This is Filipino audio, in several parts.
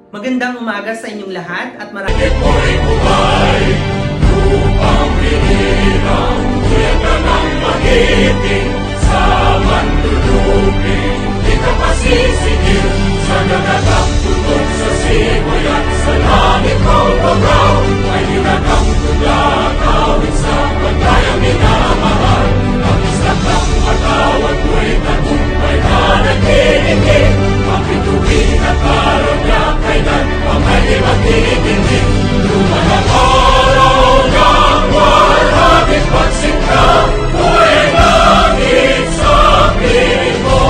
Magandang umaga sa inyong lahat at maraming Ito'y buhay, lupang hinirang, kuyagan ang magiting sa manluluping. Di ka pasisigil sa nagagang tunog sa simoy at sa langit kong pagaw. Ay hinagang tumatawid sa pagkayang minamahal. Ang isang ng matawag ko'y tagumpay na nagtitindig. Ang bituin at araw niya kailan pa may di magtitindig. Lumanang araw ng walang pagsikta, buhay langit sa piling mo.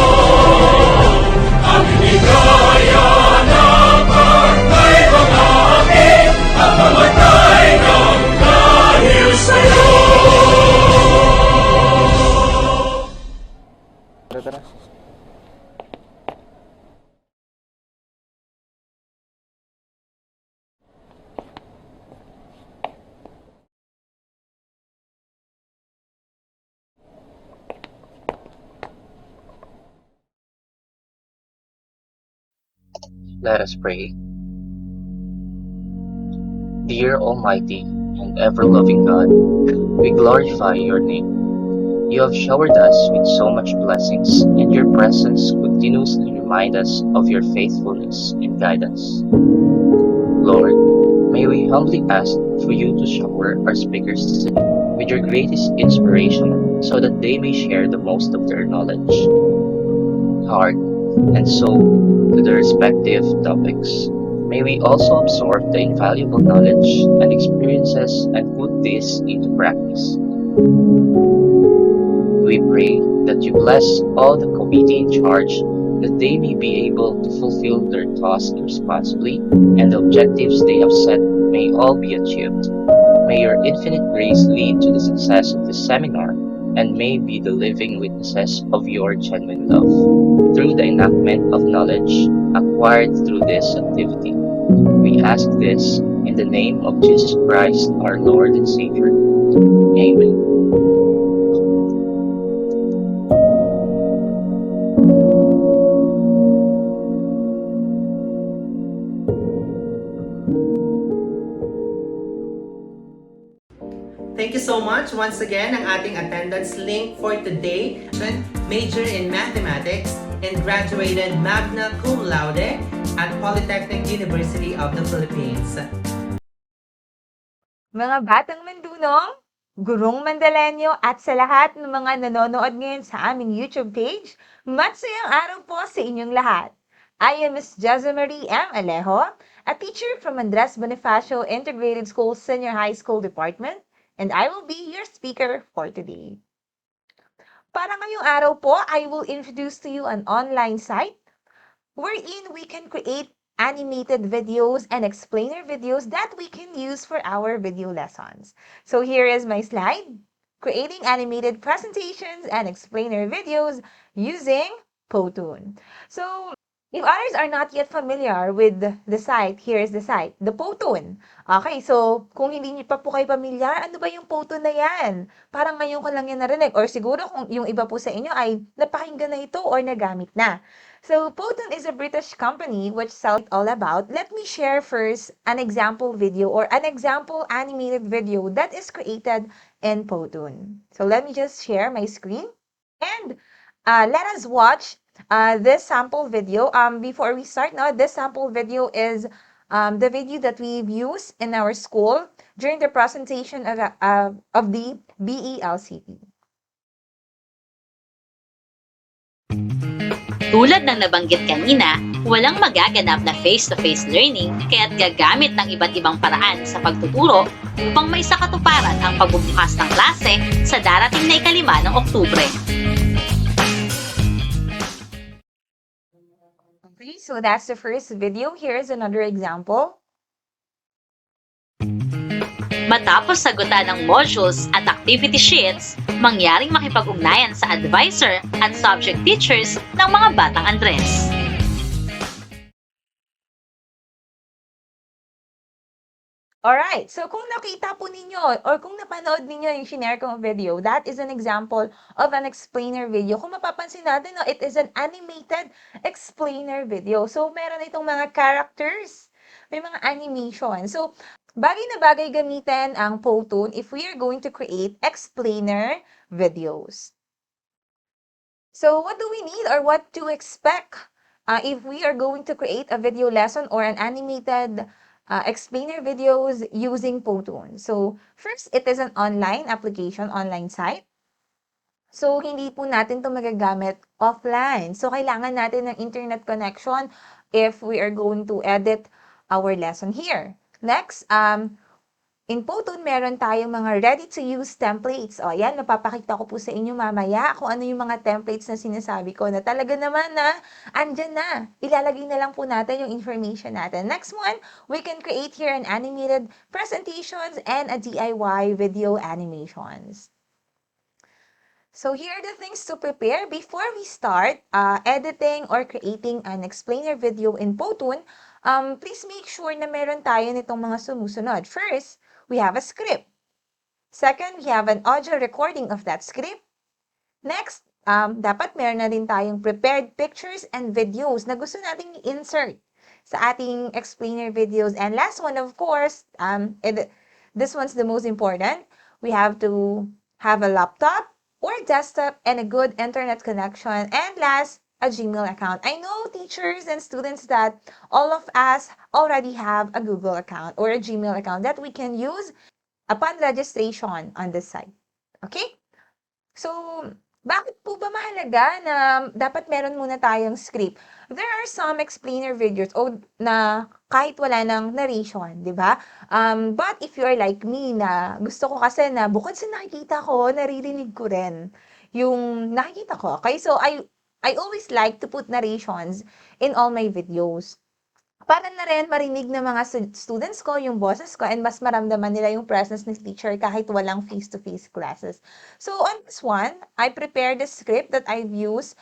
Ang hinigaya na pagkay mga akin, at mamatay ng dahil sa'yo. Tara. Let us pray. Dear Almighty and ever-loving God, we glorify your name. You have showered us with so much blessings, and your presence continuously remind us of your faithfulness and guidance. Lord, may we humbly ask for you to shower our speakers today with your greatest inspiration so that they may share the most of their knowledge, heart, and soul to the respective topics. May we also absorb the invaluable knowledge and experiences and put this into practice. We pray that you bless all the committee in charge, that they may be able to fulfill their tasks responsibly, and the objectives they have set may all be achieved. May your infinite grace lead to the success of this seminar, and may be the living witnesses of your genuine love, through the enactment of knowledge acquired through this activity. We ask this in the name of Jesus Christ, our Lord and Savior. Amen. Thank you so much once again ang ating attendance link for today. Major in Mathematics and graduated magna cum laude at Polytechnic University of the Philippines. Mga batang mandunong, gurong Mandalenyo at sa lahat ng mga nanonood ngayon sa aming YouTube page, matsayang araw po sa inyong lahat. I am Ms. Josemarie M. Alejo, a teacher from Andres Bonifacio Integrated School Senior High School Department, and I will be your speaker for today. Para ngayong araw po, I will introduce to you an online site wherein we can create animated videos and explainer videos that we can use for our video lessons. So here is my slide, creating animated presentations and explainer videos using Powtoon. So if others are not yet familiar with the site, here is the site, the Powtoon. Okay, so kung hindi niyo pa po kayo pamilyar, ano ba yung Powtoon na yan? Parang ngayon ko lang yan narinig, or siguro kung yung iba po sa inyo ay napakinggan na ito or nagamit na. So Powtoon is a British company which sells it all about. Let me share first an example video or an example animated video that is created in Powtoon. So let me just share my screen and let us watch this sample video. Before we start now, this sample video is the video that we've used in our school during the presentation of the BELCP. Tulad ng nabanggit kanina, walang magaganap na face-to-face learning kaya't gagamit ng iba't ibang paraan sa pagtuturo upang may sakatuparan ang pagbubukas ng klase sa darating na 5 ng Oktubre. Okay, so that's the first video. Here's another example. Matapos sagutan ng modules at activity sheets, mangyaring makipag-ugnayan sa advisor at subject teachers ng mga batang Andres. Alright, so kung nakita po ninyo or kung napanood ninyo yung shinare kong video, that is an example of an explainer video. Kung mapapansin natin, no, it is an animated explainer video. So meron itong mga characters may mga animation. So, bagay na bagay gamitin ang Powtoon if we are going to create explainer videos. So, what do we need or what to expect if we are going to create a video lesson or an animated explainer videos using Powtoon? So, first, it is an online application, online site. So, hindi po natin 'to magagamit offline. So, kailangan natin ng internet connection if we are going to edit our lesson here. Next, in Powtoon, meron tayong mga ready-to-use templates. O, yan, mapapakita ko po sa inyo mamaya kung ano yung mga templates na sinasabi ko na talaga naman na andyan na. Ilalagay na lang po natin yung information natin. Next one, we can create here an animated presentations and a DIY video animations. So here are the things to prepare before we start editing or creating an explainer video in Powtoon. Please make sure na meron tayo nitong mga sumusunod. First, we have a script. Second, we have an audio recording of that script. Next, dapat meron na rin tayong prepared pictures and videos na gusto nating i-insert sa ating explainer videos. And last one, of course, this one's the most important. We have to have a laptop or desktop and a good internet connection. And last, a Gmail account. I know teachers and students that all of us already have a Google account or a Gmail account that we can use upon registration on this site. Okay? So, bakit po ba mahalaga na dapat meron muna tayong script? There are some explainer videos na kahit wala ng narration, di ba? But if you are like me na gusto ko kasi na bukod sa nakikita ko, naririnig ko rin yung nakikita ko. Okay, so I always like to put narrations in all my videos. Para na rin marinig ng mga students ko yung boses ko and mas maramdaman nila yung presence ng teacher kahit walang face-to-face classes. So on this one, I prepared the script that I've used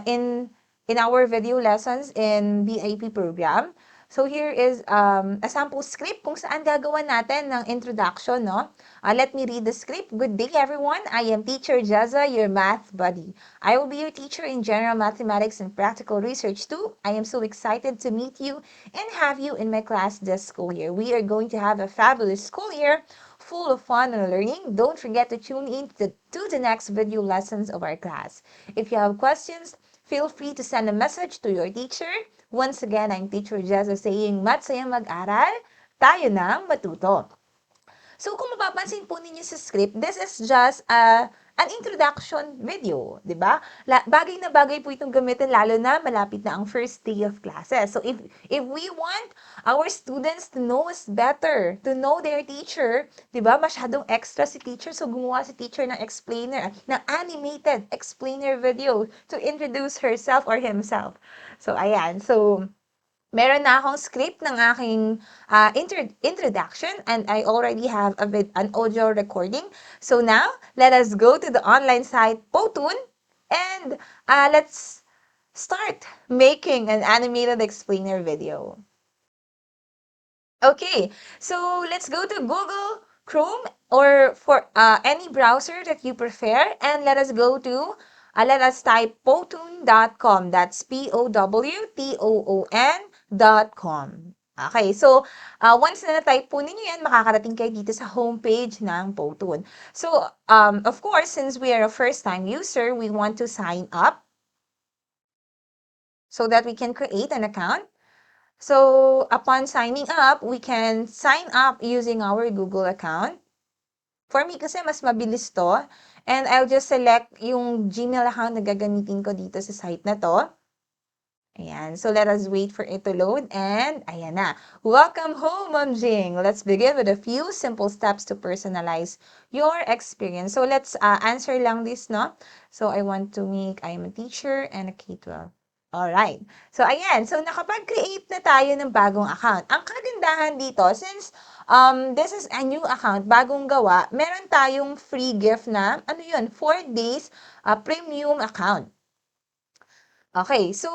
in our video lessons in BIP program. So here is a sample script kung saan gagawa natin ng introduction, no? Let me read the script. Good day, everyone. I am Teacher Jaza, your math buddy. I will be your teacher in general mathematics and practical research too. I am so excited to meet you and have you in my class this school year. We are going to have a fabulous school year full of fun and learning. Don't forget to tune in to the next video lessons of our class. If you have questions, feel free to send a message to your teacher. Once again, I'm Teacher Jessa saying, matsayang mag-aral, tayo nang matuto. So, kung mapapansin po ninyo sa script, this is just an introduction video, di ba? Bagay na bagay po itong gamitin, lalo na malapit na ang first day of classes. So, if we want our students to know us better, to know their teacher, di ba? Masyadong extra si teacher, so gumawa si teacher ng explainer, ng animated explainer video to introduce herself or himself. So, ayan. So, meron na akong script ng aking introduction and I already have an audio recording. So now, let us go to the online site Powtoon and let's start making an animated explainer video. Okay, so let's go to Google Chrome or for any browser that you prefer and let us go to let us type powtoon.com. That's powtoon.com. Okay, so once na na-type po ninyo yan, makakarating kayo dito sa homepage ng Powtoon. So, of course, since we are a first-time user, we want to sign up so that we can create an account. So, upon signing up, we can sign up using our Google account. For me, kasi mas mabilis to. And I'll just select yung Gmail account na gagamitin ko dito sa site na to. Ayan. So, let us wait for it to load. And, ayan na. Welcome home, Ma'am Jing. Let's begin with a few simple steps to personalize your experience. So, let's answer lang this, no? So, I want to make, I am a teacher and a K-12. Alright. So, ayan. So, nakapag-create na tayo ng bagong account. Ang kagandahan dito, since this is a new account, bagong gawa, meron tayong free gift na, 4 days premium account. Okay. So,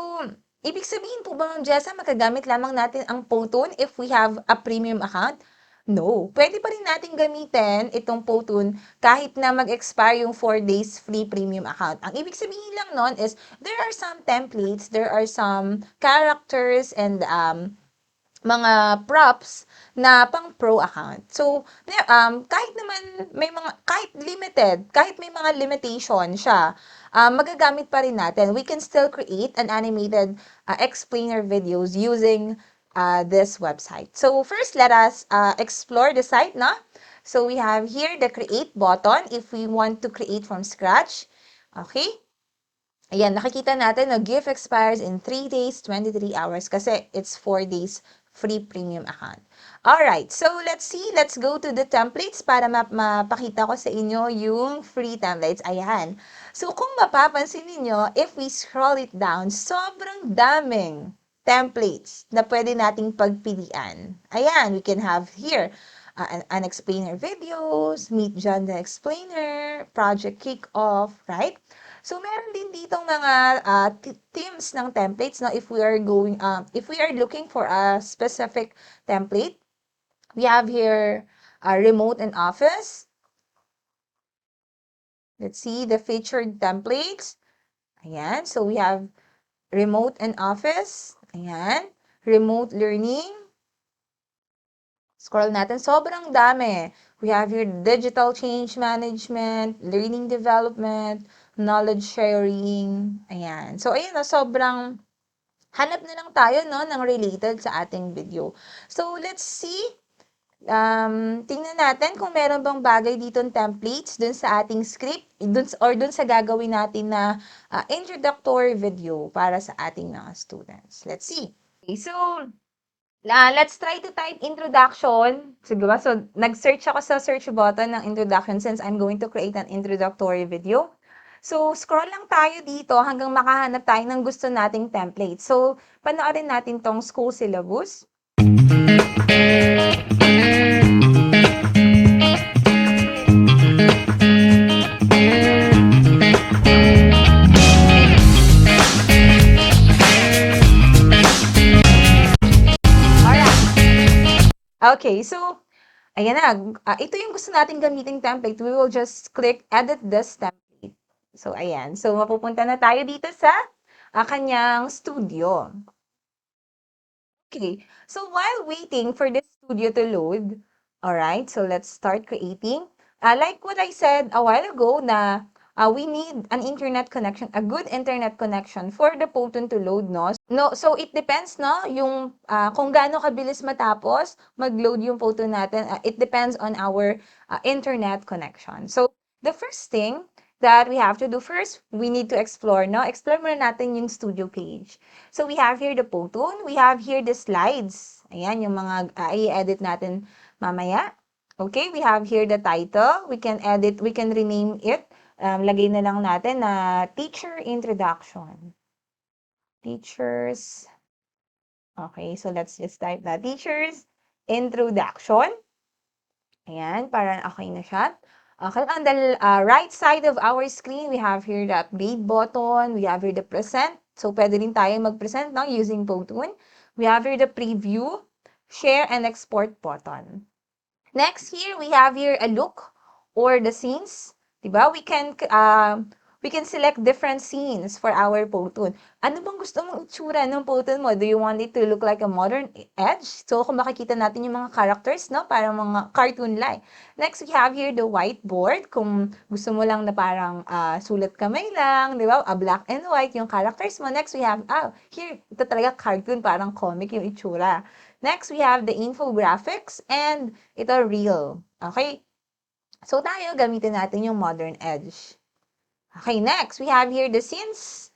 ibig sabihin po ba, Ma'am Jessa, magagamit lamang natin ang Powtoon if we have a premium account? No. Pwede pa rin natin gamitin itong Powtoon kahit na mag-expire yung 4 days free premium account. Ang ibig sabihin lang nun is there are some templates, there are some characters and mga props na pang pro account. So, kahit naman may mga, kahit limited, kahit may mga limitation siya, magagamit pa rin natin. We can still create an animated explainer videos using this website. So, first, let us explore the site, no? So, we have here the create button if we want to create from scratch. Okay? Ayan, nakikita natin na gift expires in 3 days, 23 hours kasi it's 4 days free premium account. Alright, so let's see. Let's go to the templates para mapakita ko sa inyo yung free templates. Ayan. So kung mapapansin niyo, if we scroll it down, sobrang daming templates na pwede nating pagpilian. Ayan, we can have here an explainer videos, meet John the explainer, project kick-off, right? So, meron din ditong mga themes ng templates, no? If we are looking for a specific template, we have here remote and office. Let's see the featured templates. Ayan. So, we have remote and office. Ayan. Remote learning. Scroll natin. Sobrang dami. We have here digital change management, learning development, knowledge sharing. Ayan. So, ayun na, sobrang hanap na lang tayo, no, ng related sa ating video. So, let's see. Tingnan natin kung meron bang bagay dito templates dun sa ating script dun sa gagawin natin na introductory video para sa ating mga students. Let's see. Okay, so, let's try to type introduction. Siguro, so, nag-search ako sa search button ng introduction since I'm going to create an introductory video. So, scroll lang tayo dito hanggang makahanap tayo ng gusto nating template. So, panoorin natin tong school syllabus. Okay, so, ayan na. Ito yung gusto nating gamiting template. We will just click edit this template. So, ayan. So, mapupunta na tayo dito sa kanyang studio. Okay, so while waiting for this studio to load, alright, so let's start creating. Like what I said a while ago na we need an internet connection, a good internet connection for the Photon to load, no? No, so it depends, no, yung kung gaano kabilis matapos mag-load yung Photon natin. It depends on our internet connection. So the first thing that we have to do first, we need to explore, no? Explore muna natin yung studio page. So we have here the Photon, we have here the slides. Ayan, yung mga i-edit natin mamaya. Okay, we have here the title. We can edit, we can rename it. Lagay na lang natin na teacher introduction. Teachers. Okay, so let's just type that teachers introduction. Ayan, para okay na siya. Okay, on the right side of our screen, we have here the update button. We have here the present. So, pwede rin tayo mag-present no, using Photon. We have here the preview, share, and export button. Next here, we have here a look or the scenes. Diba? We can select different scenes for our Photon. Ano bang gusto mong itsura ng Photon mo? Do you want it to look like a modern edge? So, kung makikita natin yung mga characters, no? Parang mga cartoon-like. Next, we have here the whiteboard. Kung gusto mo lang na parang sulat kamay lang, di ba? Black and white yung characters mo. Next, we have, here, ito talaga cartoon, parang comic yung itsura. Next, we have the infographics and ito real. Okay? So, tayo, gamitin natin yung modern edge. Okay, next, we have here the scenes.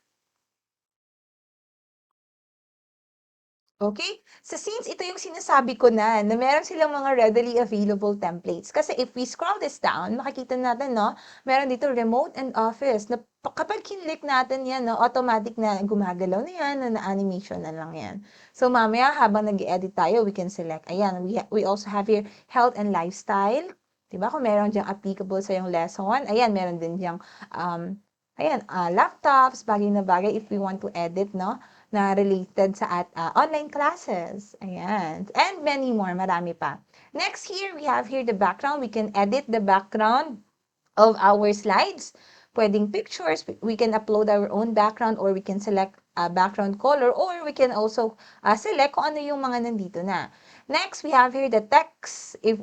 Okay? Sa scenes, ito yung sinasabi ko na meron silang mga readily available templates. Kasi if we scroll this down, makikita natin, no, meron dito remote and office. Na kapag kinlik natin yan, no, automatic na gumagalaw na yan, na animation na lang yan. So, mamaya, habang nag-edit tayo, we can select. Ayan, we also have here health and lifestyle. Diba? Kung meron diyang applicable sa yung lesson, ayan, meron din diyang, laptops, bagay na bagay if we want to edit, no? Na related sa online classes. Ayan. And many more. Marami pa. Next here, we have here the background. We can edit the background of our slides. Pwedeng pictures. We can upload our own background or we can select background color, or we can also select kung ano yung mga nandito na. Next, we have here the text. If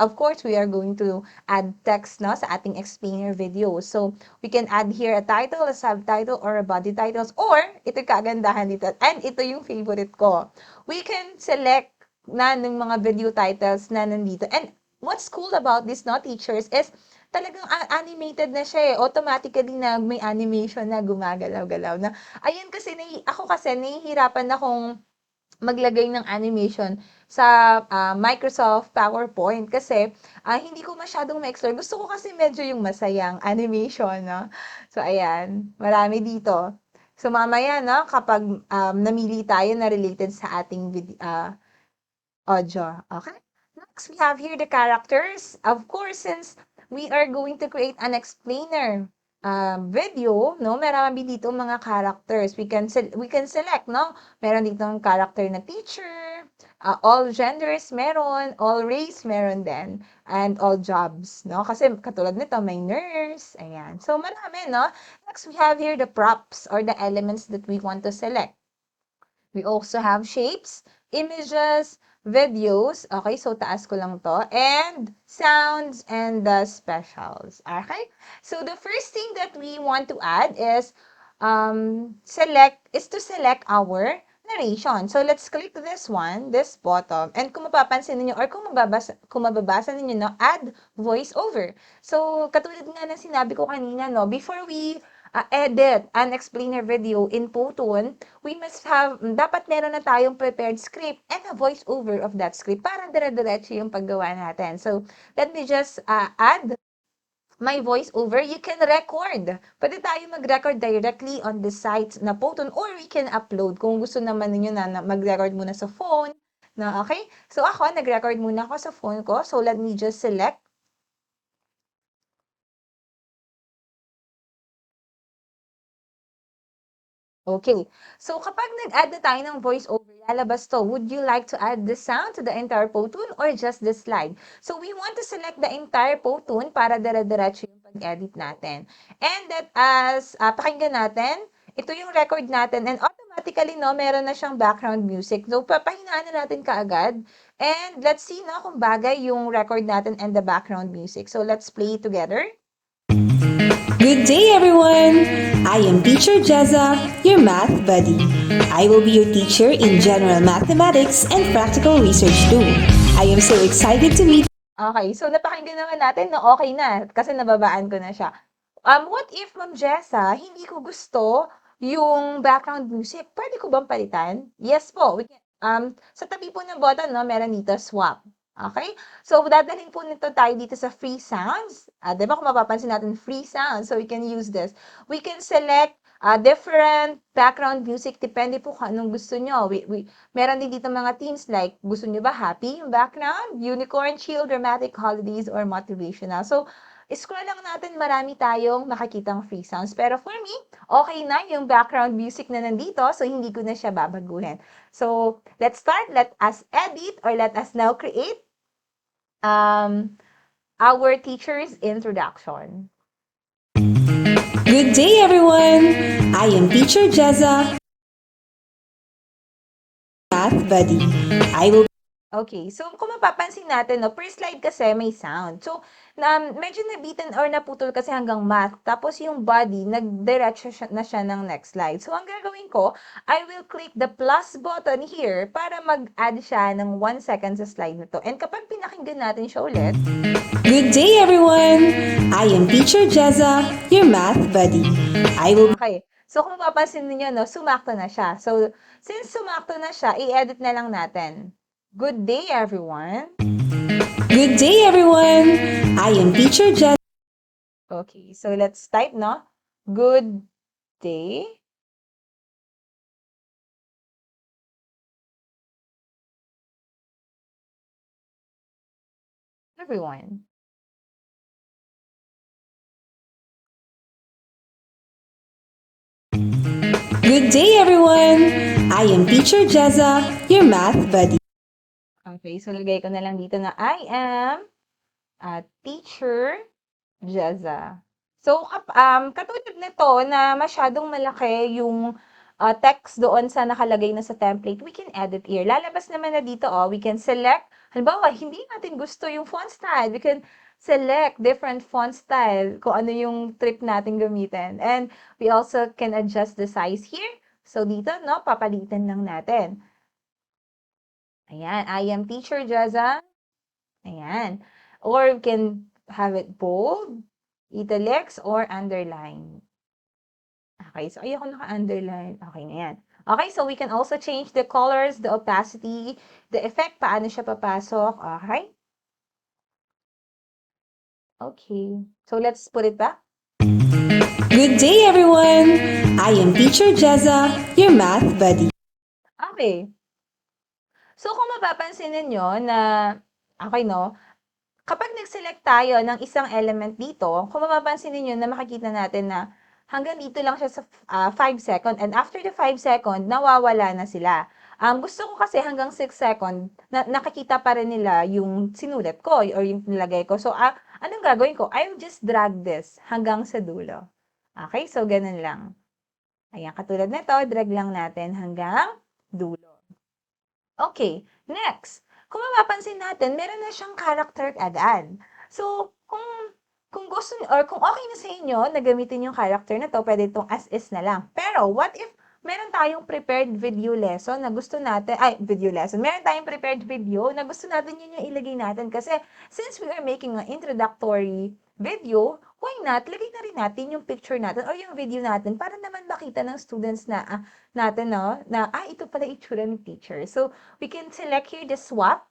of course, we are going to add text no, sa ating explainer video. So, we can add here a title, a subtitle, or a body titles. Or, ito yung kagandahan dito. And ito yung favorite ko. We can select na ng mga video titles na nandito. And what's cool about this, no, teachers, is talagang animated na siya eh. Automatically na may animation na gumagalaw-galaw na. Ayun kasi, ako kasi nahihirapan akong maglagay ng animation sa Microsoft PowerPoint kasi hindi ko masyadong ma-explore. Gusto ko kasi medyo yung masayang animation, no? So, ayan. Marami dito. So, mamaya, no, kapag namili tayo na related sa ating audio. Okay? Next, we have here the characters. Of course, since we are going to create an explainer video, no? Marami dito mga characters. We can select, no? Meron dito ng character na teacher, all genders meron, all race meron din, and all jobs, no? Kasi katulad nito, may nurse, ayan. So, marami, no? Next, we have here the props or the elements that we want to select. We also have shapes, images, videos. Okay, so taas ko lang to. And sounds and the specials. Okay? So the first thing that we want to add is to select our narration. So let's click this one, this bottom. And kung mapapansin niyo or kung mababasa niyo, no, add voiceover. So katulad nga ng sinabi ko kanina, no, before we edit an explainer video in Photon, we must have, dapat meron na tayong prepared script and a voiceover of that script para dire-diretso yung paggawa natin. So, let me just add my voiceover. You can record. Pwede tayo mag-record directly on the site na Photon or we can upload kung gusto naman ninyo na mag-record muna sa phone. Na, okay? So, ako, nag-record muna ako sa phone ko. So, let me just select. Okay. So, kapag nag-add na tayo ng voiceover, lalabas to. Would you like to add the sound to the entire Photon or just the slide? So, we want to select the entire Photon para dire-diretso yung pag-edit natin. And that as, pakinggan natin, ito yung record natin. And automatically, no, meron na siyang background music. So, papahinaan na natin kaagad. And let's see, no, kung bagay yung record natin and the background music. So, let's play it together. Good day, everyone! I am Teacher Jezza, your math buddy. I will be your teacher in General Mathematics and Practical Research too. I am so excited to meet. Okay, so napakinggan naman natin na okay na kasi nababaan ko na siya. What if, Ma'am Jessa, hindi ko gusto yung background music? Pwede ko bang palitan? Yes po. We can, sa tabi po ng button, no, meron dito swap. Okay? So, dadalhin po nito tayo dito sa free sounds. Diba kung mapapansin natin, free sounds. So, we can use this. We can select different background music. Depende po kung anong gusto nyo. Meron din dito mga themes like, gusto nyo ba happy yung background? Unicorn, chill, dramatic, holidays, or motivational. So, scroll lang natin, marami tayong makikitang free sounds. Pero for me, okay na yung background music na nandito, so hindi ko na siya babaguhin. So, let's start. Let us edit or let us now create our teacher's introduction. Good day, everyone! I am Teacher Jezza, math buddy. I will. Okay, so kung mapapansin natin, no, per slide kasi may sound. So, medyo nabitin or naputol kasi hanggang math. Tapos yung body, nagdiretso na siya ng next slide. So, ang gagawin ko, I will click the plus button here para mag-add siya ng 1 second sa slide na to. And kapag pinakinggan natin siya ulit, Good day, everyone! I am Teacher Jezza, your math buddy. I will. okay. So, kung mapapansin niyo, no, sumakto na siya. So, since sumakto na siya, i-edit na lang natin. Good day, everyone. Good day, everyone! I am Teacher Jezza. Okay, so let's type, no? Good day. Everyone. Good day, everyone! I am Teacher Jezza, your math buddy. Okay, so lagay ko na lang dito na I am a teacher, Jezza. So, katulad nito na masyadong malaki yung text doon sa nakalagay na sa template, we can edit here. Lalabas naman na dito, we can select. Halimbawa, hindi natin gusto yung font style. We can select different font style kung ano yung trip natin gamitin. And we also can adjust the size here. So, dito, no, papalitan lang natin. Ayan, I am Teacher Jaza. Ayan. Or we can have it bold, italics, or underline. Okay, so ayoko naka-underline. Okay na yan. Okay, so we can also change the colors, the opacity, the effect, paano siya papasok. Okay? Okay. So let's put it back. Good day, everyone! I am Teacher Jezza, your math buddy. Okay. So kung mapapansin ninyo na, okay no, kapag nag-select tayo ng isang element dito, kung mapapansin ninyo na makikita natin na hanggang dito lang siya sa 5 second and after the 5 second, nawawala na sila. Gusto ko kasi hanggang 6 second, nakikita pa rin nila yung sinulat ko or yung nilagay ko. So, anong gagawin ko? I'll just drag this hanggang sa dulo. Okay? So, ganun lang. Ayan, katulad nito, drag lang natin hanggang dulo. Okay, next. Kung mapapansin natin, meron na siyang character agad. So, kung gusto or kung okay na sa inyo na gamitin yung character na to, pwede itong as is na lang. Pero, what if meron tayong prepared video lesson na gusto natin, video lesson, meron tayong prepared video na gusto natin yun yung ilagay natin. Kasi, since we are making an introductory video, why not, lagay na rin natin yung picture natin or yung video natin para naman makita ng students na, natin, no, na, ito pala itsura ng teacher. So, we can select here the swap.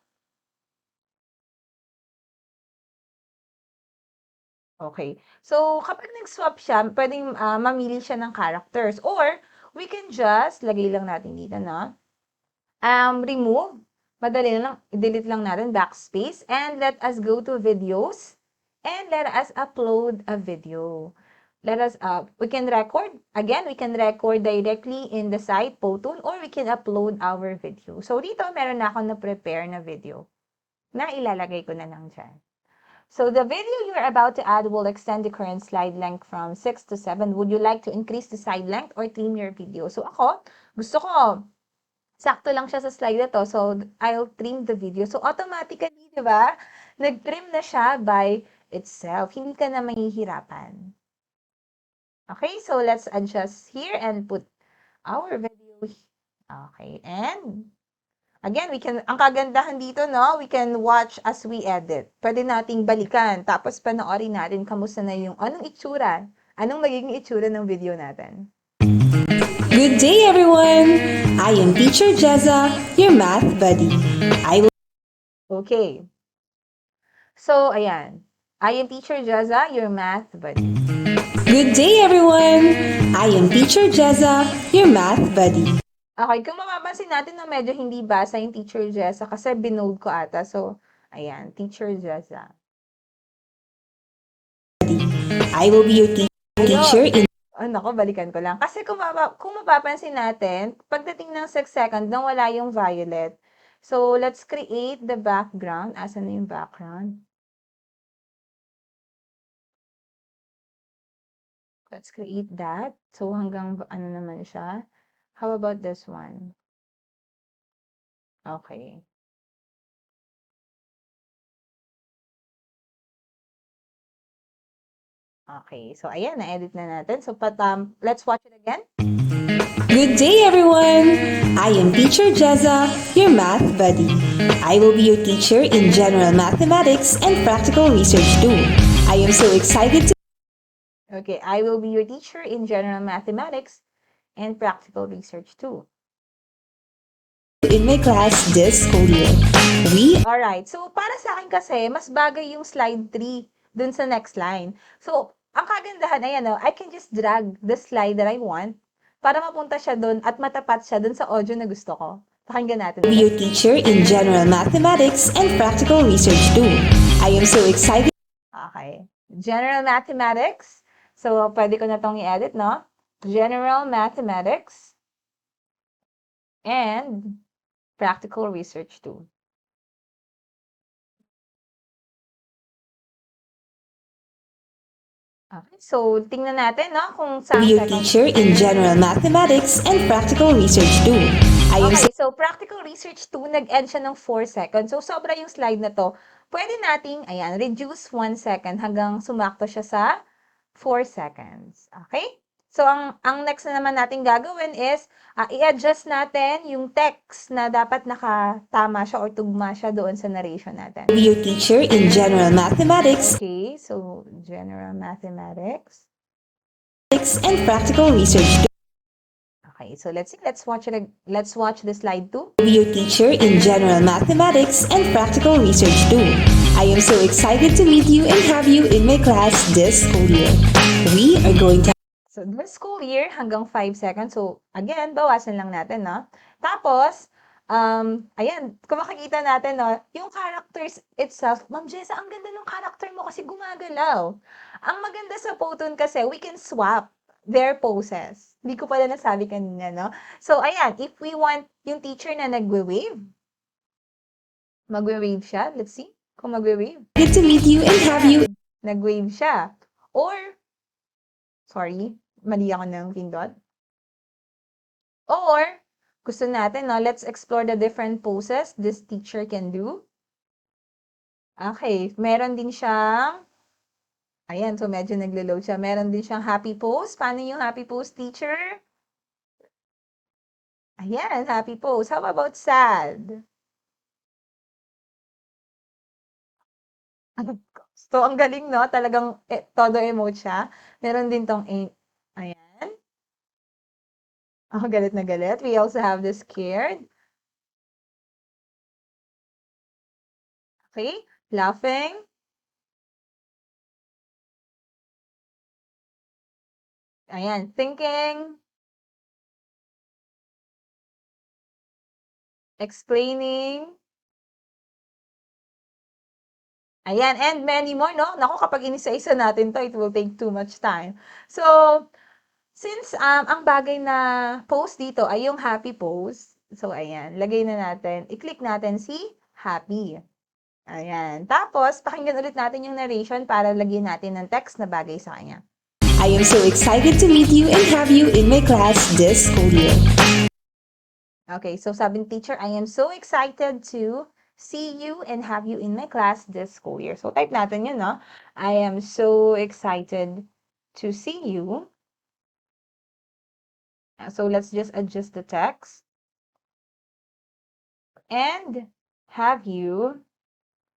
Okay. So, kapag nag-swap siya, pwedeng mamili siya ng characters. Or, we can just, lagay lang natin dito, no? Remove. Madali lang, delete lang natin, backspace. And let us go to videos. And let us upload a video. Let us, we can record. Again, we can record directly in the site, Photon, or we can upload our video. So, dito, meron na ako na-prepare na video na ilalagay ko na lang dyan. So the video you're about to add will extend the current slide length from 6 to 7. Would you like to increase the slide length or trim your video? So ako, gusto ko, sakto lang siya sa slide na to. So I'll trim the video. So automatically, di ba? Nag-trim na siya by itself. Hindi ka na mahihirapan. Okay, so let's adjust here and put our video. Okay, and again, ang kagandahan dito, no, we can watch as we edit. Pwede nating balikan, tapos panoorin natin kamusta na yung anong itsura, anong magiging itsura ng video natin. Good day, everyone! I am Teacher Jezza, your math buddy. Okay. So, ayan. I am Teacher Jezza, your math buddy. Good day, everyone! I am Teacher Jezza, your math buddy. Okay, kung mapapansin natin na medyo hindi basa yung Teacher Jezza kasi binold ko ata. So, ayan, Teacher Jezza. I will be your teacher in... Nako, balikan ko lang. Kasi kung mapapansin natin, pagdating ng 6 seconds, nawala yung violet. So, let's create the background. Asan na yung background? Let's create that. So, hanggang ano naman siya. How about this one? Okay. Okay. So, ayan, na-edit na natin. So, let's watch it again. Good day, everyone! I am Teacher Jezza, your math buddy. I will be your teacher in general mathematics and practical research too. I am so excited to... Okay, I will be your teacher in general mathematics and practical research too. In my class this school year. Alright, so para sa akin kasi, mas bagay yung slide 3 dun sa next line. So, ang kagandahan, ayan o, I can just drag the slide that I want para mapunta siya dun at matapat siya dun sa audio na gusto ko. Pakinggan natin. Be your teacher in general mathematics and practical research too. I am so excited. Okay. General mathematics. So, pwede ko na tong i-edit, no? General mathematics and practical research too. Okay, so tingnan natin, no, kung I'll saan be your second. teacher in general mathematics and practical research too. I am Okay, so practical research 2, nag-end siya ng 4 seconds. So, sobra yung slide na to. Pwede nating, ayan, reduce 1 second hanggang sumakto siya sa 4 seconds. Okay? So, ang next na naman natin gagawin is, i-adjust natin yung text na dapat nakatama siya or tugma siya doon sa narration natin. be your teacher in general mathematics Okay, so general mathematics. and practical research too. Okay, so let's see. Let's watch it. Let's watch the slide 2. I'll be your teacher in general mathematics and practical research too. I am so excited to meet you and have you in my class this school year. We are going to So, this school year, hanggang 5 seconds. So, again, bawasan lang natin, no? Tapos, ayan, kung makikita natin, no, yung characters itself, Ma'am Jessa, ang ganda ng character mo kasi gumagalaw. Ang maganda sa Photon kasi, we can swap their poses. Hindi ko pala nasabi kanina, no? So, ayan, if we want yung teacher na nagwe-wave, magwe-wave siya. Let's see kung magwe-wave. get to meet you and have you. Nag-wave siya. Or, sorry, mali ako ng pindot. Or, gusto natin, no, let's explore the different poses this teacher can do. Okay, meron din siyang, ayan, so medyo naglo-load siya. Meron din siyang happy pose. Paano yung happy pose, teacher? Ayan, happy pose. How about sad? So, ang galing, no? Talagang todo emote siya. Meron din tong, ayan. Oh, galit na galit. We also have the scared. Okay, laughing. Ayan, thinking. Explaining. Ayan, and many more, no? Naku, kapag inisa-isa natin to, it will take too much time. So, since ang bagay na pose dito ay yung happy pose, so ayan, lagay na natin, i-click natin si happy. Ayan. Tapos, pakinggan ulit natin yung narration para lagyan natin ng text na bagay sa kanya. I am so excited to meet you and have you in my class this school year. Okay, so sabi ng teacher, I am so excited to see you and have you in my class this school year. So type natin yun, no? I am so excited to see you. So let's just adjust the text. And have you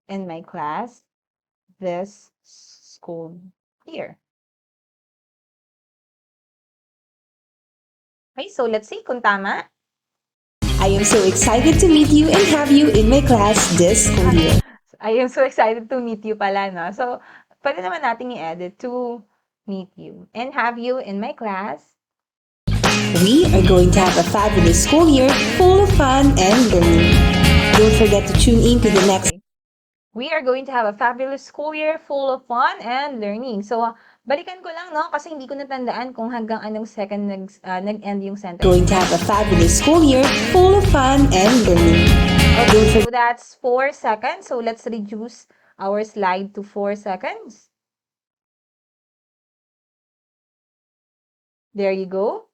in my class this school year. Okay, so let's see kung tama. I am so excited to meet you and have you in my class this school year. I am so excited to meet you pala, no? So, pwede naman natin i-edit to meet you and have you in my class. We are going to have a fabulous school year full of fun and learning. Don't forget to tune in to the next. We are going to have a fabulous school year full of fun and learning. So, balikan ko lang, no? Kasi hindi ko natandaan kung hanggang anong second nag-end yung sentence. Going to have a fabulous school year full of fun and learning. Okay, so that's 4 seconds. So, let's reduce our slide to 4 seconds. There you go.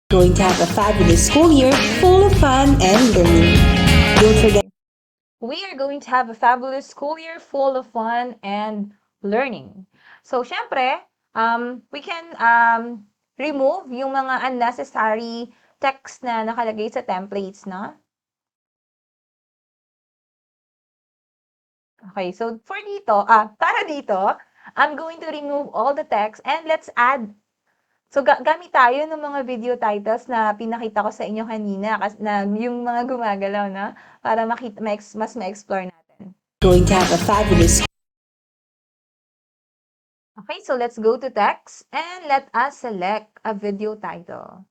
Going to have a fabulous school year full of fun and learning. Don't forget. We are going to have a fabulous school year full of fun and learning. So, syempre, we can remove yung mga unnecessary text na nakalagay sa templates, no? Okay, so for dito, para dito, I'm going to remove all the text and let's add. So, gamit tayo ng mga video titles na pinakita ko sa inyo kanina, na yung mga gumagalaw na, para makita, mas ma-explore natin. Going to have a fabulous. Okay, so let's go to text and let us select a video title.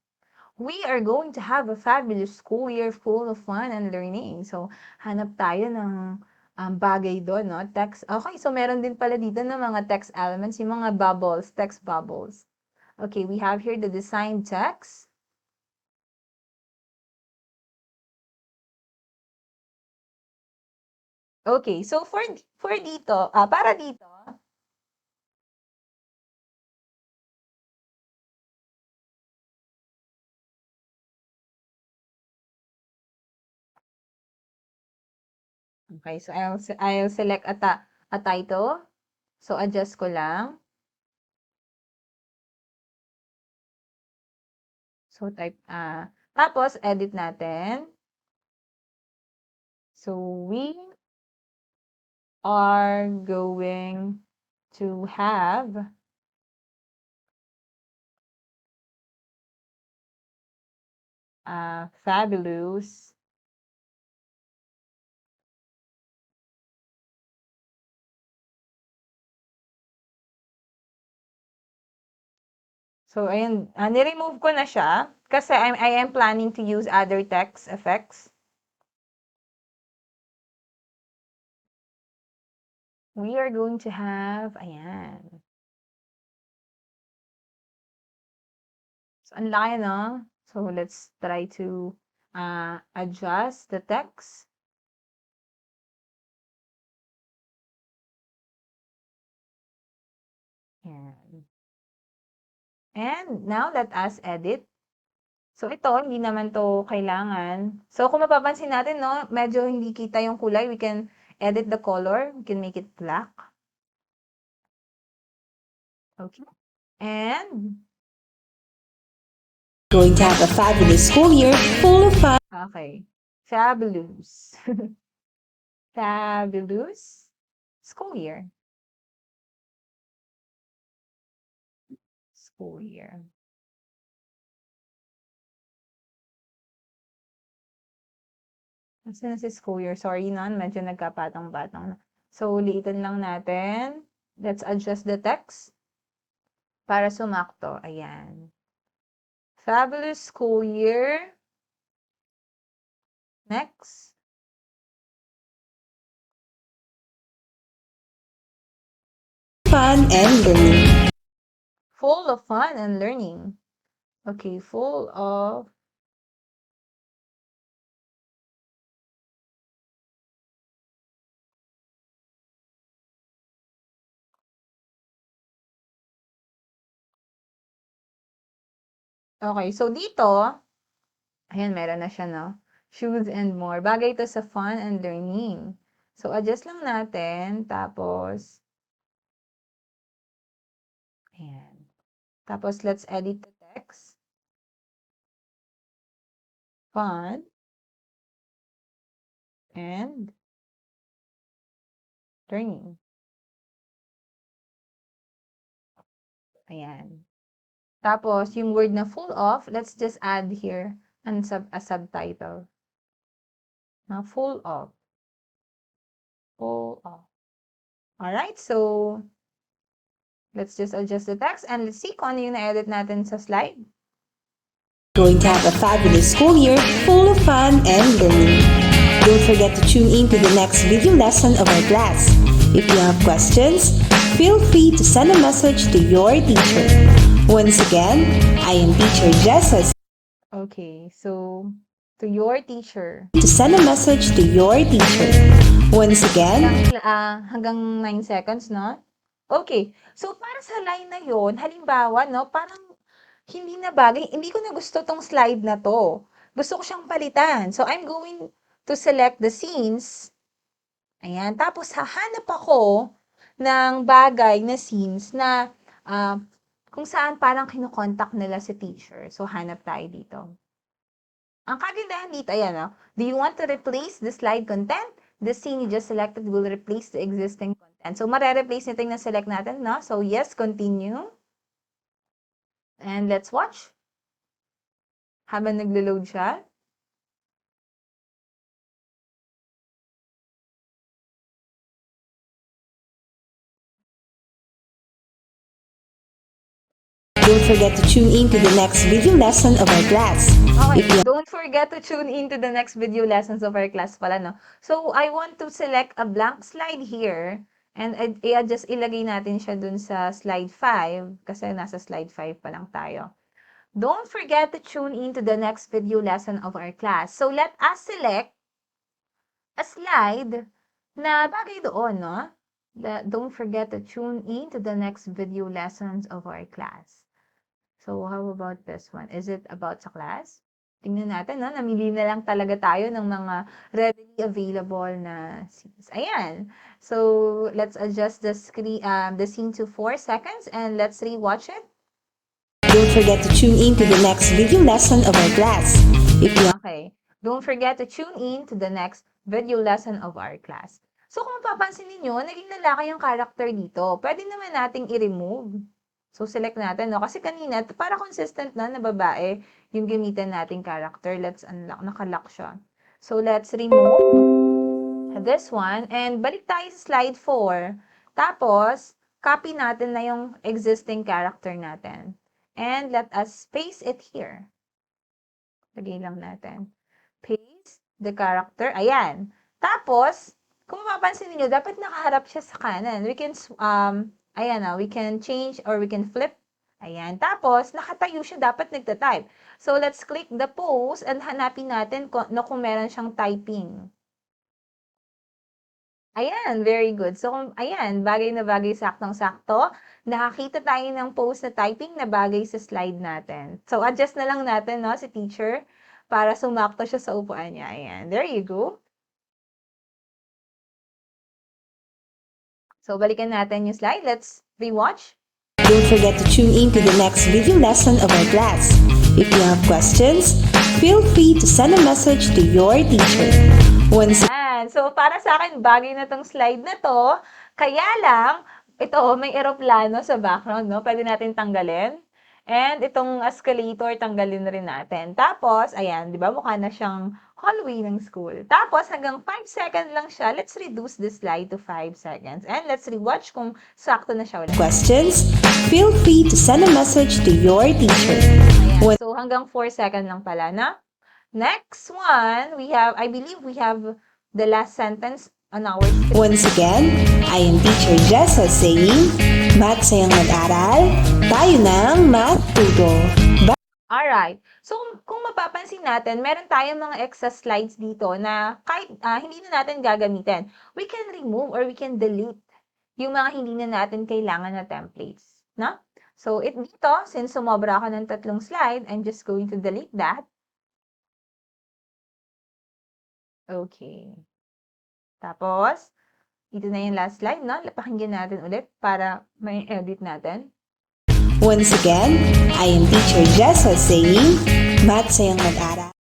We are going to have a fabulous school year full of fun and learning. So, hanap tayo ng bagay doon, no? Text. Okay, so meron din pala dito ng mga text elements, yung mga bubbles, text bubbles. Okay, we have here the design text. Okay, so for dito, para dito, Okay, so I'll select a title. So, adjust ko lang. So, tapos, edit natin. So, we are going to have a fabulous So, ayun, ni-remove ko na siya kasi I am planning to use other text effects. We are going to have, ayan. So, ang laki, no? So, let's try to adjust the text. Ayan. And now, let us edit. So, ito, hindi naman to kailangan. So, kung mapapansin natin, no, medyo hindi kita yung kulay. We can edit the color. We can make it black. Okay. And, Going to have a fabulous school year full of fun okay. Fabulous. Fabulous school year. School year. Nasaan na si school year? Sorry na, medyo nagkapatong-patong na. So, ulitin lang natin. Let's adjust the text para sumakto. Ayan. Fabulous school year. Next. and learning. Full of fun and learning. Okay, full of Okay, so dito, ayan, meron na siya, no? Shoes and more. Bagay ito sa fun and learning. So, adjust lang natin. Tapos, ayan. Tapos, let's edit the text. Fun and learning. Ayan. Tapos, yung word na full of, let's just add here a subtitle. Na full of. Full of. Alright, so, let's just adjust the text and let's see kung ano yung na-edit natin sa slide. Going to have a fabulous school year full of fun and learning. Don't forget to tune in to the next video lesson of our class. If you have questions, feel free to send a message to your teacher. Once again, I am Teacher Jessa. Okay, so, to your teacher. To send a message to your teacher. Once again, Hanggang 9 seconds, no? Okay, so para sa line na yon, halimbawa, no, parang hindi na bagay, hindi ko na gusto tong slide na to. Gusto ko siyang palitan. So, I'm going to select the scenes. Ayan. Tapos, hahanap ako ng bagay na scenes na kung saan parang kinokontak nila si teacher. So, hanap tayo dito. Ang kagandahan dito, ayan, no? Do you want to replace the slide content? The scene you just selected will replace the existing content. So, mare-replace nito yung na-select natin, no? So, yes, continue. And let's watch. Habang naglo-load siya. don't forget to tune in to the next video lesson of our class. Okay, If you don't forget to tune into the next video lessons of our class pala, no? So, I want to select a blank slide here and i-adjust, ilagay natin siya dun sa slide 5 kasi nasa slide 5 pa lang tayo. Don't forget to tune into the next video lesson of our class. So, let us select a slide na bagay doon, no? Don't forget to tune in to the next video lessons of our class. So, how about this one? Is it about sa class? Tingnan natin, no? Namili na lang talaga tayo ng mga readily available na scenes. Ayan. So, let's adjust the scene to 4 seconds and let's rewatch it. Don't forget to tune in to the next video lesson of our class. If you Okay. Don't forget to tune in to the next video lesson of our class. So, kung mapapansin ninyo, naging lalaki yung character dito. Pwede naman nating i-remove. So, select natin, no? Kasi kanina, para consistent na babae yung gamitan nating character. Let's unlock. Nakalock siya. So, let's remove this one. And balik tayo sa slide 4. Tapos, copy natin na yung existing character natin. And let us paste it here. Lagay lang natin. Paste the character. Ayan. Tapos, kung mapapansin niyo, dapat nakaharap siya sa kanan. We can, ayan na, we can change or we can flip. Ayan. Tapos, nakatayo siya, dapat nagta-type. So, let's click the pose and hanapin natin kung meron siyang typing. Ayan, very good. So, ayan, bagay na bagay, saktong-sakto. Nakakita tayo ng post na typing na bagay sa slide natin. So, adjust na lang natin, no, si teacher para sumakto siya sa upuan niya. Ayan, there you go. So, balikan natin yung slide. Let's rewatch. don't forget to tune in to the next video lesson of our class. If you have questions, feel free to send a message to your teacher. Once Ayan. So, para sa akin, bagay na tong slide na to. Kaya lang, ito, may eroplano sa background, no? Pwede natin tanggalin. And itong escalator, tanggalin rin natin. Tapos, ayan, di ba, mukha na siyang hallway ng school. Tapos, hanggang 5 seconds lang siya. Let's reduce this slide to 5 seconds. And let's rewatch kung sakto na siya ulit. questions, feel free to send a message to your teacher. Ayan. So, hanggang 4 seconds lang pala, na? Next one, I believe we have the last sentence on our script. Once again, I am Teacher Jessa saying, Math sayang mag-aral, tayo ng math tuto. Alright. So, kung mapapansin natin, meron tayong mga extra slides dito na kahit hindi na natin gagamitin. We can remove or we can delete yung mga hindi na natin kailangan na templates. No? So, dito, since sumobra ako ng 3 slide, I'm just going to delete that. Okay. Tapos, ito na yung last slide, no? Pakinggan natin ulit para may edit natin. Once again, I am Teacher Jessa saying, Math sayang mag-aral.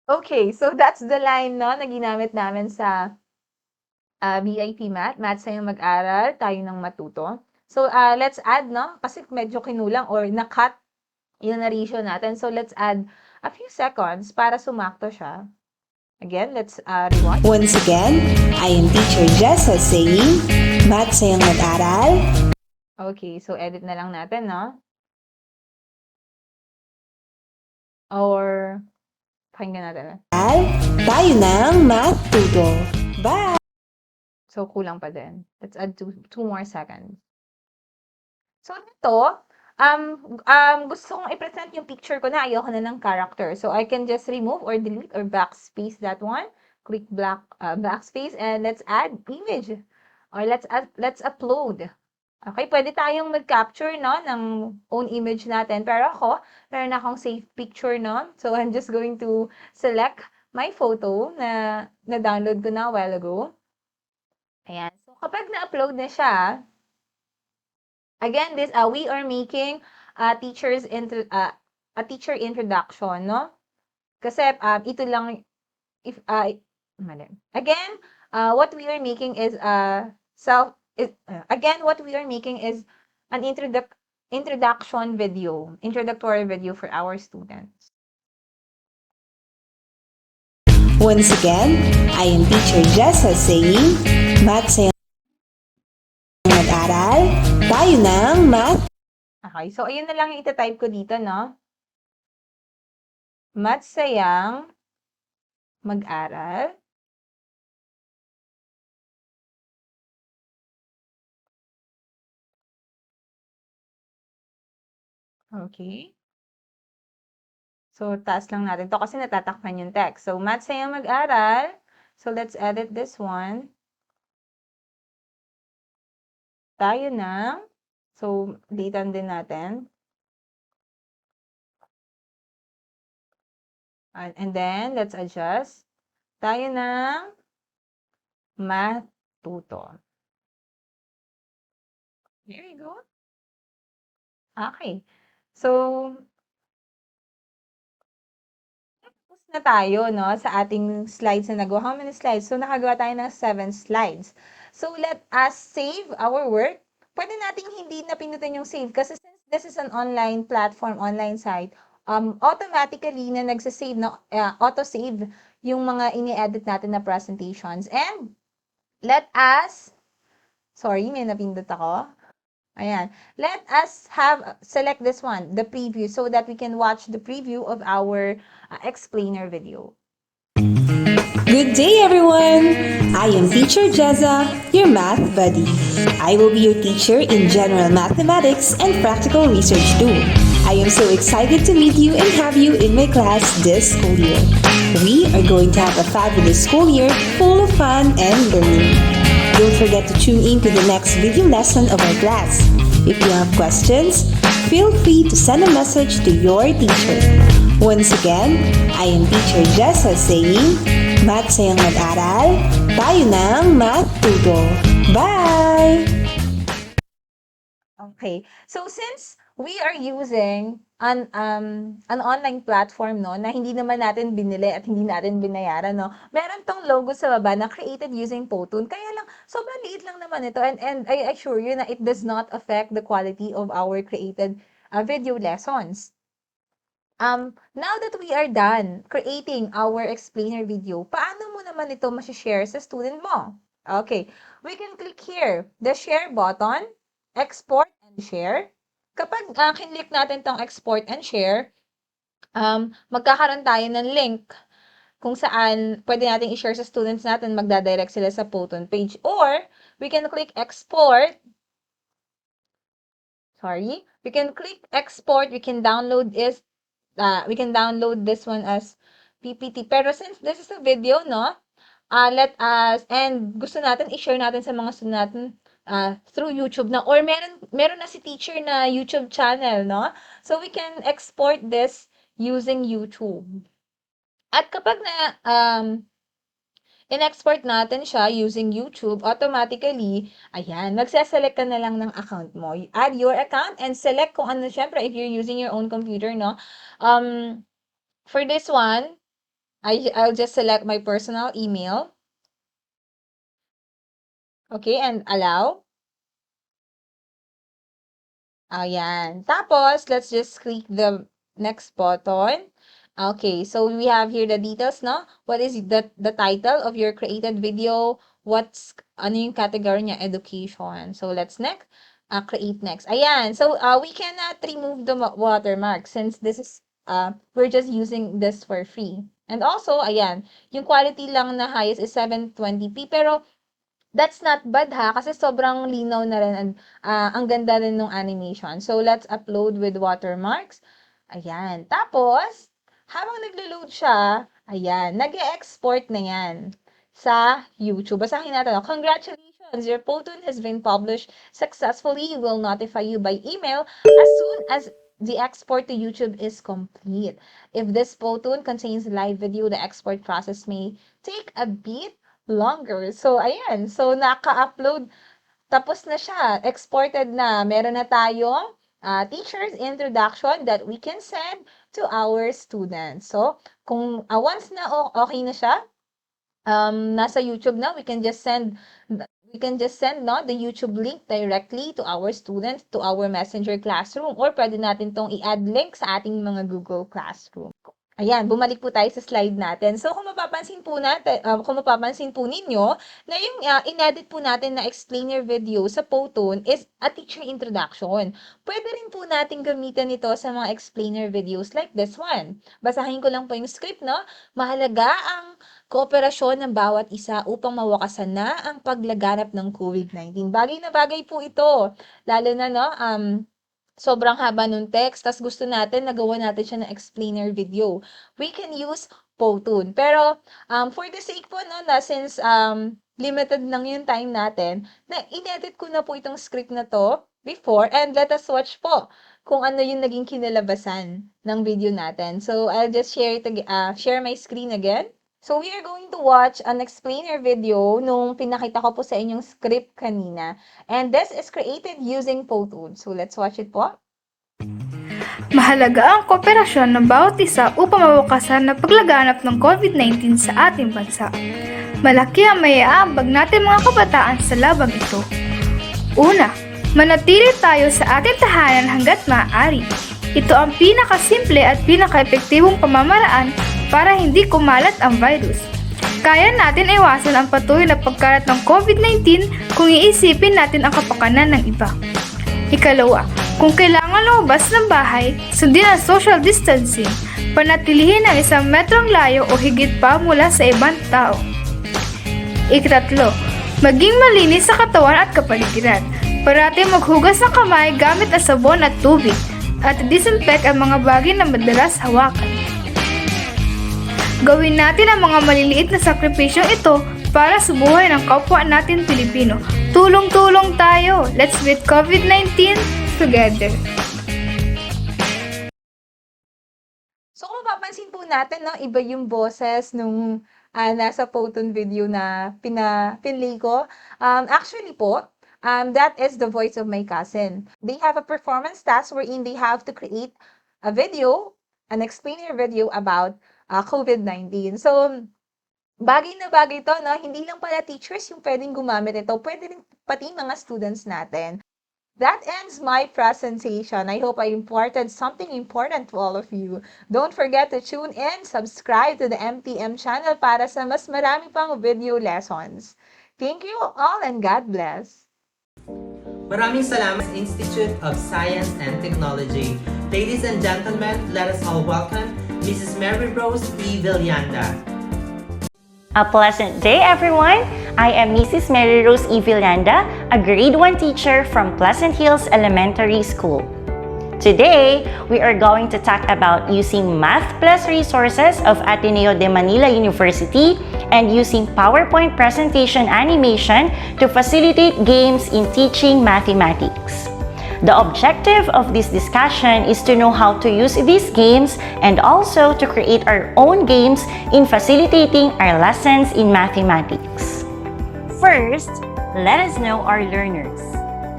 Okay, so that's the line, no, na ginamit namin sa BIP Math. Math sa'yo mag-aral, tayo ng matuto. So, let's add, no? Kasi medyo kinulang or na-cut yung narration natin. So, let's add a few seconds para sumakto siya. Again, let's rewatch. Once again, I am Teacher Jessa saying, Math sayang mag-aral. Okay, so edit na lang natin, no? Or, pakinggan natin. Tayo ng math tuto. Bye! So, kulang pa din. Let's add 2 more seconds. So, dito, gusto kong i-present yung picture ko na ayoko na ng character. So, I can just remove or delete or backspace that one. Click backspace and let's add image. Or let's upload. Okay, pwede tayong mag-capture, no, ng own image natin. Pero ako, meron akong save picture, no? So, I'm just going to select my photo na na-download ko na a while ago. Ayan. So, kapag na-upload na siya, again, we are making a teacher introduction, no? Kasi ito lang mali. Again, what we are making is an introductory video for our students. Once again, I am Teacher Jessa saying, Math sayang mag-aral, tayo ng math. Okay, so ayun na lang yung ita-type ko dito, no? Math sayang mag-aral. Okay. So, taas lang natin to kasi natatakpan yung text. So, math sayang mag-aral. So, let's edit this one. Tayo ng, so, datan din natin. And then, let's adjust. Tayo ng math tutor. There you go. Okay. So, tapos na tayo, no, sa ating slides na nagawa. How many slides? So, nakagawa tayo ng 7 slides. So, let us save our work. Pwede nating hindi na pinutin yung save kasi since this is an online platform, online site, automatically na nagsasave, na, auto-save yung mga ini-edit natin na presentations. And, let us, sorry, may napindot ako. Ayan. Let us select this one, the preview, so that we can watch the preview of our explainer video. Good day, everyone! I am Teacher Jezza, your math buddy. I will be your teacher in General Mathematics and Practical Research too. I am so excited to meet you and have you in my class this school year. We are going to have a fabulous school year full of fun and learning. Don't forget to tune in to the next video lesson of our class. If you have questions, feel free to send a message to your teacher. Once again, I am Teacher Jessa saying, Math sayang mag-aral, tayo ng Math Tutor. Bye! Okay. So since we are using an online platform, no, na hindi naman natin binili at hindi natin binayaran, no, meron tong logo sa baba na created using Powtoon. Kaya lang, sobrang liit lang naman ito. And I assure you na it does not affect the quality of our created video lessons. Now that we are done creating our explainer video, paano mo naman ito share sa student mo? Okay, we can click here, the share button, export and share. Kapag kinlik natin tong export and share, magkakaroon tayo ng link kung saan pwede natin i-share sa students natin, magdadirect sila sa Powtoon page. Or, we can click export. Sorry. We can click export. We can download this one as PPT. Pero since this is a video, no, let us, and gusto natin i-share natin sa mga student natin through YouTube na, or meron na si teacher na YouTube channel, no? So, we can export this using YouTube. At kapag in-export natin siya using YouTube, automatically, ayan, magsaselect ka na lang ng account mo. Add your account and select kung ano, syempre, if you're using your own computer, no? For this one, I'll just select my personal email. Okay, and allow. Ayan. Tapos, let's just click the next button. Okay, so we have here the details, no? What is the title of your created video? Ano yung category niya? Education. So, let's create next. Ayan. So, we cannot remove the watermark since this is, we're just using this for free. And also, ayan, yung quality lang na highest is 720p, pero that's not bad ha, kasi sobrang linaw na rin and ang ganda rin ng animation. So, let's upload with watermarks. Ayan. Tapos, habang naglo-load siya, ayan, nag-e-export na yan sa YouTube. Basahin natin. Congratulations! Your Powtoon has been published successfully. We will notify you by email as soon as the export to YouTube is complete. If this Powtoon contains live video, the export process may take a bit longer. So, ayan. So, naka-upload. Tapos na siya. Exported na. Meron na tayong teacher's introduction that we can send to our students. So, kung once na okay na siya, nasa YouTube na, we can just send no, the YouTube link directly to our students, to our Messenger classroom, or pwede natin tong i-add link sa ating mga Google Classroom. Ayan, bumalik po tayo sa slide natin. So, kung mapapansin po ninyo, na yung inedit po natin na explainer video sa Powtoon is a teacher introduction. Pwede rin po natin gamitin ito sa mga explainer videos like this one. Basahin ko lang po yung script, no? Mahalaga ang kooperasyon ng bawat isa upang mawakasan na ang paglaganap ng COVID-19. Bagay na bagay po ito. Lalo na, no, sobrang haba nung text, tas gusto natin, nagawa natin siya ng explainer video. We can use Powtoon. Pero, for the sake po, no, na since limited lang yung time natin, na inedit ko na po itong script na to before, and let us watch po kung ano yung naging kinalabasan ng video natin. So, I'll just share my screen again. So, we are going to watch an explainer video nung pinakita ko po sa inyong script kanina. And this is created using Photoon. So, let's watch it po. Mahalaga ang kooperasyon ng bawat isa upang mawakasan na paglaganap ng COVID-19 sa ating bansa. Malaki ang maiaambag natin mga kabataan sa labang ito. Una, manatili tayo sa ating tahanan hanggat maaari. Ito ang pinakasimple at pinaka-epektibong pamamaraan para hindi kumalat ang virus. Kaya natin iwasan ang patuloy na pagkalat ng COVID-19 kung iisipin natin ang kapakanan ng iba. Ikalawa, kung kailangan lumabas ng bahay, sundin ang social distancing, panatilihin ang 1 metrong layo o higit pa mula sa ibang tao. Ikatatlo, maging malinis sa katawan at kapaligiran. Parati maghugas ng kamay gamit ang sabon at tubig at disinfect ang mga bagay na madalas hawakan. Gawin natin ang mga maliliit na sakripisyong ito para sa buhay ng kapwa natin Pilipino. Tulong-tulong tayo! Let's beat COVID-19 together! So, kung mapapansin po natin, no, iba yung boses nung nasa Photon video na pinlay ko. Actually po, that is the voice of my cousin. They have a performance task wherein they have to create a video, an explainer video about COVID-19. So, bagay na bagay to, no? Hindi lang pala teachers yung pwedeng gumamit ito, pwede rin pati mga students natin. That ends my presentation. I hope I imparted something important to all of you. Don't forget to tune in, subscribe to the MTM channel para sa mas marami pang video lessons. Thank you all and God bless. Maraming salamat sa Institute of Science and Technology. Ladies and gentlemen, let us all welcome Mrs. Mary Rose E. Villanda. A pleasant day, everyone! I am Mrs. Mary Rose E. Villanda, a grade 1 teacher from Pleasant Hills Elementary School. Today, we are going to talk about using Math Plus resources of Ateneo de Manila University and using PowerPoint presentation animation to facilitate games in teaching mathematics. The objective of this discussion is to know how to use these games and also to create our own games in facilitating our lessons in mathematics. First, let us know our learners.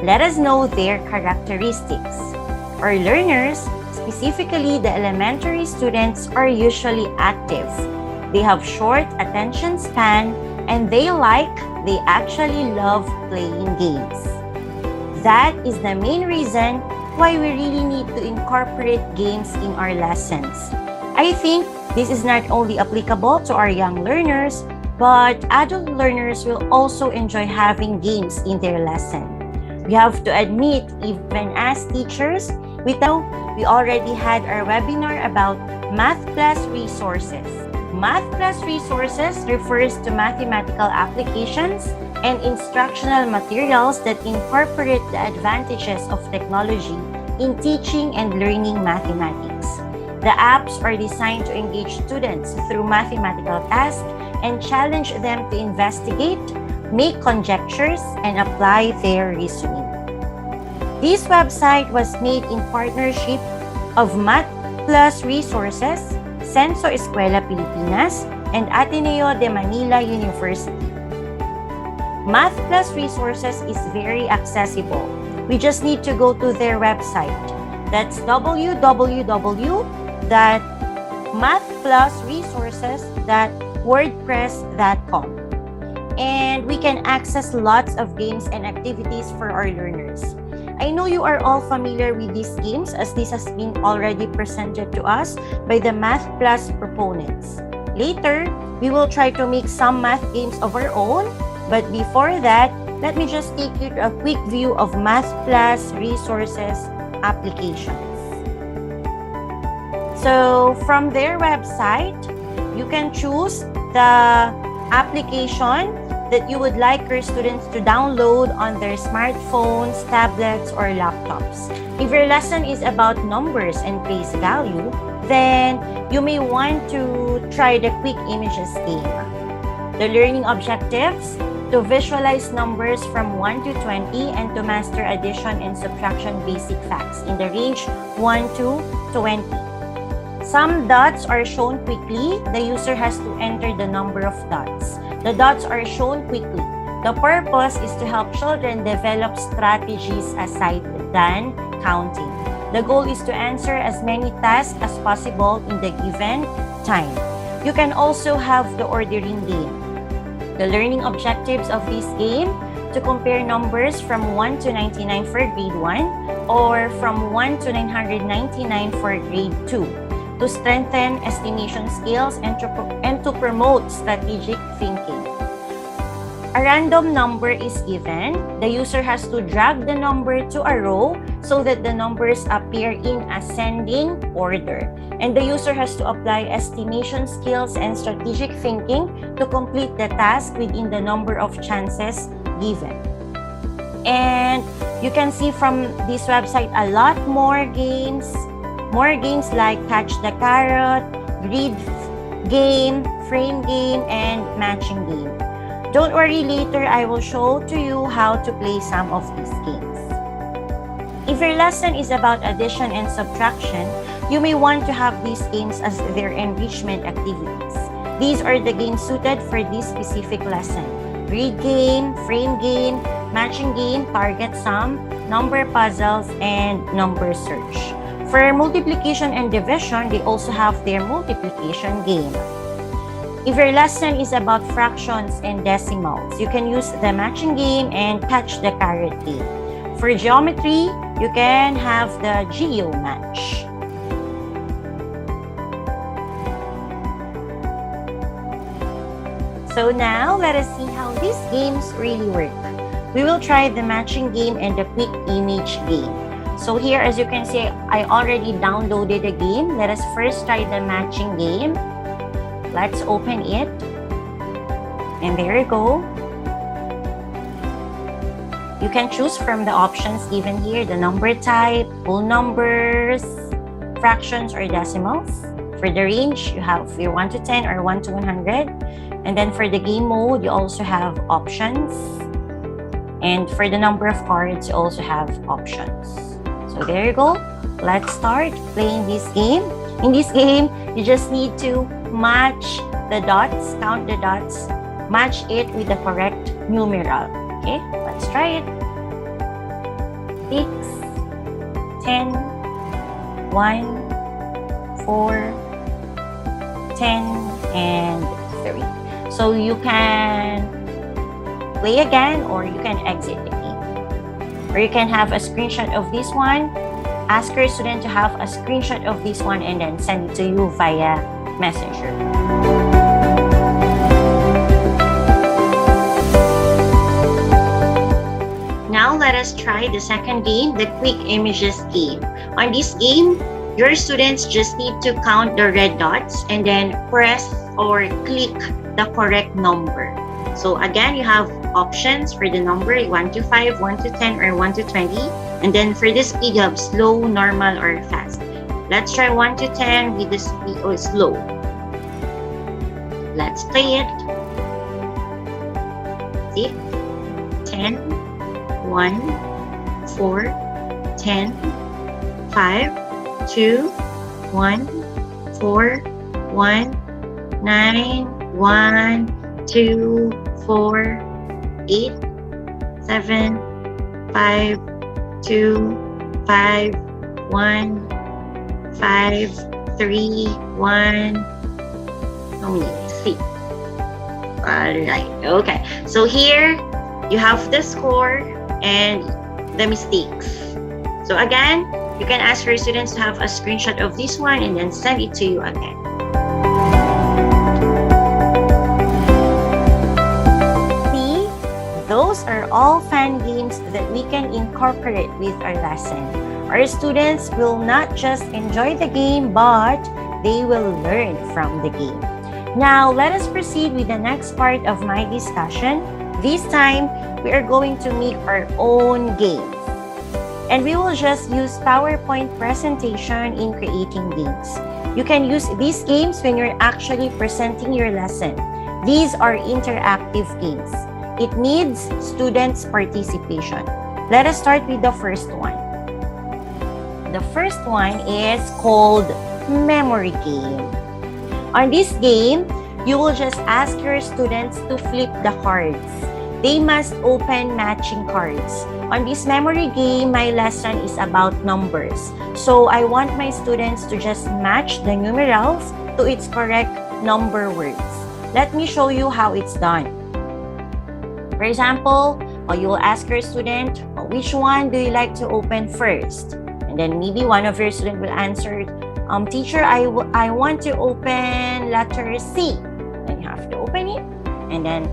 Let us know their characteristics. Our learners, specifically the elementary students, are usually active. They have short attention span and they actually love playing games. That is the main reason why we really need to incorporate games in our lessons. I think this is not only applicable to our young learners, but adult learners will also enjoy having games in their lesson. We have to admit, even as teachers, we already had our webinar about Math Plus resources. Math Plus resources refers to mathematical applications and instructional materials that incorporate the advantages of technology in teaching and learning mathematics. The apps are designed to engage students through mathematical tasks and challenge them to investigate, make conjectures, and apply their reasoning. This website was made in partnership of Math Plus Resources, Censo Escuela Pilipinas, and Ateneo de Manila University. Math Plus Resources is very accessible. We just need to go to their website. That's www.mathplusresources.wordpress.com. And we can access lots of games and activities for our learners. I know you are all familiar with these games as this has been already presented to us by the Math Plus proponents. Later, we will try to make some math games of our own. But before that, let me just take you to a quick view of Math Plus resources applications. So from their website, you can choose the application that you would like your students to download on their smartphones, tablets, or laptops. If your lesson is about numbers and place value, then you may want to try the Quick Images game. The learning objectives, to visualize numbers from 1 to 20 and to master addition and subtraction basic facts in the range 1 to 20. Some dots are shown quickly. The user has to enter the number of dots. The dots are shown quickly. The purpose is to help children develop strategies aside than counting. The goal is to answer as many tasks as possible in the given time. You can also have the ordering game. The learning objectives of this game to compare numbers from 1 to 99 for grade 1 or from 1 to 999 for grade 2 to strengthen estimation skills and to promote strategic thinking. A random number is given. The user has to drag the number to a row so that the numbers appear in ascending order. And the user has to apply estimation skills and strategic thinking to complete the task within the number of chances given. And you can see from this website a lot more games like Catch the Carrot, Grid Game, Frame Game, and Matching Game. Don't worry, later I will show to you how to play some of these games. If your lesson is about addition and subtraction, you may want to have these games as their enrichment activities. These are the games suited for this specific lesson. Grid game, frame game, matching game, target sum, number puzzles, and number search. For multiplication and division, they also have their multiplication game. If your lesson is about fractions and decimals, you can use the matching game and Catch the Carrot game. For geometry, you can have the Geo Match. So now, let us see how these games really work. We will try the matching game and the quick image game. So here, as you can see, I already downloaded the game. Let us first try the matching game. Let's open it. And there you go. You can choose from the options given here, the number type, whole numbers, fractions, or decimals. For the range, you have your 1 to 10 or 1 to 100. And then for the game mode, you also have options. And for the number of cards, you also have options. So there you go. Let's start playing this game. In this game, you just need to match the dots, count the dots, match it with the correct numeral. Okay, let's try it. 6, 10, 1, 4, 10, and 3. So you can play again or you can exit the game. Or you can have a screenshot of this one. Ask your student to have a screenshot of this one and then send it to you via Messenger. Now let us try the second game, the quick images game. On this game, your students just need to count the red dots and then press or click the correct number. So again, you have options for the number 1 to 5, 1 to 10, or 1 to 20. And then for the speed, you have slow, normal, or fast. Let's try 1 to 10 with the speed or slow. Let's play it. 6, 10, 1, 4, 10, 5, 2, 1, 4, 1, 9, 1, 2, 4, 8, 7, 5, 2, 5, 1, 5, 3, 1, how many? 3. Alright, okay. So here, you have the score and the mistakes. So again, you can ask your students to have a screenshot of this one and then send it to you again. See, those are all fun games that we can incorporate with our lesson. Our students will not just enjoy the game, but they will learn from the game. Now, let us proceed with the next part of my discussion. This time, we are going to make our own games. And we will just use PowerPoint presentation in creating games. You can use these games when you're actually presenting your lesson. These are interactive games. it needs students' participation. Let us start with the first one. The first one is called memory game. On this game, you will just ask your students to flip the cards. They must open matching cards. On this memory game, my lesson is about numbers. So I want my students to just match the numerals to its correct number words. Let me show you how it's done. For example, you will ask your student, which one do you like to open first? And then maybe one of your students will answer, teacher, I want to open letter C. Then you have to open it. And then,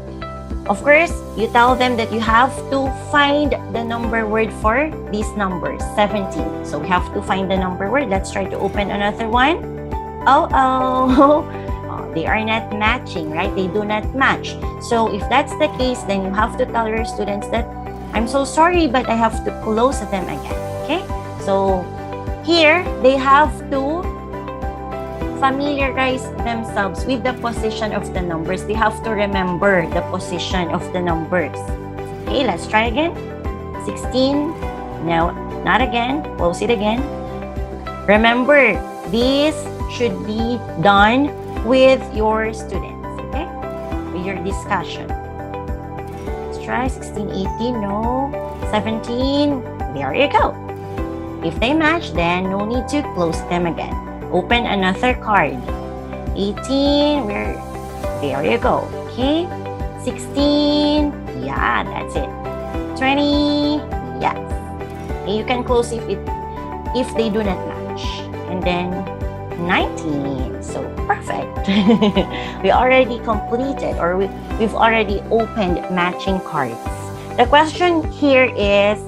of course, you tell them that you have to find the number word for these numbers, 17. So we have to find the number word. Let's try to open another one. Oh, they are not matching, right? They do not match. So if that's the case, then you have to tell your students that, I'm so sorry, but I have to close them again, okay? So here, they have to familiarize themselves with the position of the numbers. They have to remember the position of the numbers. Okay, let's try again. 16. No, not again. Close it again. Remember, this should be done with your students, okay? With your discussion. Let's try 16, 18. No. 17. There you go. If they match, then no need to close them again. Open another card. 18, there you go. Okay. 16, yeah, that's it. 20, yes. Okay, you can close if they do not match. And then 19, so perfect. We already completed, or we've already opened matching cards. The question here is,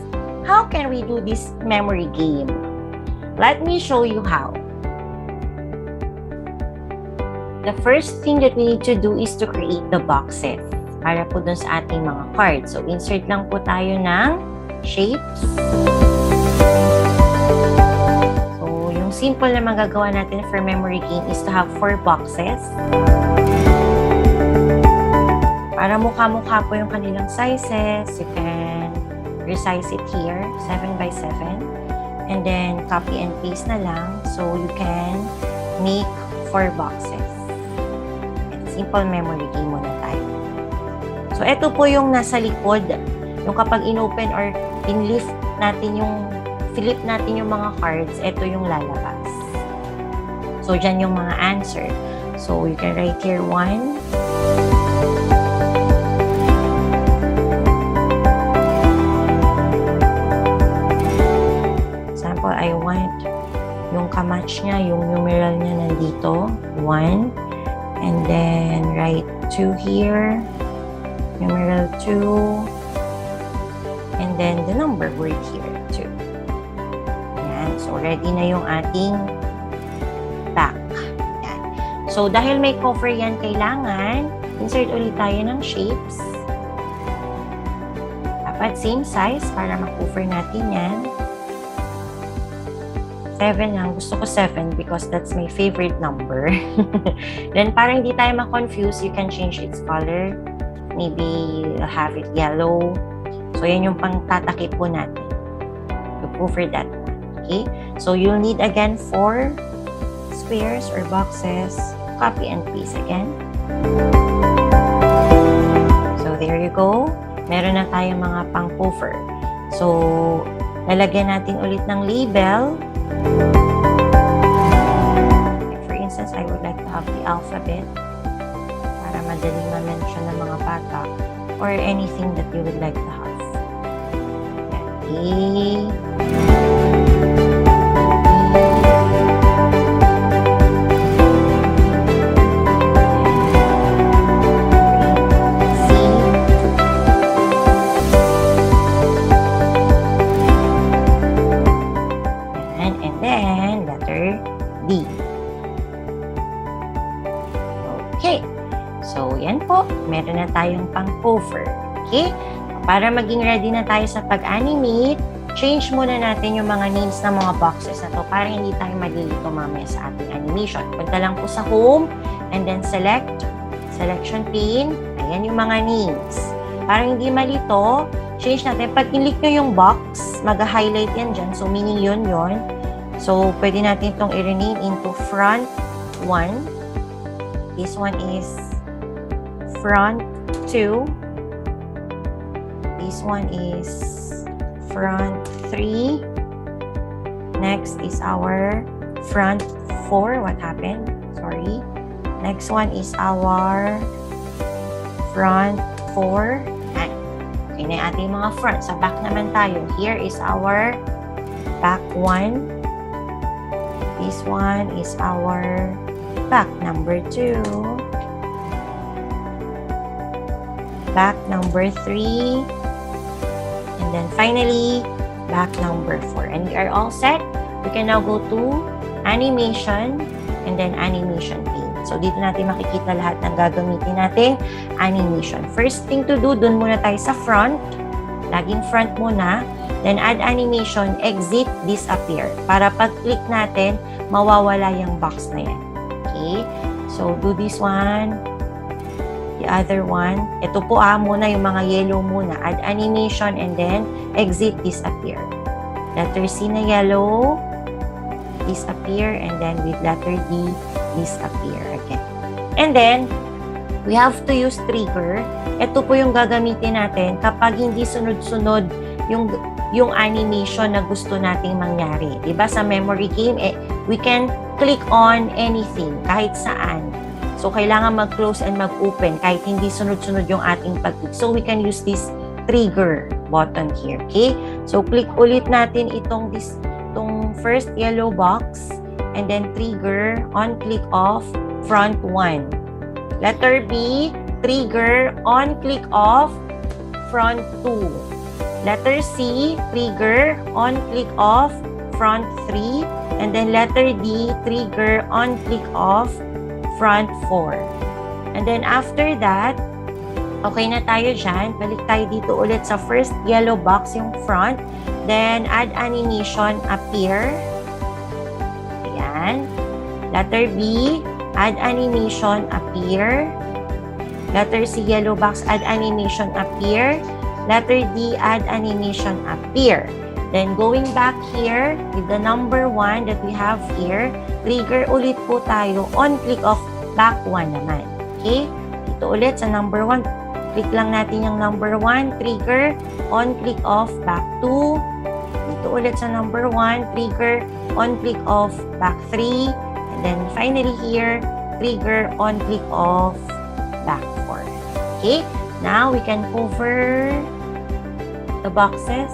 how can we do this memory game? Let me show you how. The first thing that we need to do is to create the boxes para po dun sa ating mga cards. So, insert lang po tayo ng shapes. So, yung simple na magagawa natin for memory game is to have 4 boxes. Para mukha-mukha po yung kanilang sizes, you can resize it here, 7 by 7. And then, copy and paste na lang. So, you can make 4 boxes. Simple memory game muna tayo. So, ito po yung nasa likod. Yung kapag in-open or in-lift natin flip natin yung mga cards, ito yung lalabas. So, dyan yung mga answer. So, you can write here 1. Example, I want yung kamatch niya, yung numeral niya nandito, 1. And then, write 2 here, numeral 2, and then the number word here, 2. Yan. So, ready na yung ating back. Yan. So, dahil may cover yan, kailangan, insert ulit tayo ng shapes. Dapat same size para ma-cover natin yan. 7 lang. Gusto ko 7 because that's my favorite number. Then, para hindi tayo ma-confuse, you can change its color. Maybe have it yellow. So, yan yung pang-tatakip po natin. To cover that one. Okay? So, you'll need again 4 squares or boxes. Copy and paste again. So, there you go. Meron na tayong mga pang-cover. So, lalagyan natin ulit ng label. For instance, I would like to have the alphabet para madaling ma-mention ng mga bata or anything that you would like to have. Yan. Meron na tayong pang-cover. Okay? Para maging ready na tayo sa pag-animate, change muna natin yung mga names ng mga boxes na to para hindi tayo malilito mamaya sa ating animation. Punta lang po sa home and then select, selection pane. Ayan yung mga names. Para hindi malito, change natin. Pag click nyo yung box, mag-highlight yan dyan. So, meaning yun. So, pwede natin itong i-rename into front 1. This one is front 2. This one is front 3. Next is our front 4. What happened? Sorry. Next one is our front 4. Okay na yung ating mga front. Sa back naman tayo. Here is our back 1. This one is our back number 2. Back number 3. And then finally, back number 4. And we are all set. We can now go to animation and then animation pane. So, dito natin makikita lahat ng gagamitin nating animation. First thing to do, dun muna tayo sa front. Laging front muna. Then, add animation, exit, disappear. Para pag-click natin, mawawala yung box na yan. Okay? So, do this one. The other one. Ito po muna yung mga yellow muna. Add animation and then exit, disappear. Letter C na yellow, disappear, and then with letter D, disappear again. And then, we have to use trigger. Ito po yung gagamitin natin kapag hindi sunod-sunod yung animation na gusto nating mangyari. Diba sa memory game, we can click on anything, kahit saan. So, kailangan mag-close and mag-open kahit hindi sunod-sunod yung ating pag-click. So, we can use this trigger button here. Okay? So, click ulit natin itong first yellow box and then trigger on click off front 1. Letter B, trigger on click off front 2. Letter C, trigger on click off front 3. And then letter D, trigger on click off front 4. And then after that, okay na tayo dyan. Balik tayo dito ulit sa first yellow box, yung front. Then, add animation, appear. Ayan. Letter B, add animation, appear. Letter C, yellow box, add animation, appear. Letter D, add animation, appear. Then, going back here, with the number 1 that we have here, trigger ulit po tayo on click off back 1 naman. Okay? Dito ulit sa number 1, click lang natin yung number 1, trigger on click off back 2. Dito ulit sa number 1, trigger on click off back 3. And then finally here, trigger on click off back 4. Okay? Now we can cover the boxes,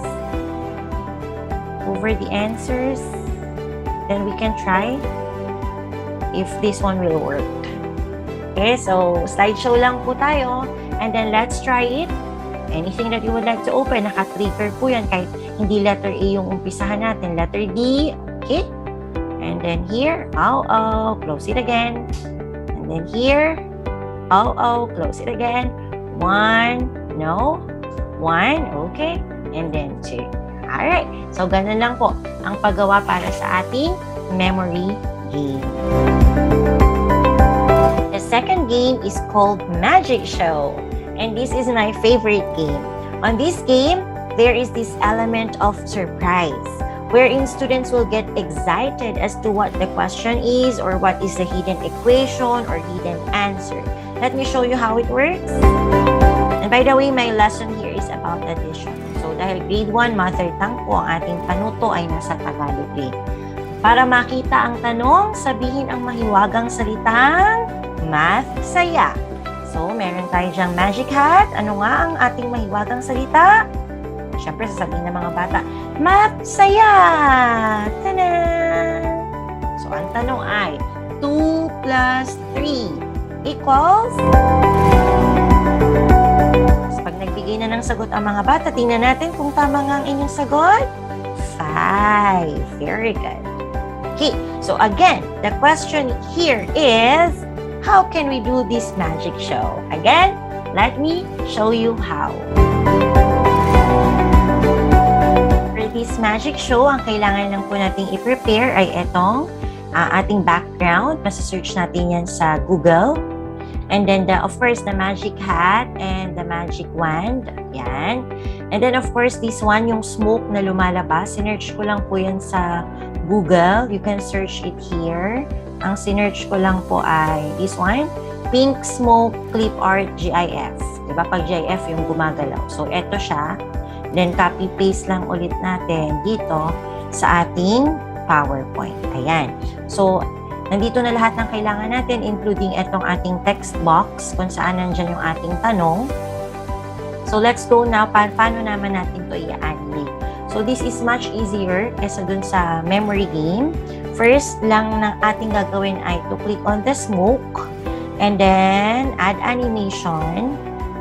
cover the answers. Then we can try if this one will work. Okay, so slideshow lang po tayo. And then let's try it. Anything that you would like to open, naka-trigger po yan kahit hindi letter A yung umpisahan natin. Letter D, okay. And then here, close it again. And then here, close it again. 1, no. 1, okay. And then 2. Alright, so ganun lang po ang paggawa para sa ating memory game. The second game is called Magic Show. And this is my favorite game. On this game, there is this element of surprise, wherein students will get excited as to what the question is or what is the hidden equation or hidden answer. Let me show you how it works. And by the way, my lesson here is about addition. So dahil grade 1 mother tongue po, ang ating panuto ay nasa Tagalog din. Para makita ang tanong, sabihin ang mahiwagang salitang math saya. So, meron tayo dyang magic hat. Ano nga ang ating mahiwagang salita? Siyempre, sasabihin ng mga bata, math saya! Tanan! So, ang tanong ay, 2 plus 3 equals? So, pag nagbigay na ng sagot ang mga bata, tingnan natin kung tama nga ang inyong sagot. 5. Very good. Okay, so again, the question here is, how can we do this magic show? Again, let me show you how. For this magic show, ang kailangan lang po nating i-prepare ay itong ating background. Masa-search natin yan sa Google. And then, of course, the magic hat and the magic wand. Yan. And then, of course, this one, yung smoke na lumalabas. Sinearch ko lang po yan sa Google. You can search it here. Ang sinearch ko lang po ay this one, Pink Smoke Clip Art GIF. Diba? Pag GIF yung gumagalaw. So, eto siya. Then, copy-paste lang ulit natin dito sa ating PowerPoint. Ayan. So, nandito na lahat ng kailangan natin, including etong ating text box, kung saan nandyan yung ating tanong. So, let's go now. Paano naman natin ito i-animate? So, this is much easier kesa dun sa memory game. First lang na ating gagawin ay to click on the smoke, and then add animation,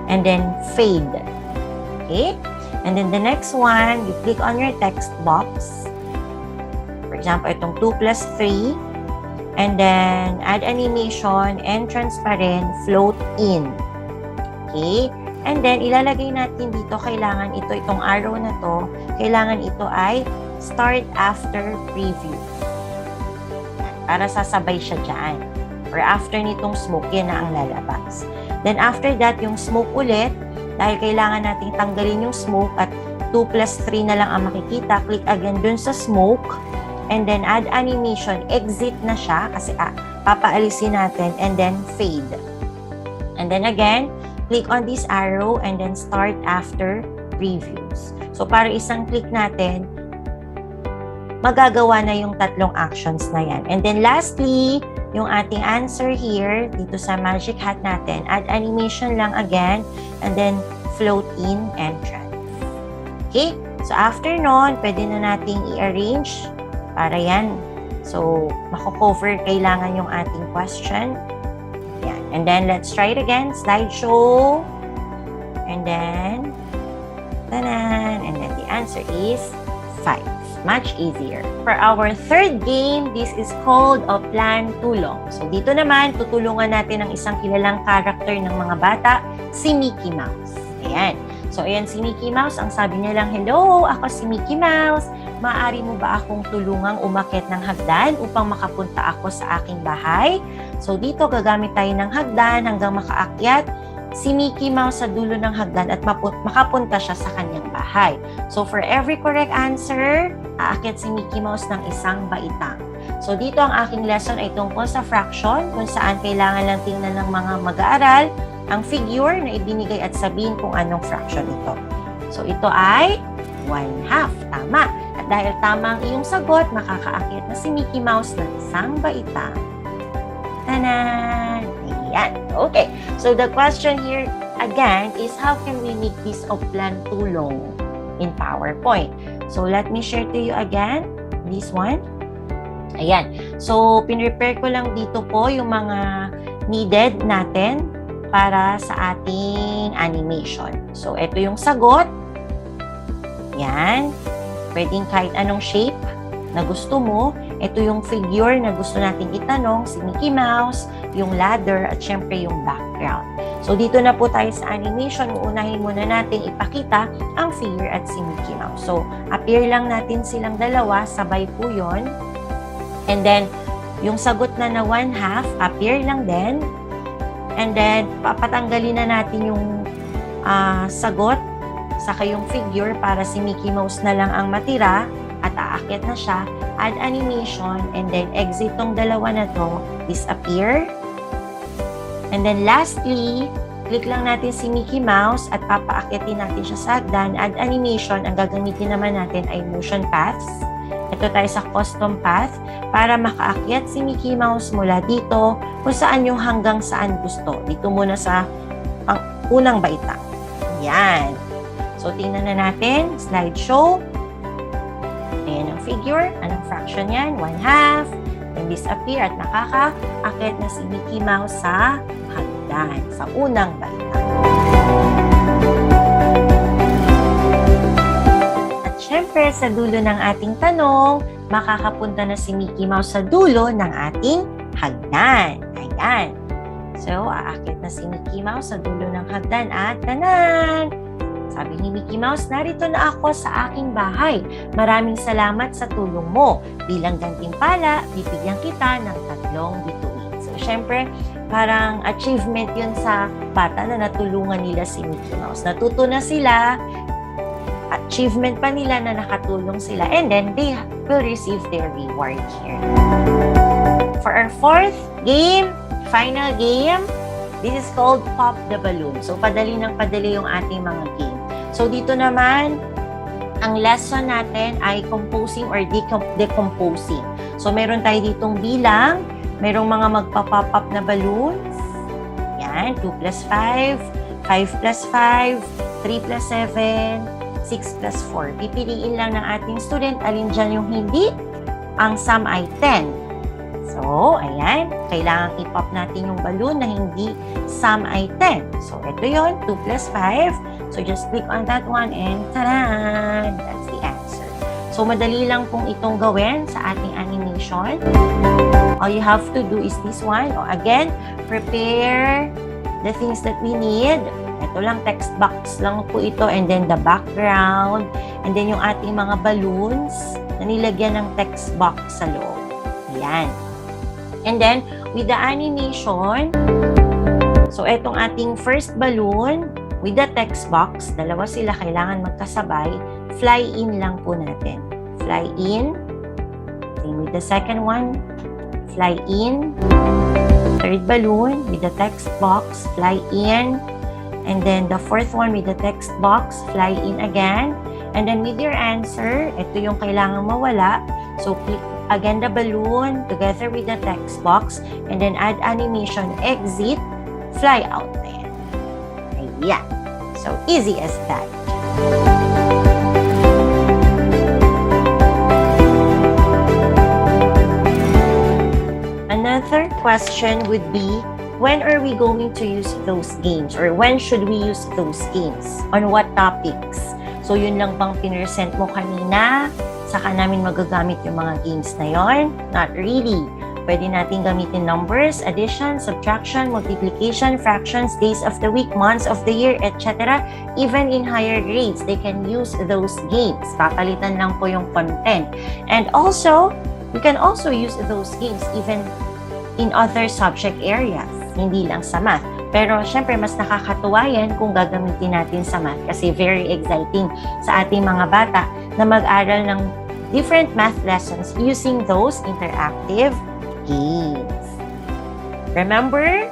and then fade. Okay? And then the next one, you click on your text box. For example, itong 2 plus 3. And then, add animation and transparent, float in. Okay? And then, ilalagay natin dito, kailangan ito, itong arrow na to, kailangan ito ay start after preview. Para sasabay siya dyan. Or after nitong smoke, yan na ang lalabas. Then, after that, yung smoke ulit, dahil kailangan nating tanggalin yung smoke at 2 plus 3 na lang ang makikita, click again dun sa smoke. And then, add animation. Exit na siya kasi papaalisin natin. And then, fade. And then again, click on this arrow and then start after previews. So, para isang click natin, magagawa na yung tatlong actions na yan. And then, lastly, yung ating answer here, dito sa magic hat natin, add animation lang again, and then float in and trans. Okay? So, after nun, pwede na nating i-arrange para yan. So, mako-cover kailangan yung ating question. Yan. And then, let's try it again. Slideshow. And then, tanan. And then, the answer is 5. Much easier. For our third game, this is called a Plan Tulong. So, dito naman, tutulungan natin ang isang kilalang character ng mga bata, si Mickey Mouse. Ayan. So, ayan si Mickey Mouse. Ang sabi niya lang, hello, ako si Mickey Mouse. Maaari mo ba akong tulungang umakyat ng hagdan upang makapunta ako sa aking bahay? So, dito gagamit tayo ng hagdan hanggang makaakyat si Mickey Mouse sa dulo ng hagdan at makapunta siya sa kanyang bahay. So, for every correct answer, aakyat si Mickey Mouse ng isang baitang. So, dito ang aking lesson ay tungkol sa fraction, kung saan kailangan lang tingnan ng mga mag-aaral ang figure na ibinigay at sabihin kung anong fraction ito. So, ito ay 1/2. Tama. At dahil tama ang iyong sagot, makakaakyat na si Mickey Mouse ng isang baitang. Tanan! Ayan. Okay. So, the question here, again, is how can we make this of Plan Tulong in PowerPoint? So, let me share to you again this one. Ayan. So, pinrepare ko lang dito po yung mga needed natin para sa ating animation. So, ito yung sagot. Yan. Pwedeng kahit anong shape na gusto mo. Ito yung figure na gusto nating itanong, si Mickey Mouse, yung ladder, at syempre yung background. So, dito na po tayo sa animation. Uunahin muna natin ipakita ang figure at si Mickey Mouse. So, appear lang natin silang dalawa, sabay po yun. And then, yung sagot na 1/2, appear lang din. And then, papatanggalin na natin yung sagot, saka yung figure para si Mickey Mouse na lang ang matira at aakyat na siya. Add animation, and then exit tong dalawa na to, disappear. And then lastly, click lang natin si Mickey Mouse at papaakyatin natin siya sa hagdan. Add animation, ang gagamitin naman natin ay motion paths. Ito tayo sa custom path para makaakyat si Mickey Mouse mula dito kung saan yung hanggang saan gusto. Dito muna sa unang baitang. Yan. So, tingnan na natin. Slideshow. Ayan ang figure. Anong fraction yan? 1/2. Then disappear at nakakaakyat na si Mickey Mouse sa hagdan. Sa unang baitang. At syempre, sa dulo ng ating tanong, makakapunta na si Mickey Mouse sa dulo ng ating hagdan. Ayan. So, aakyat na si Mickey Mouse sa dulo ng hagdan at tanan! Sabi ni Mickey Mouse, narito na ako sa aking bahay. Maraming salamat sa tulong mo. Bilang gantimpala, bibigyan kita ng 3 bituin. So, syempre, parang achievement yun sa bata na natulungan nila si Mickey Mouse. Natuto na sila, achievement pa nila na nakatulong sila, and then they will receive their reward here. For our fourth game, final game, this is called Pop the Balloon. So, padali ng padali yung ating mga game. So, dito naman, ang lesson natin ay composing or decomposing. So, meron tayo ditong bilang, merong mga magpa-pop up na balloons. Yan, 2 plus 5, 5 plus 5, 3 plus 7, 6 plus 4. Pipiliin lang ng ating student alin dyan yung hindi. Ang sum ay 10. So, ayan, kailangan i-pop natin yung balloon na hindi sum ay 10. So, ito yon 2 plus 5. So, just click on that one and tada! That's the answer. So, madali lang pong itong gawin sa ating animation. All you have to do is this one. O, again, prepare the things that we need. Ito lang, text box lang po ito. And then the background. And then yung ating mga balloons na nilagyan ng text box sa loob. Ayan. And then, with the animation, so itong ating first balloon, with the text box, dalawa sila kailangan magkasabay, fly in lang po natin. Fly in. Then with the second one, fly in. Third balloon, with the text box, fly in. And then the fourth one with the text box, fly in again. And then with your answer, ito yung kailangang mawala. So click again the balloon together with the text box. And then add animation, exit, fly out there. Ayan. So easy as that. Another question would be, when are we going to use those games? Or when should we use those games? On what topics? So, yun lang bang pinresent mo kanina? Saka namin magagamit yung mga games na yon? Not really. Pwede natin gamitin numbers, addition, subtraction, multiplication, fractions, days of the week, months of the year, etc. Even in higher grades, they can use those games. Papalitan lang po yung content. And also, you can also use those games even in other subject areas, hindi lang sa math. Pero syempre, mas nakakatuwa yan kung gagamitin natin sa math kasi very exciting sa ating mga bata na mag-aral ng different math lessons using those interactive games. Remember,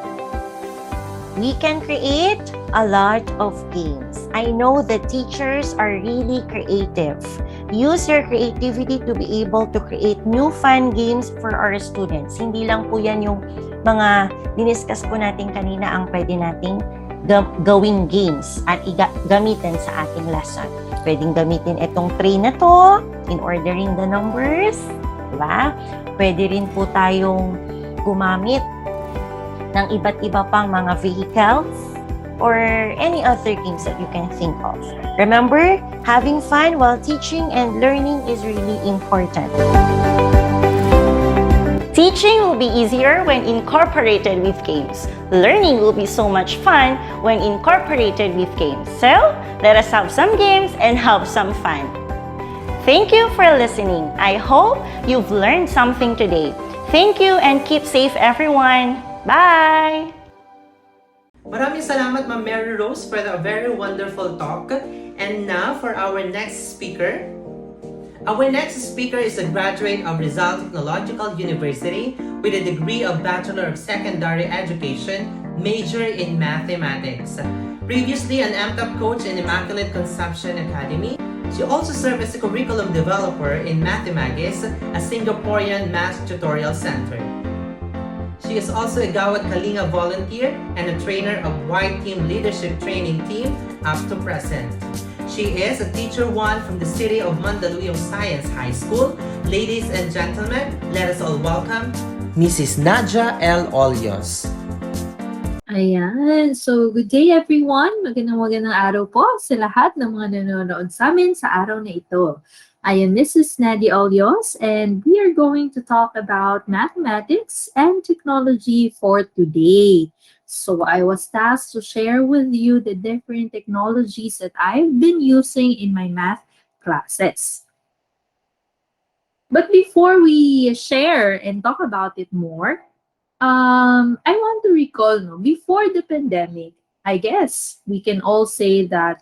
we can create a lot of games. I know that teachers are really creative. Use your creativity to be able to create new fun games for our students. Hindi lang po yan yung mga diniscuss po natin kanina ang pwede nating gawing games at gamitin sa ating lesson. Pwedeng gamitin itong tray na to in ordering the numbers. Diba? Pwede rin po tayong gumamit ng iba't iba pang mga vehicles or any other games that you can think of. Remember, having fun while teaching and learning is really important. Teaching will be easier when incorporated with games. Learning will be so much fun when incorporated with games. So, let us have some games and have some fun. Thank you for listening. I hope you've learned something today. Thank you and keep safe, everyone. Bye! Maraming salamat, Ma'am Mary Rose, for the very wonderful talk. And now for our next speaker. Our next speaker is a graduate of Rizal Technological University with a degree of Bachelor of Secondary Education, major in Mathematics. Previously an MTAP coach in Immaculate Conception Academy, she also served as a curriculum developer in Mathemagis, a Singaporean math tutorial center. She is also a Gawad Kalinga volunteer and a trainer of White Team Leadership Training Team up to present. She is a Teacher 1 from the city of Mandaluyong Science High School. Ladies and gentlemen, let us all welcome Mrs. Nadja L. Olios. Ayan. So, good day everyone. Magandang araw po sa lahat ng mga nanonood sa amin sa araw na ito. I am Mrs. Nadia Olios and we are going to talk about mathematics and technology for today. So, I was tasked to share with you the different technologies that I've been using in my math classes. But before we share and talk about it more, I want to recall, no, before the pandemic, I guess we can all say that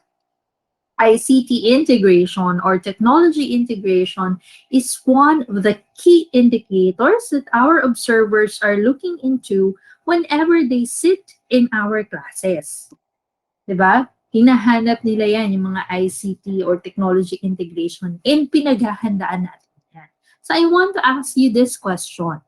ICT integration or technology integration is one of the key indicators that our observers are looking into whenever they sit in our classes. 'Di ba? Hinahanap nila yan, yung mga ICT or technology integration, and pinaghahandaan natin yan. So I want to ask you this question.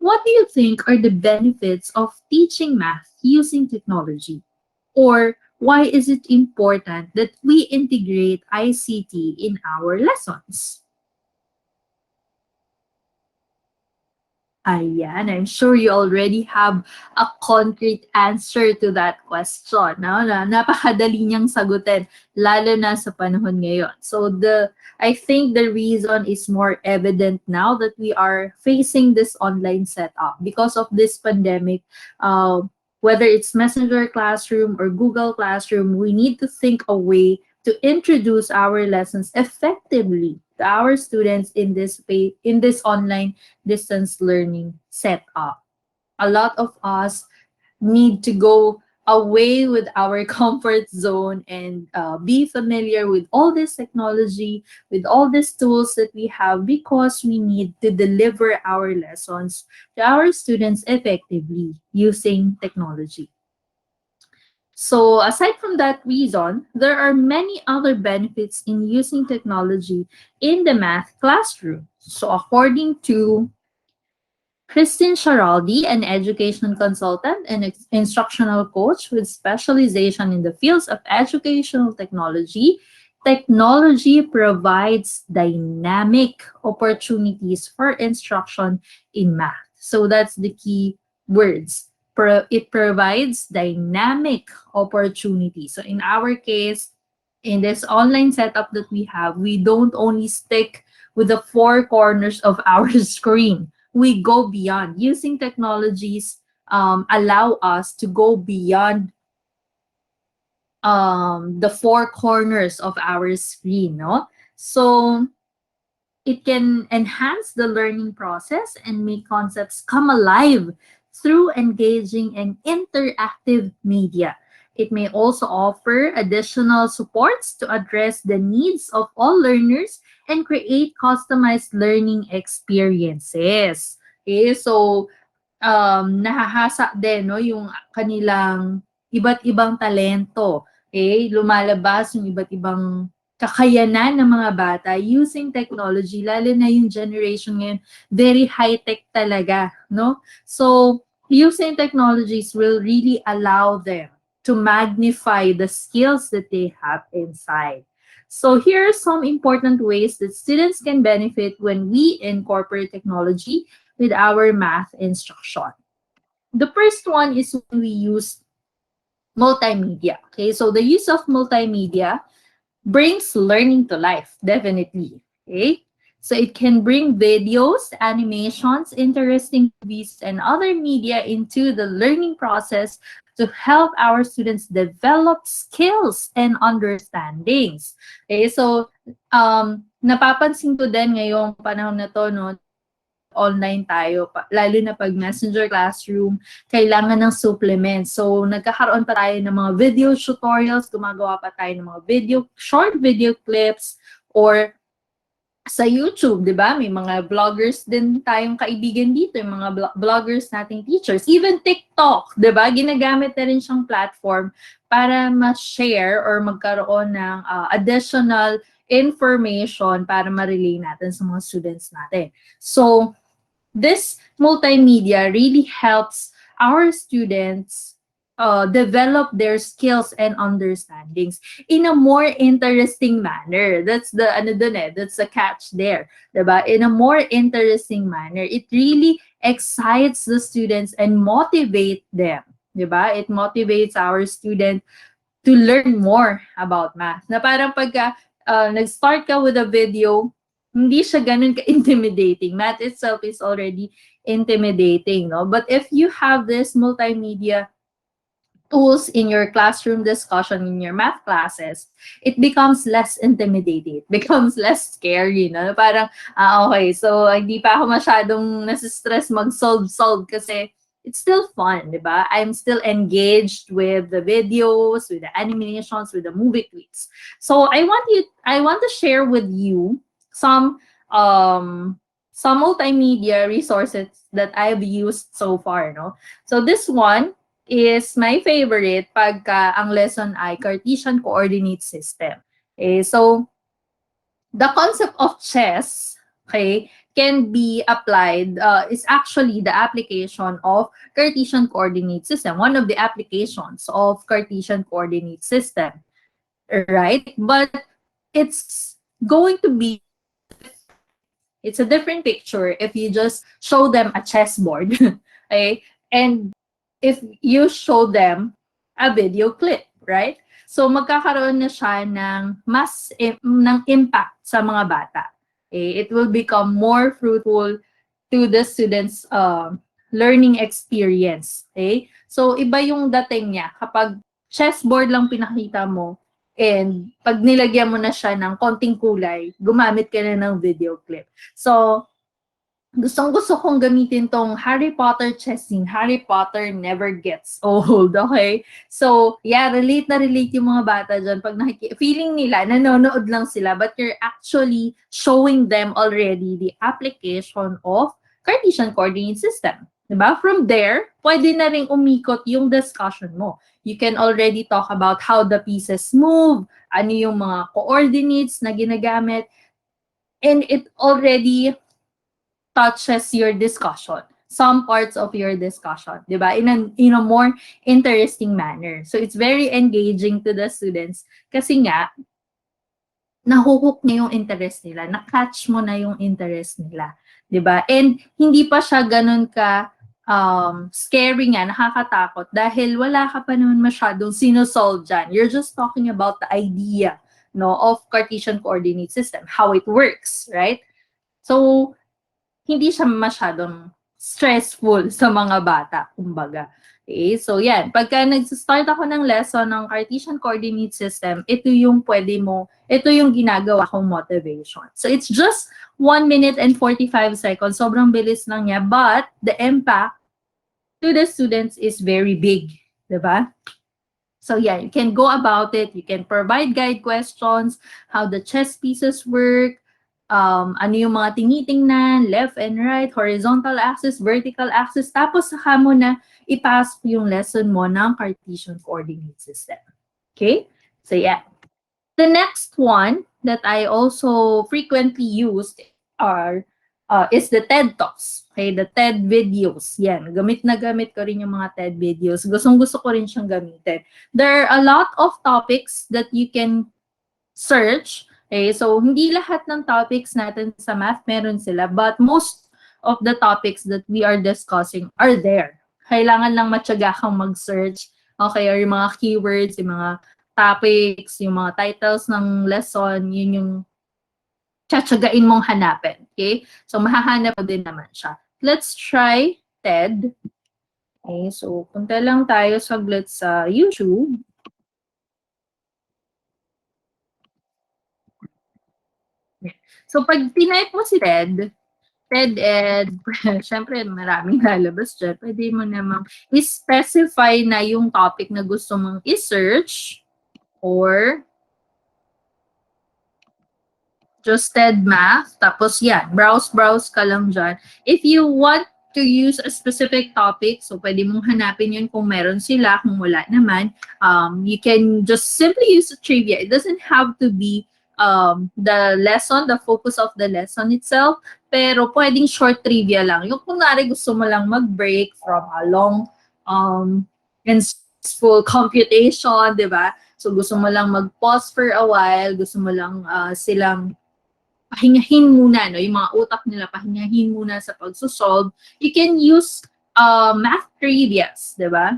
What do you think are the benefits of teaching math using technology? Or why is it important that we integrate ICT in our lessons? Ayan, I'm sure you already have a concrete answer to that question. No? Na napakadali niyang sagutin, lalo na sa panahon ngayon. So I think the reason is more evident now that we are facing this online setup because of this pandemic. Whether it's Messenger Classroom or Google Classroom, we need to think a way to introduce our lessons effectively to our students in this online distance learning setup. A lot of us need to go away with our comfort zone and be familiar with all this technology, with all these tools that we have because we need to deliver our lessons to our students effectively using technology. So aside from that reason, there are many other benefits in using technology in the math classroom. So according to Christine Sharaldi, an education consultant and instructional coach with specialization in the fields of educational technology, technology provides dynamic opportunities for instruction in math. So that's the key words. It provides dynamic opportunities. So in our case, in this online setup that we have, we don't only stick with the four corners of our screen. We go beyond. Using technologies allow us to go beyond the four corners of our screen. No? So it can enhance the learning process and make concepts come alive through engaging and interactive media. It may also offer additional supports to address the needs of all learners and create customized learning experiences. Okay, so nahahasa din no yung kanilang iba't ibang talento. Okay, lumalabas yung iba't ibang kakayanan ng mga bata using technology, lalo na yung generation ngayon, very high-tech talaga, no? So, using technologies will really allow them to magnify the skills that they have inside. So, here are some important ways that students can benefit when we incorporate technology with our math instruction. The first one is when we use multimedia. Okay, so the use of multimedia brings learning to life, definitely. Okay? So it can bring videos, animations, interesting movies, and other media into the learning process to help our students develop skills and understandings. Okay, so napapansin ko din ngayong panahon na to, no, online tayo, lalo na pag Messenger Classroom, kailangan ng supplements. So, nagkakaroon pa tayo ng mga video tutorials, gumagawa pa tayo ng mga short video clips, or sa YouTube, di ba? May mga vloggers din tayong kaibigan dito, yung mga vloggers nating teachers. Even TikTok, di ba? Ginagamit na rin siyang platform para ma-share or magkaroon ng additional information para ma-relay natin sa mga students natin. So, this multimedia really helps our students develop their skills and understandings in a more interesting manner. That's the that's the catch there, diba? In a more interesting manner, it really excites the students and motivate them, diba? It motivates our student to learn more about math. Na parang pagka nag-start ka with a video, hindi siya ganun ka-intimidating. Math itself is already intimidating, no? But if you have this multimedia tools in your classroom discussion, in your math classes, it becomes less intimidating. It becomes less scary, no? Parang, okay, so hindi pa ako masyadong nasistress mag-solve kasi it's still fun, di ba? I'm still engaged with the videos, with the animations, with the movie clips. So I want to share with you some multimedia resources that I've used so far, no? So this one is my favorite pagka ang lesson ay Cartesian coordinate system. Okay, so the concept of chess, okay, can be applied, is actually the application of Cartesian coordinate system, one of the applications of Cartesian coordinate system, right? But it's going to be, it's a different picture if you just show them a chessboard, okay? And if you show them a video clip, right? So magkakaroon na siya ng ng impact sa mga bata. Okay? It will become more fruitful to the students' learning experience. Okay? So iba yung dating niya kapag chessboard lang pinakita mo and pag nilagyan mo na siya ng konting kulay, gumamit ka na ng video clip. So gustong-gusto kong gamitin tong Harry Potter chess scene. Harry Potter never gets old, okay? So, yeah, relate na relate yung mga bata dyan. Pag feeling nila, nanonood lang sila, but you're actually showing them already the application of Cartesian coordinate system. Diba? From there, pwede na rin umikot yung discussion mo. You can already talk about how the pieces move, ano yung mga coordinates na ginagamit, and it already touches your discussion, some parts of your discussion, di ba? In a more interesting manner. So it's very engaging to the students kasi nga, nahuhook niya yung interest nila, na-catch mo na yung interest nila, di ba? And hindi pa siya ganun ka scary nga, nakakatakot dahil wala ka pa naman masyadong sinusolve dyan. You're just talking about the idea, no, of Cartesian coordinate system, how it works, right? So, hindi siya masyadong stressful sa mga bata, kumbaga. Okay, so yan. Pagka nag-start ako ng lesson ng Cartesian coordinate system, ito yung ginagawa kong motivation. So it's just 1 minute and 45 seconds. Sobrang bilis lang niya, but the impact to the students is very big. Diba? So yeah, you can go about it. You can provide guide questions, how the chess pieces work, ano yung mga tinitingnan, left and right, horizontal axis, vertical axis, tapos saka mo na ipasok yung lesson mo ng Cartesian coordinate system. Okay? So yeah. The next one that I also frequently used is the TED Talks. Okay, the TED videos. Yan, gamit na gamit ko rin yung mga TED videos. Gustong-gusto ko rin siyang gamitin. There are a lot of topics that you can search. Okay, so hindi lahat ng topics natin sa math meron sila, but most of the topics that we are discussing are there. Kailangan lang matyaga kang mag-search, okay, or yung mga keywords, yung mga topics, yung mga titles ng lesson, yun yung tsatsagain mong hanapin. Okay? So, mahahanap mo din naman siya. Let's try TED. Okay, so punta lang tayo saglit sa YouTube. So, pag tinype mo si TED Ed, syempre maraming lalabas dyan. Pwede mo namang i-specify na yung topic na gusto mong i-search or just TED Math. Tapos yan, browse ka lang dyan. If you want to use a specific topic, so pwede mong hanapin yun kung meron sila, kung wala naman, you can just simply use a trivia. It doesn't have to be the lesson, the focus of the lesson itself, pero pwedeng short trivia lang. Yung kung nari gusto mo lang mag-break from a long and stressful computation, di ba? So gusto mo lang mag-pause for a while, gusto mo lang silang pahingahin muna, no? Yung mga utak nila, pahingahin muna sa pagsosolve. You can use math trivias, di ba?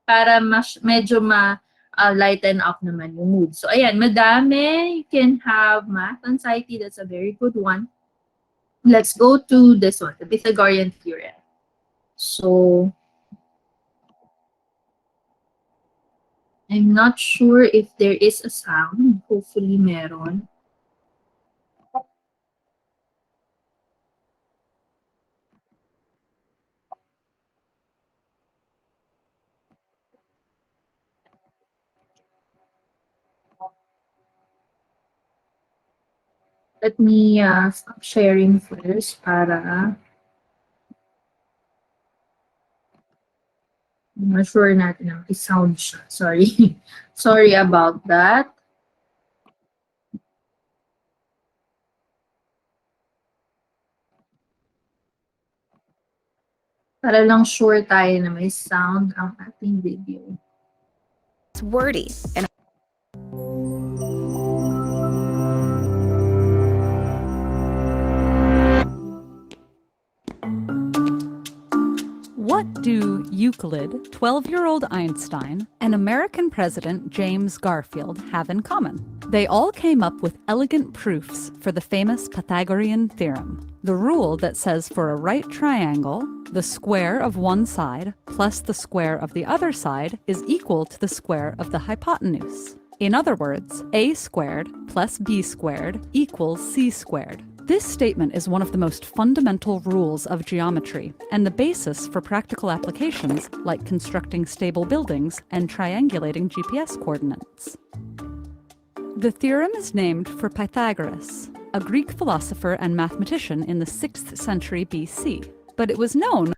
Para medyo lighten up naman yung mood. So, ayan, madami. You can have math anxiety. That's a very good one. Let's go to this one, the Pythagorean theorem. So, I'm not sure if there is a sound. Hopefully, meron. Let me stop sharing first para ma-sure natin na i-sound siya. Sorry. Sorry about that. Para lang sure tayo na may sound ang ating video. It's wordy and What do Euclid, 12-year-old Einstein, and American President James Garfield have in common? They all came up with elegant proofs for the famous Pythagorean theorem, the rule that says for a right triangle, the square of one side plus the square of the other side is equal to the square of the hypotenuse. In other words, a squared plus b squared equals c squared. This statement is one of the most fundamental rules of geometry and the basis for practical applications like constructing stable buildings and triangulating GPS coordinates. The theorem is named for Pythagoras, a Greek philosopher and mathematician in the 6th century BC, but it was known.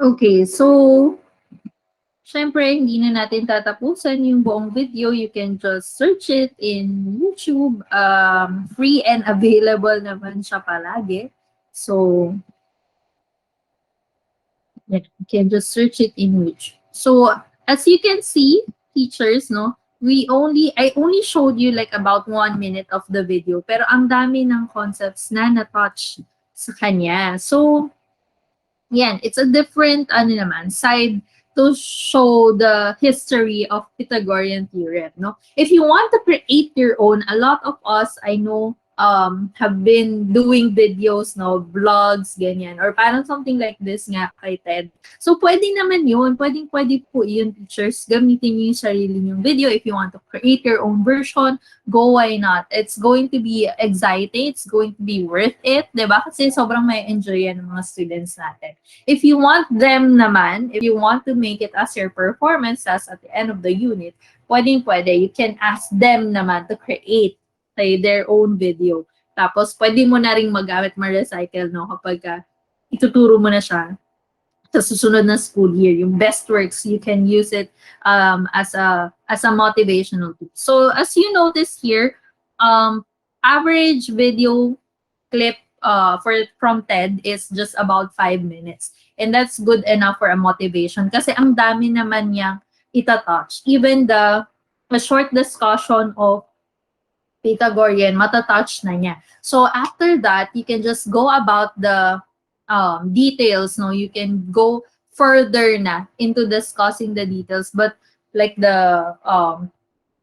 Okay, so syempre, hindi na natin tatapusan yung buong video. You can just search it in YouTube. Free and available naman siya palagi. So, yeah, you can just search it in YouTube. So, as you can see, teachers, no, I only showed you like about 1 minute of the video. Pero ang dami ng concepts na na-touch sa kanya. So, yan, it's a different, side to show the history of Pythagorean theorem, no? If you want to create your own, a lot of us, I know, have been doing videos, no, vlogs, ganyan, or parang something like this nga kay Ted. So, pwede naman yun. Pwede po yun, teachers. Gamitin niyo yung sarili niyong video. If you want to create your own version, go, why not? It's going to be exciting. It's going to be worth it. Diba? Kasi sobrang may enjoy yan ng mga students natin. If you want them naman, if you want to make it as your performance as at the end of the unit, pwede. You can ask them naman to create their own video. Tapos, pwede mo na rin magamit, ma-recycle, no? Kapag ituturo mo na siya sa susunod na school year. Yung best works, you can use it as a motivational tool. So, as you notice here, average video clip from TED is just about 5 minutes. And that's good enough for a motivation kasi ang dami naman niyang itatouch. Even a short discussion of Pythagorean, matatouch na niya. So after that, you can just go about the details, no? You can go further na into discussing the details. But like the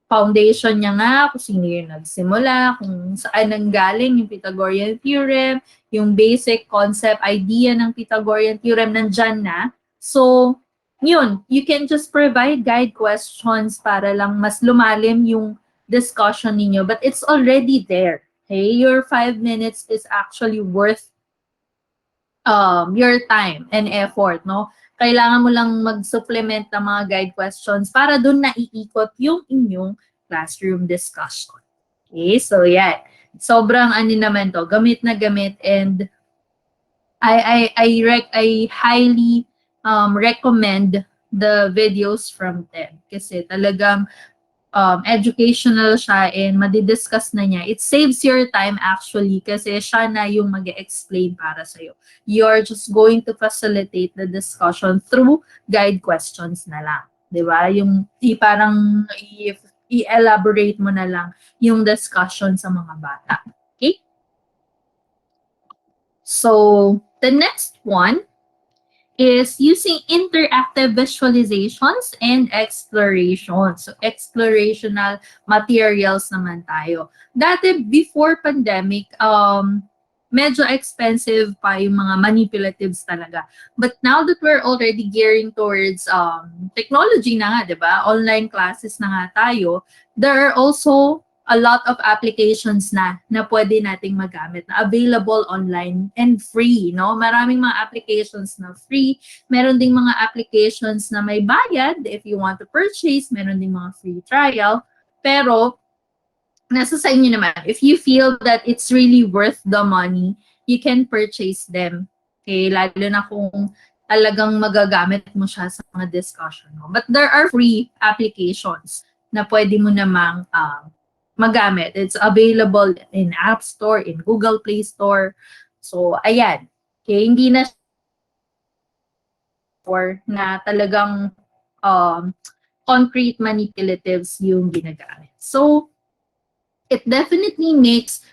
foundation niya nga, kung sino yung nagsimula, kung saan nanggaling yung Pythagorean theorem, yung basic concept, idea ng Pythagorean theorem, nandyan na. So, yun, you can just provide guide questions para lang mas lumalim yung discussion ninyo, but it's already there. Okay, your 5 minutes is actually worth your time and effort, no? Kailangan mo lang mag-supplement ng mga guide questions para doon naiikot yung inyong classroom discussion. Okay, so yeah, sobrang naman to, gamit na gamit, and I highly recommend the videos from TED kasi talagang educational siya and madidiscuss na niya. It saves your time actually kasi siya na yung mag-explain para sa'yo. You're just going to facilitate the discussion through guide questions na lang. Diba? Yung parang i-elaborate mo na lang yung discussion sa mga bata. Okay? So, the next one is using interactive visualizations and exploration. So, explorational materials naman tayo. Dati, before pandemic, medyo expensive pa yung mga manipulatives talaga. But now that we're already gearing towards technology na nga, di ba? Online classes na nga tayo, there are also a lot of applications na pwede nating magamit, na available online and free, no? Maraming mga applications na free. Meron ding mga applications na may bayad if you want to purchase. Meron ding mga free trial. Pero, nasa sa inyo naman. If you feel that it's really worth the money, you can purchase them. Okay, lalo na kung talagang magagamit mo siya sa mga discussion mo. But there are free applications na pwede mo namang magamit. It's available in App Store, in Google Play Store. So, ayan. Okay, hindi na or na talagang concrete manipulatives yung ginagamit. So, it definitely makes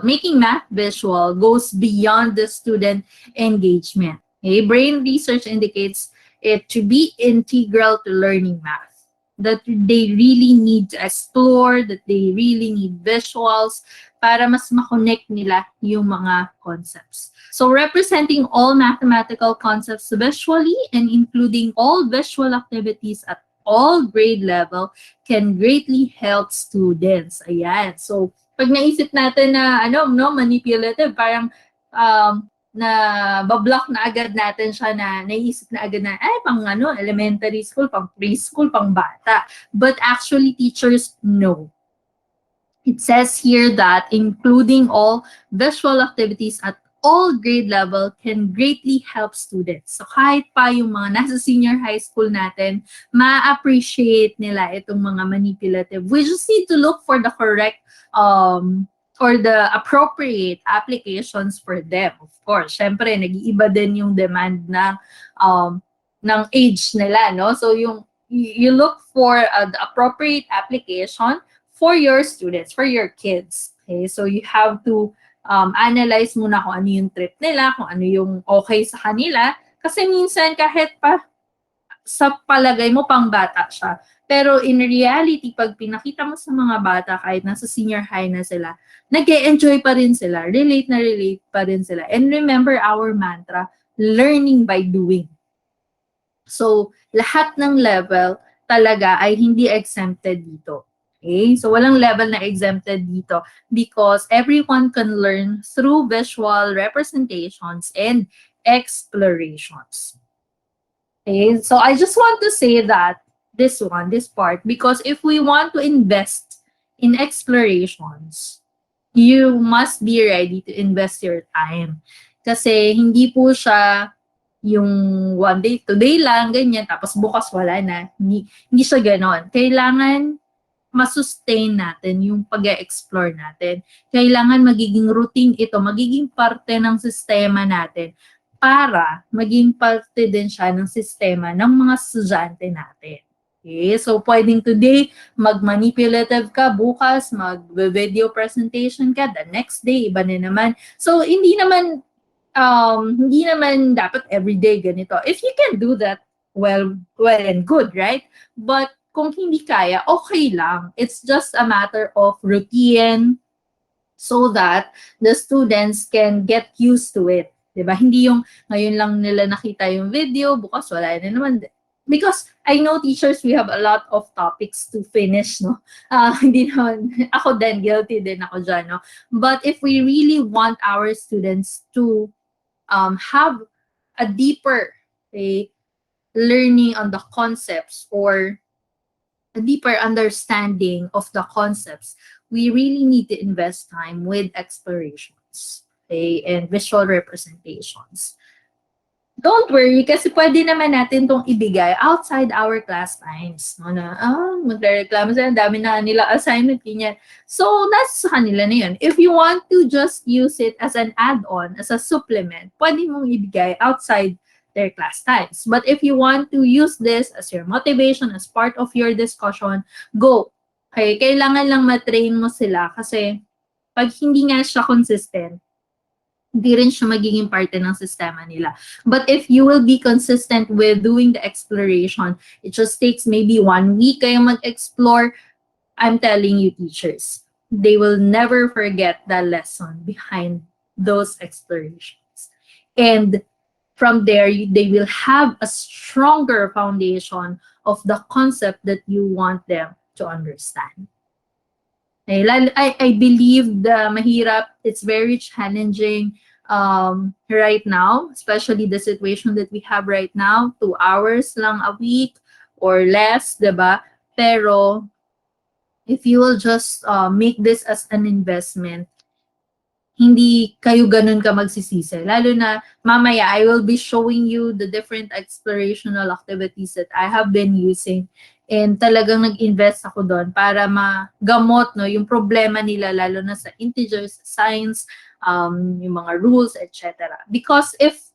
making math visual goes beyond the student engagement. Okay? Brain research indicates it to be integral to learning math. That they really need to explore, that they really need visuals para mas makonect nila yung mga concepts. So representing all mathematical concepts visually and including all visual activities at all grade level can greatly help students. Ayan. So, pag naisip natin na, manipulative, parang na bablock na agad natin siya na naisip na agad na, pang elementary school, pang preschool, pang bata. But actually, teachers know. It says here that including all visual activities at all grade level can greatly help students. So kahit pa yung mga nasa senior high school natin, ma-appreciate nila itong mga manipulative. We just need to look for the correct or the appropriate applications for them. Of course, syempre, nag-iiba din yung demand ng age nila, no? So you look for the appropriate application for your students, for your kids. Okay, so you have to analyze muna kung ano yung trip nila, kung ano yung okay sa kanila. Kasi minsan kahit pa sa palagay mo pang bata siya, pero in reality, pag pinakita mo sa mga bata, kahit nasa senior high na sila, nag-e-enjoy pa rin sila, relate na relate pa rin sila. And remember our mantra, learning by doing. So, lahat ng level talaga ay hindi exempted dito. Okay? So, walang level na exempted dito because everyone can learn through visual representations and explorations. Okay? So, I just want to say that this part, because if we want to invest in explorations, you must be ready to invest your time. Kasi hindi po siya yung one day, today lang, ganyan, tapos bukas wala na. Hindi siya ganon. Kailangan masustain natin yung pag-explore natin. Kailangan magiging routine ito, magiging parte ng sistema natin para maging parte din siya ng sistema ng mga estudyante natin. Okay? So, pwedeng today, mag-manipulative ka, bukas, mag-video presentation ka, the next day, iba na naman. So, hindi naman dapat everyday ganito. If you can do that, well and good, right? But kung hindi kaya, okay lang. It's just a matter of routine so that the students can get used to it. Diba? Hindi yung ngayon lang nila nakita yung video, bukas wala na naman. Because I know teachers, we have a lot of topics to finish, no? Hindi naman, ako din, guilty din ako dyan, no? But if we really want our students to have a deeper learning on the concepts or a deeper understanding of the concepts, we really need to invest time with explorations, and visual representations. Don't worry, kasi pwede naman natin itong ibigay outside our class times. No, na, magre-reklamo sila, dami na nila assignment, ganyan. So, nasa kanila na yun. If you want to just use it as an add-on, as a supplement, pwede mong ibigay outside their class times. But if you want to use this as your motivation, as part of your discussion, go. Okay, kailangan lang matrain mo sila kasi pag hindi nga siya consistent, hindi rin siya magiging parte ng sistema nila. But if you will be consistent with doing the exploration, it just takes maybe 1 week kayo mag-explore, I'm telling you teachers, they will never forget the lesson behind those explorations. And from there, they will have a stronger foundation of the concept that you want them to understand. I believe the mahirap, it's very challenging right now, especially the situation that we have right now, 2 hours lang a week or less, diba? Pero if you will just make this as an investment, hindi kayo ganun ka magsisisi. Lalo na mamaya, I will be showing you the different explorational activities that I have been using. And talagang nag-invest ako doon para magamot no, yung problema nila, lalo na sa integers, science, yung mga rules, etc. Because if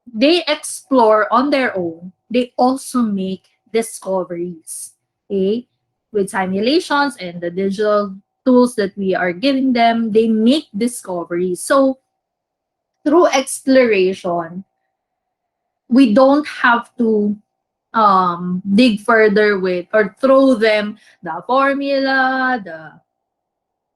they explore on their own, they also make discoveries. Okay? With simulations and the digital tools that we are giving them, they make discoveries. So, through exploration, we don't have to dig further with or throw them the formula, the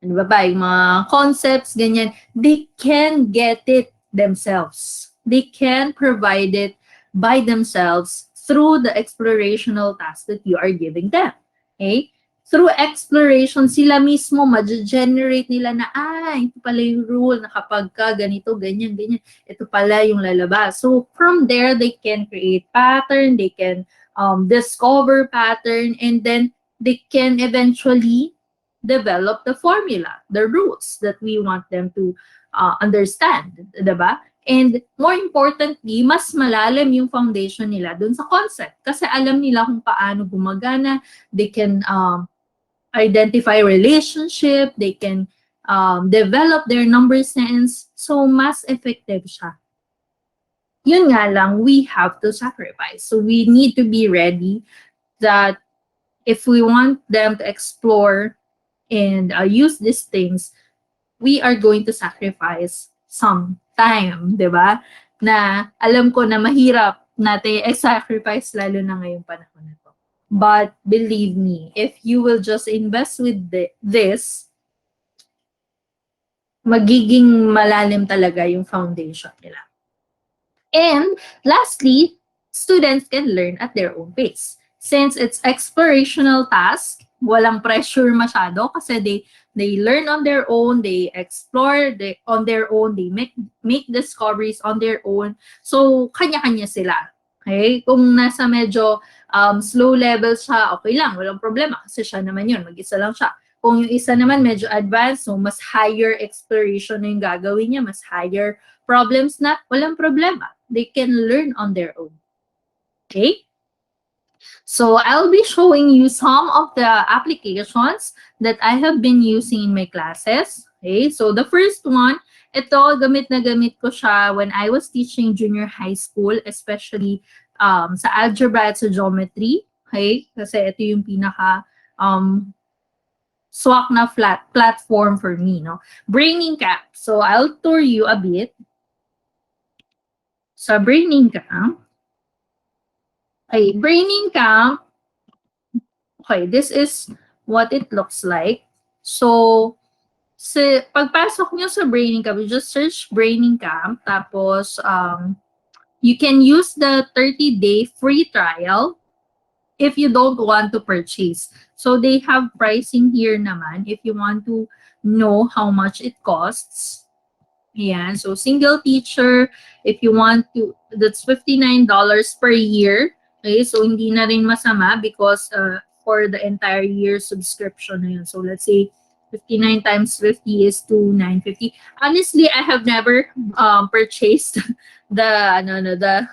ano ba ba, yung mga concepts, ganyan. They can get it themselves. They can provide it by themselves through the explorational task that you are giving them. Okay? Through exploration, sila mismo ma-generate nila na, ito pala yung rule na kapag ka ganito, ganyan, ganyan, ito pala yung lalabas. So, from there, they can create pattern, they can discover pattern, and then they can eventually develop the formula, the rules that we want them to understand, diba? And more importantly, mas malalim yung foundation nila dun sa concept. Kasi alam nila kung paano gumagana. They can identify relationship. They can develop their number sense. So, mas effective siya. Yun nga lang, we have to sacrifice. So, we need to be ready that if we want them to explore and use these things, we are going to sacrifice some time, di ba? Na alam ko na mahirap natin i-sacrifice lalo na ngayong panahon na to. But believe me, if you will just invest with this, magiging malalim talaga yung foundation nila. And lastly, students can learn at their own pace. Since it's explorational task, walang pressure masyado kasi they learn on their own, they explore on their own, they make discoveries on their own. So, kanya-kanya sila. Okay? Kung nasa medyo slow level siya, okay lang, walang problema. Kasi siya naman yun, mag-isa lang siya. Kung yung isa naman medyo advanced, so mas higher exploration na yung gagawin niya, mas higher problems na, walang problema. They can learn on their own. Okay? So I'll be showing you some of the applications that I have been using in my classes. Okay, so the first one, ito gamit na gamit ko siya when I was teaching junior high school, especially sa algebra at sa geometry. Okay, kasi ito yung pinaka swak na platform for me, no? Braining Camp. So I'll tour you a bit. Sa Braining Camp, okay, Braining Camp, okay, this is what it looks like. So, pagpasok nyo sa Braining Camp, you just search Braining Camp, tapos you can use the 30-day free trial if you don't want to purchase. So, they have pricing here naman if you want to know how much it costs. Ayan, so single teacher, if you want to, that's $59 per year. Okay, so hindi na rin masama because for the entire year subscription na yun. So let's say 59 times 50 is to 950. Honestly, I have never purchased the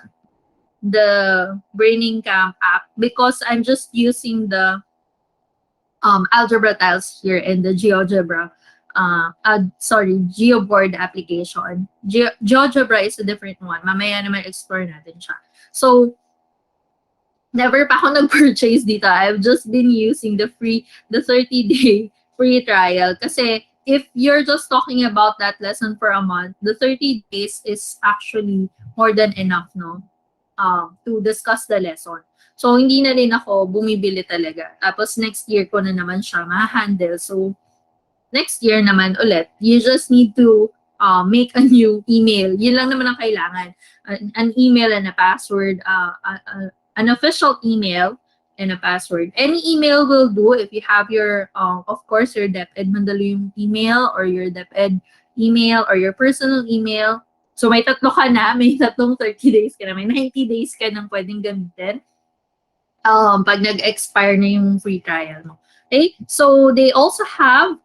Braining Camp app because I'm just using the algebra tiles here and the GeoGebra. GeoBoard application. GeoGebra is a different one. Mamaya naman explore natin siya. So, never pa ako nag-purchase dito. I've just been using the 30-day free trial. Kasi if you're just talking about that lesson for a month, the 30 days is actually more than enough, no? To discuss the lesson. So, hindi na rin ako bumibili talaga. Tapos, next year ko na naman siya ma-handle. So, next year naman ulit, you just need to make a new email. Yun lang naman ang kailangan. An email and a password, an official email and a password. Any email will do if you have your, of course, your DepEd Mandaluyong email or your DepEd email or your personal email. So may tatlo ka na, may tatlong 30 days ka na, may 90 days ka nang pwedeng gamitin pag nag-expire na yung free trial mo. Okay, so they also have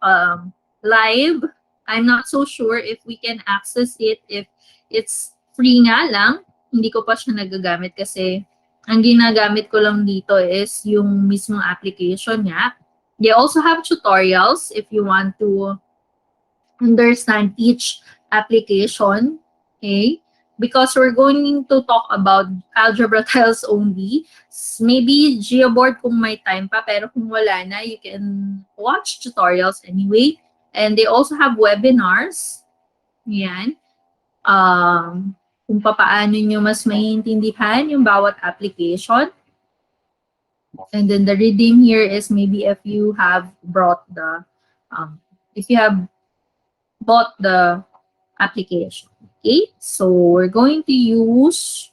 live. I'm not so sure if we can access it if it's free nga lang. Hindi ko pa siya nagagamit kasi ang ginagamit ko lang dito is yung mismong application niya. They also have tutorials if you want to understand each application. Okay, because we're going to talk about algebra tiles only. Maybe Geoboard kung may time pa, pero kung wala na, you can watch tutorials anyway. And they also have webinars. Yan. Kung paano nyo mas maiintindihan yung bawat application. And then the reading here is maybe if you have brought the, if you have bought the application. Okay, so we're going to use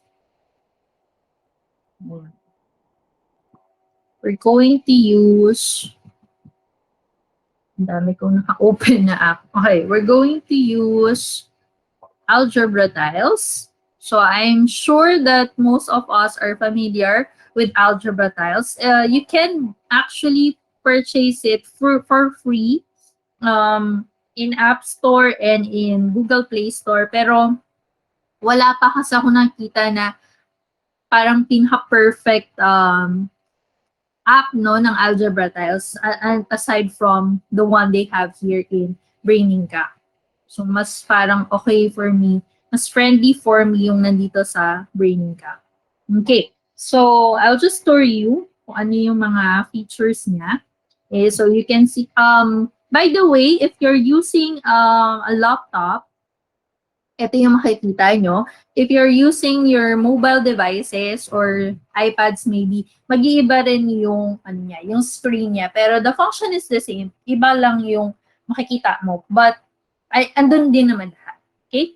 ang dami kong naka-open na app. Okay, we're going to use algebra tiles. So I'm sure that most of us are familiar with algebra tiles. You can actually purchase it for free in App Store and in Google Play Store. Pero wala pa kasi ako nakita na parang pinaka-perfect app no ng algebra tiles aside from the one they have here in Braininga. So mas parang okay for me, mas friendly for me yung nandito sa Braininga. Okay, so I'll just tour you kung ano yung mga features niya. Okay, so you can see, by the way, if you're using a laptop, ito yung makikita nyo. If you're using your mobile devices or iPads maybe, mag-iiba rin yung, yung screen niya. Pero the function is the same. Iba lang yung makikita mo. But, andun din naman lahat. Okay?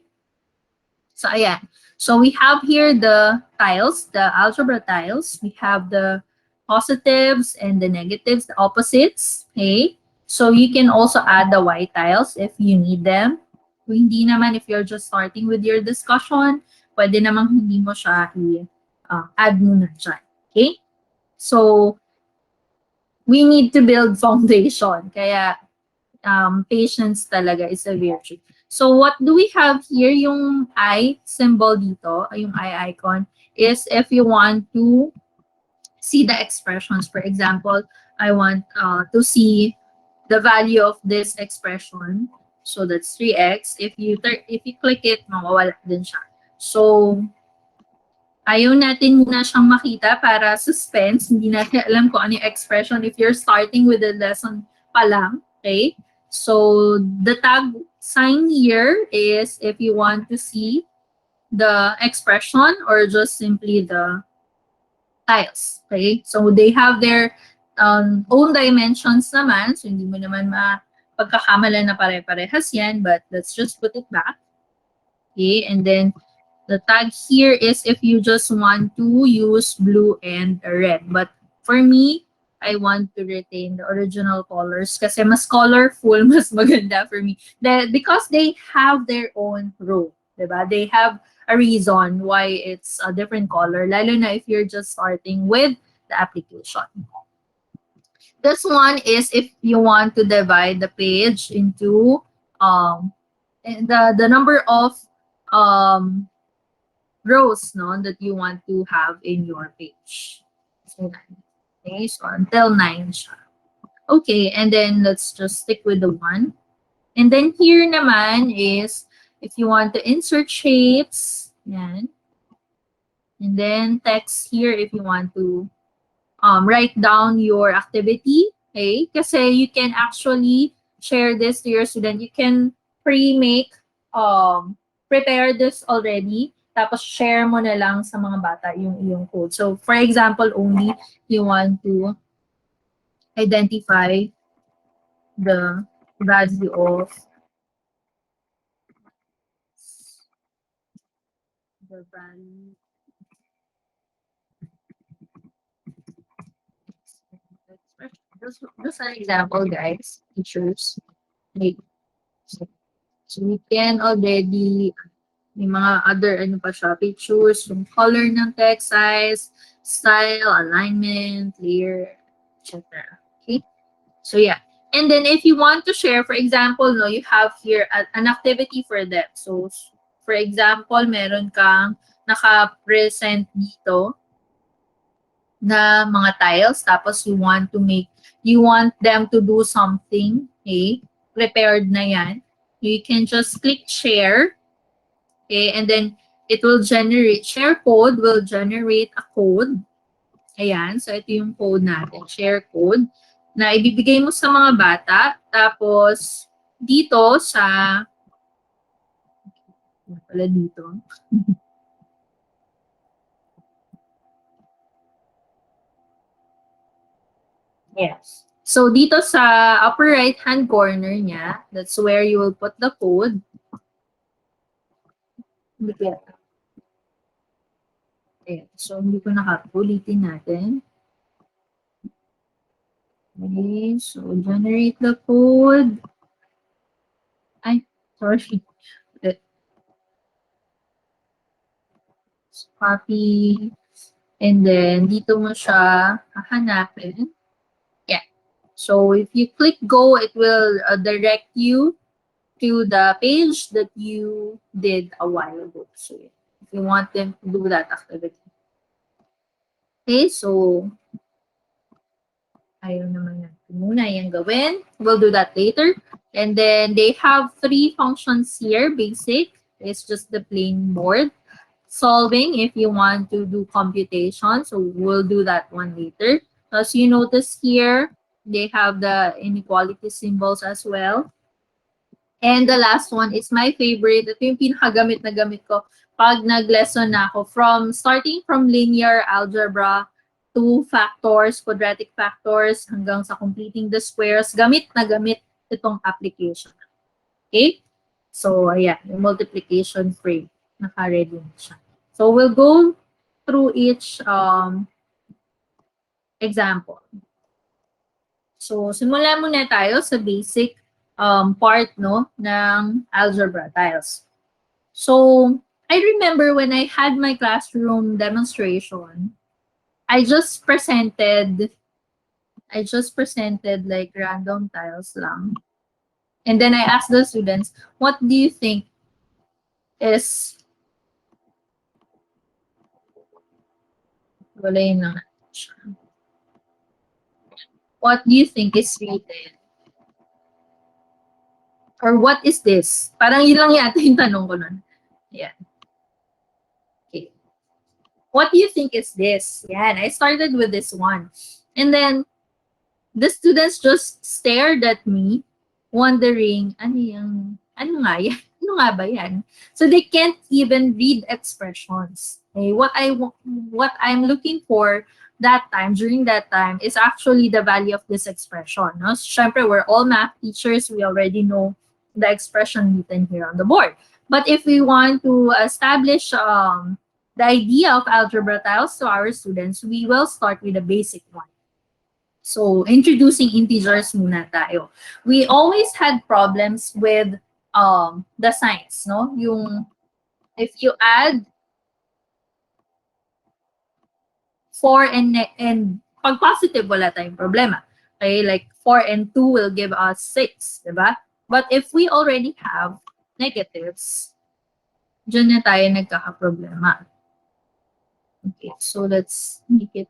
So, ayan. So, we have here the tiles, the algebra tiles. We have the positives and the negatives, the opposites. Okay? So, you can also add the white tiles if you need them. Kung hindi naman, if you're just starting with your discussion, pwede namang hindi mo siya i-add muna dyan. Okay? So, we need to build foundation. Kaya, patience talaga is a virtue. So, what do we have here? Yung eye symbol dito, yung eye icon, is if you want to see the expressions. For example, I want to see the value of this expression. So that's 3x. If you click it, mawawala din siya. So, ayaw natin na siyang makita para suspense. Hindi natin alam kung ano yung expression if you're starting with the lesson pa lang. Okay? So, the tag sign here is if you want to see the expression or just simply the tiles. Okay? So, they have their own dimensions naman. So, hindi mo naman pagkakamalan na pare-parehas yan, but let's just put it back. Okay, and then the tag here is if you just want to use blue and red. But for me, I want to retain the original colors kasi mas colorful, mas maganda for me. Because they have their own row, diba? They have a reason why it's a different color, lalo na if you're just starting with the application. This one is if you want to divide the page into the number of rows no, that you want to have in your page. So, okay, so until 9 siya. Okay, and then let's just stick with the 1. And then here naman is if you want to insert shapes, yan. And then text here if you want to write down your activity, okay? Kasi you can actually share this to your student. You can prepare this already, tapos share mo na lang sa mga bata yung iyong code. So, for example, only you want to identify the value of the value just an example, guys. Teachers. Okay. So we can already, may mga other pa siya, pictures, yung color ng text, size, style, alignment, layer, etc. Okay. So yeah. And then if you want to share, for example, no, you have here an activity for them. So for example, meron kang naka-present dito na mga tiles, tapos you want them to do something, okay? Prepared na yan. You can just click share, okay? And then it will generate, share code will generate a code. Ayan, so ito yung code natin, share code, na ibibigay mo sa mga bata. Tapos, dito sa, pala dito. Yes. So, dito sa upper right-hand corner niya, that's where you will put the code. Ayan. So, hindi ko ulitin natin. Okay, so generate the code. Ay, sorry. Copy. And then, dito mo siya hahanapin. Yeah. So, if you click go, it will direct you to the page that you did a while ago. So, if you want them to do that activity. Okay, so, ayaw naman natin muna yung gawin. We'll do that later. And then, they have 3 functions here, basic. It's just the plain board. Solving, if you want to do computation. So, we'll do that one later. As you notice here, they have the inequality symbols as well. And the last one is my favorite. Ito yung pinakagamit na gamit ko pag nag-lesson na ako. Starting from linear algebra to factors, quadratic factors, hanggang sa completing the squares. Gamit na gamit itong application. Okay? So, ayan, yung multiplication frame. Naka-ready na siya. So, we'll go through each example. So, simulan muna tayo sa basic part, no, ng algebra tiles. So, I remember when I had my classroom demonstration, I just presented like random tiles lang. And then I asked the students, what do you think is what do you think is written? Or what is this? Parang yun lang yata yung tanong ko nun. Yeah. Okay. What do you think is this? Yeah, and I started with this one. And then, the students just stared at me, wondering, ano nga yan? Ano nga ba yan? So they can't even read expressions. Okay? What I'm looking for during that time, is actually the value of this expression. No? Syempre, we're all math teachers. We already know the expression written here on the board. But if we want to establish the idea of algebra tiles to our students, we will start with the basic one. So, introducing integers muna tayo. We always had problems with the signs, no? Yung, if you add 4 and pag positive, wala tayong problema. Okay, like 4 and 2 will give us 6, diba? But if we already have negatives, dyan na tayo nagkakaproblema. Okay, so let's make it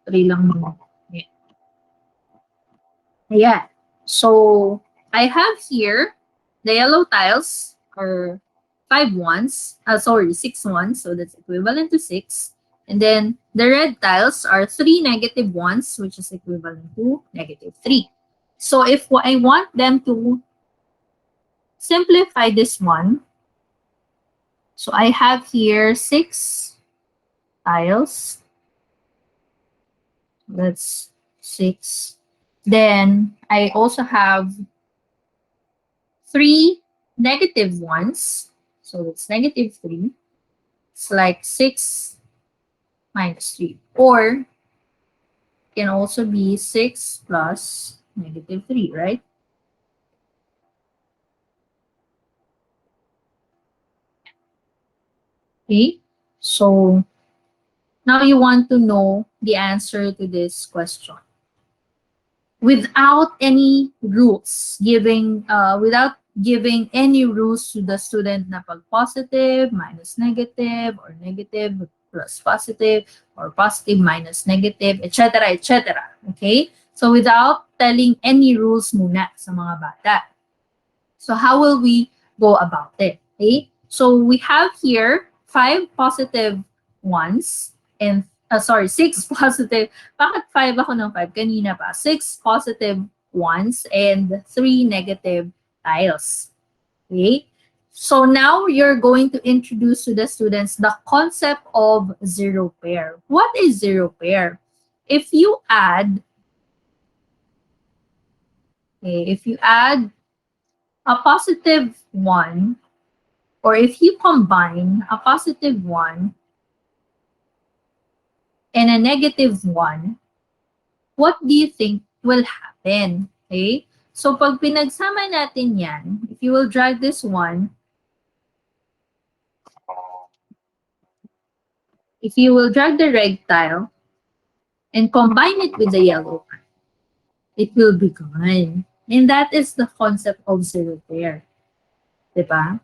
3 lang muna. Yeah. Ayan. So, I have here the yellow tiles are 6 ones, so that's equivalent to 6. And then the red tiles are 3 negative ones, which is equivalent to -3. So if I want them to simplify this one, so I have here 6 tiles. That's 6. Then I also have 3 negative ones. So it's -3. It's like 6 minus 3. Or it can also be 6 plus -3, right? Okay. So now you want to know the answer to this question. without any rules, without giving any rules to the student na pag positive minus negative, or negative plus positive, or positive minus negative, etc., etc. Okay? So without telling any rules muna sa mga bata. So how will we go about it? Okay? So we have here 5 positive ones and 6 positive. Bakit 5 ako ng 5? Kanina pa. 6 positive ones and 3 negative tiles. Okay? So now you're going to introduce to the students the concept of zero pair. What is zero pair? If you add a positive 1, or if you combine a positive 1 and a negative 1, what do you think will happen? Okay? So pag pinagsama natin yan, if you will drag this one, if you will drag the red tile and combine it with the yellow, it will be gone. And that is the concept of zero pair. Diba?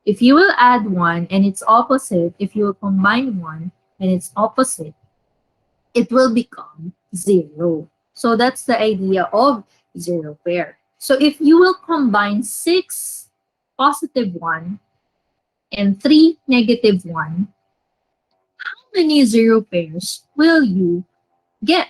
If you will add 1 and its opposite, if you will combine 1 and its opposite, it will become 0. So that's the idea of zero pair. So if you will combine 6 positive 1 and 3 negative 1, how many zero pairs will you get?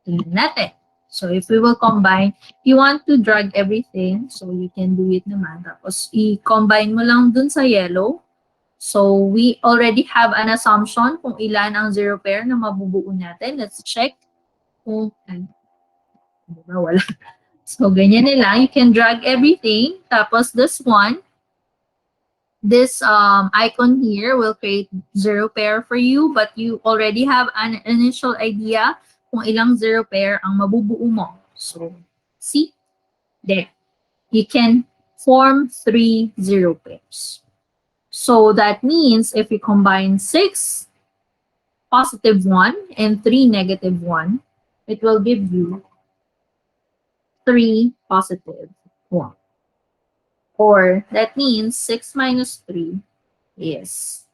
Tingnan natin. So if we will combine, you want to drag everything, so you can do it naman. Tapos i-combine mo lang dun sa yellow. So we already have an assumption kung ilan ang zero pair na mabubuo natin. Let's check. Wala. So ganyan nila. You can drag everything. Tapos this one, this icon here will create zero pair for you, but you already have an initial idea kung ilang zero pair ang mabubuo mo. So, see? There. You can form 3 zero pairs. So that means if you combine 6 positive 1 and 3 negative 1, it will give you 3 positive 1. Or that means 6 minus 3 is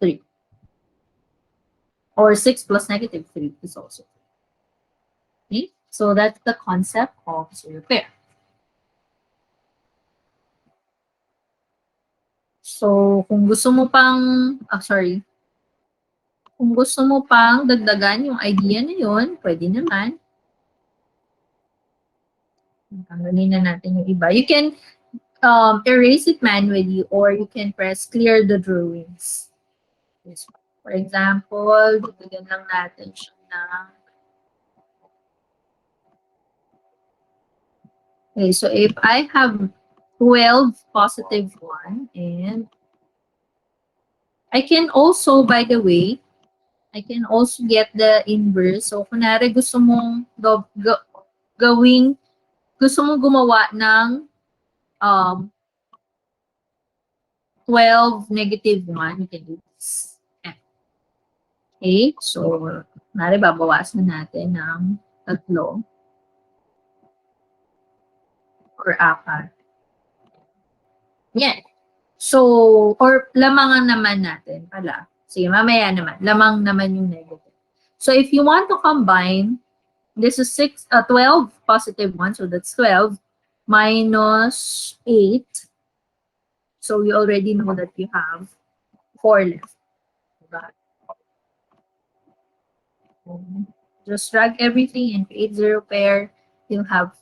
3. Or 6 plus negative 3 is also 3. Okay? So that's the concept of zero pair. So kung gusto mo pang, kung gusto mo pang dagdagan yung idea na yun, pwede naman. Tanggalin na natin yung iba. You can erase it manually, or you can press clear the drawings. For example, bigyan lang natin siya ng... Okay, so if I have 12 positive 1, and I can also, by the way, I can also get the inverse. So, kunwari gusto mong gusto mong gumawa ng 12 negative 1, you can do this. Okay, so, kunwari babawasan natin ng 3 or 4. Yan. So, or lamangan naman natin pala. Sige, mamaya naman. Lamang naman yung negative. So, if you want to combine, this is 12 positive 1. So, that's 12 minus 8. So, you already know that you have 4 left. Diba? Just drag everything and create zero pair. You'll have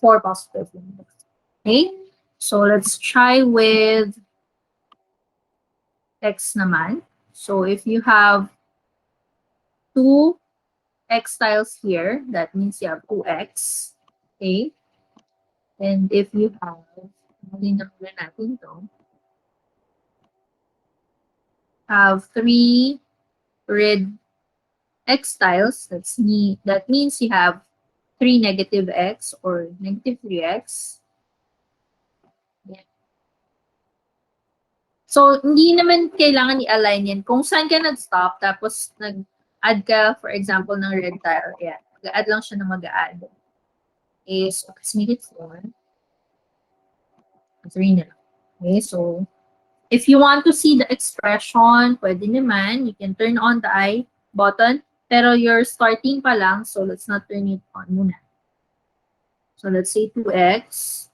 4 positive 1. Okay? So, let's try with x naman. So, if you have 2 x tiles here, that means you have 2x. Okay? And if you have, natin to, have 3 red x tiles, that means you have 3 negative x or negative 3x. So, hindi naman kailangan i-align yan. Kung saan ka nag-stop, tapos add ka, for example, ng red tile. Ayan. Mag-add lang siya ng mag-add. So let's make it 4. 3 na lang. Okay, so if you want to see the expression, pwede naman, you can turn on the I button. Pero you're starting pa lang, so let's not turn it on muna. So let's say 2x.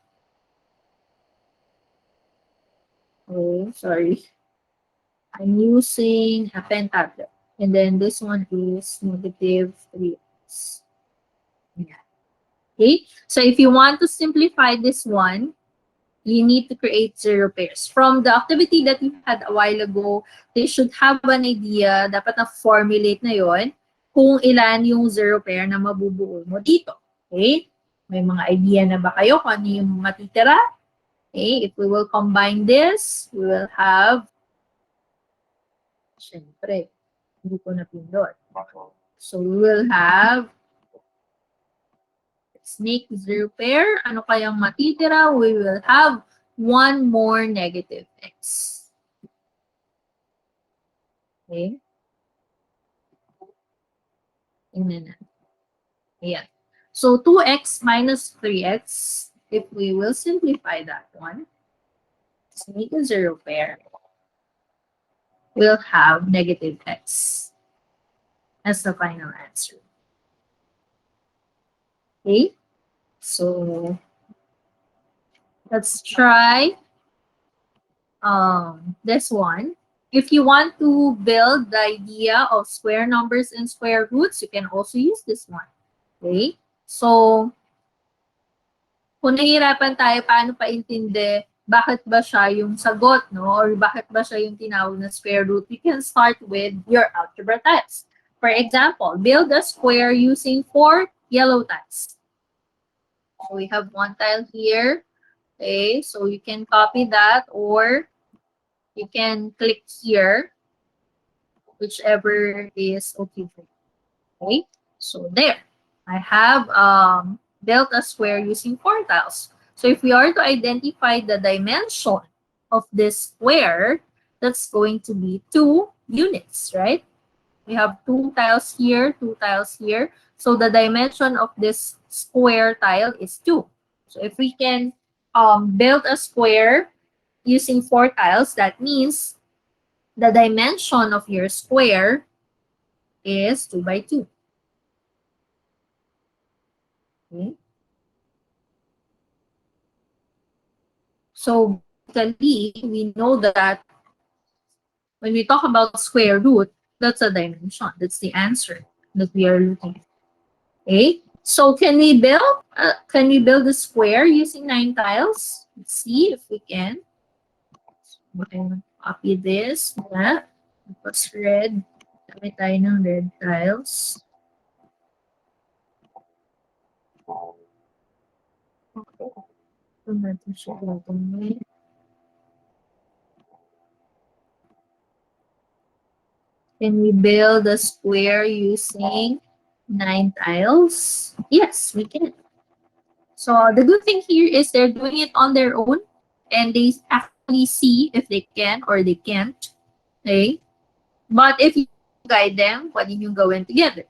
Oh, sorry. I'm using a pen tablet. And then this one is negative 3x. Yeah. Okay, so if you want to simplify this one, you need to create 0 pairs. From the activity that you had a while ago, they should have an idea, dapat na-formulate na yon kung ilan yung 0 pair na mabubuo mo dito. Okay? May mga idea na ba kayo kung ano yung matitira? Okay, if we will combine this, we will have, syempre, hindi ko napindot. So we will have, let's make 0 pair. Ano kayang matitira? We will have 1 more negative x. Okay? Tingnan natin. Ayan. So 2x minus 3x, if we will simplify that one, let's make a 0 pair, we'll have negative x as the final answer. Okay? So let's try this one. If you want to build the idea of square numbers and square roots, you can also use this one. Okay? So, kung nahihirapan tayo, paano paintindi, bakit ba siya yung sagot, no? Or bakit ba siya yung tinawag na square root, we can start with your algebra tiles. For example, build a square using 4 yellow tiles. So we have 1 tile here. Okay, so you can copy that or you can click here, whichever is okay for you. Okay, so there. I have built a square using 4 tiles. So if we are to identify the dimension of this square, that's going to be 2 units, right? We have 2 tiles here, 2 tiles here. So the dimension of this square tile is 2. So if we can build a square using 4 tiles, that means the dimension of your square is 2 by 2. Okay. So basically, we know that when we talk about square root, that's a dimension. That's the answer that we are looking at. Okay. So can we build a square using 9 tiles? Let's see if we can. We can copy this. That was red. Gamit tayo ng red tiles. Okay. Ito natin siya gagawin. Can we build a square using 9 tiles? Yes, we can. So the good thing here is they're doing it on their own and they actually see if they can or they can't. Okay? But if you guide them, pwede nyo gawin together.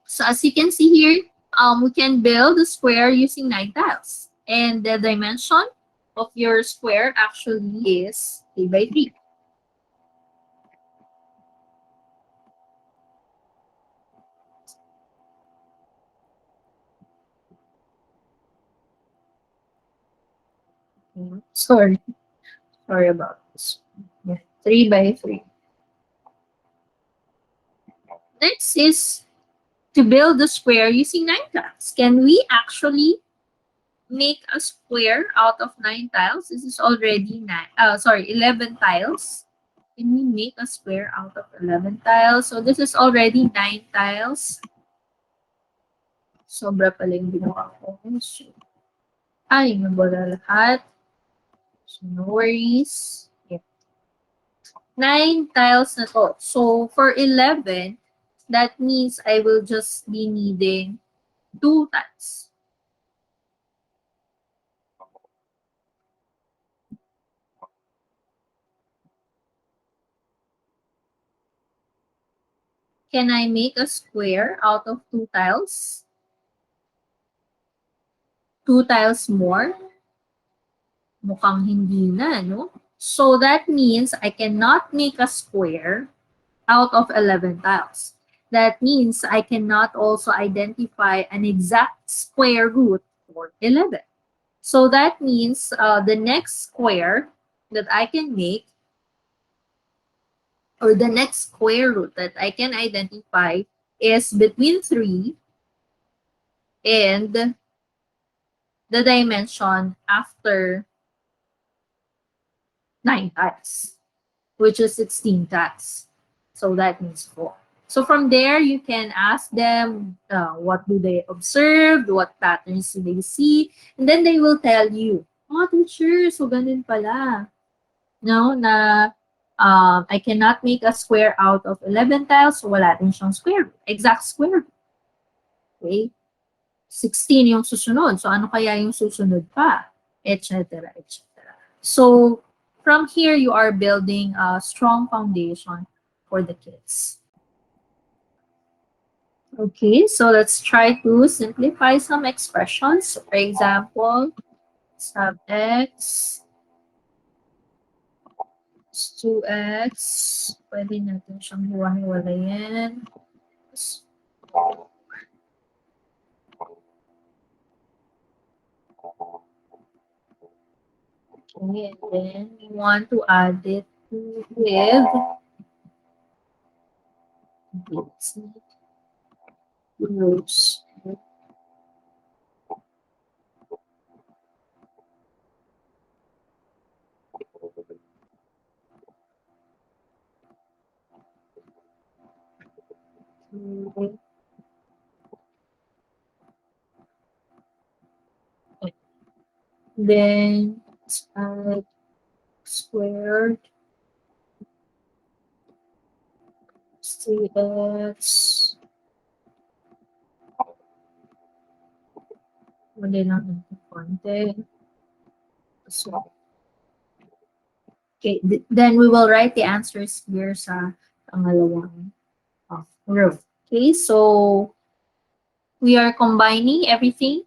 So as you can see here, we can build a square using 9 tiles. And the dimension of your square actually is 3 by 3. Sorry about this. Yeah, 3 by 3. Next is to build a square using 9 tiles. Can we actually make a square out of 9 tiles? This is already 11 tiles. Can we make a square out of 11 tiles? So this is already 9 tiles. Sobra pala yung ginawa ko. So, nabula lahat. So no worries. Yeah. 9 tiles na to. So for 11, that means I will just be needing 2 tiles. Can I make a square out of 2 tiles? 2 tiles more? Mukhang hindi na, no? So that means I cannot make a square out of 11 tiles. That means I cannot also identify an exact square root for 11. So that means the next square that I can make, or the next square root that I can identify, is between 3 and the dimension after 9 tiles, which is 16 tiles. So that means 4. So from there, you can ask them what do they observe, what patterns do they see, and then they will tell you, oh, teacher, so ganun pala. No, na I cannot make a square out of 11 tiles, so wala din siyang square root, exact square root. Okay? 16 yung susunod. So ano kaya yung susunod pa? Etc. etc. So from here, you are building a strong foundation for the kids. Okay, so let's try to simplify some expressions. For example, let's have x is 2x. Pwede natin siyang hiwa-hiwalayin. Okay, and then we want to add it with rows. Okay. Then let's add squared 3x. Wala lang natin konti. So, okay, then we will write the answers here sa pangalawang row. Okay, so we are combining everything.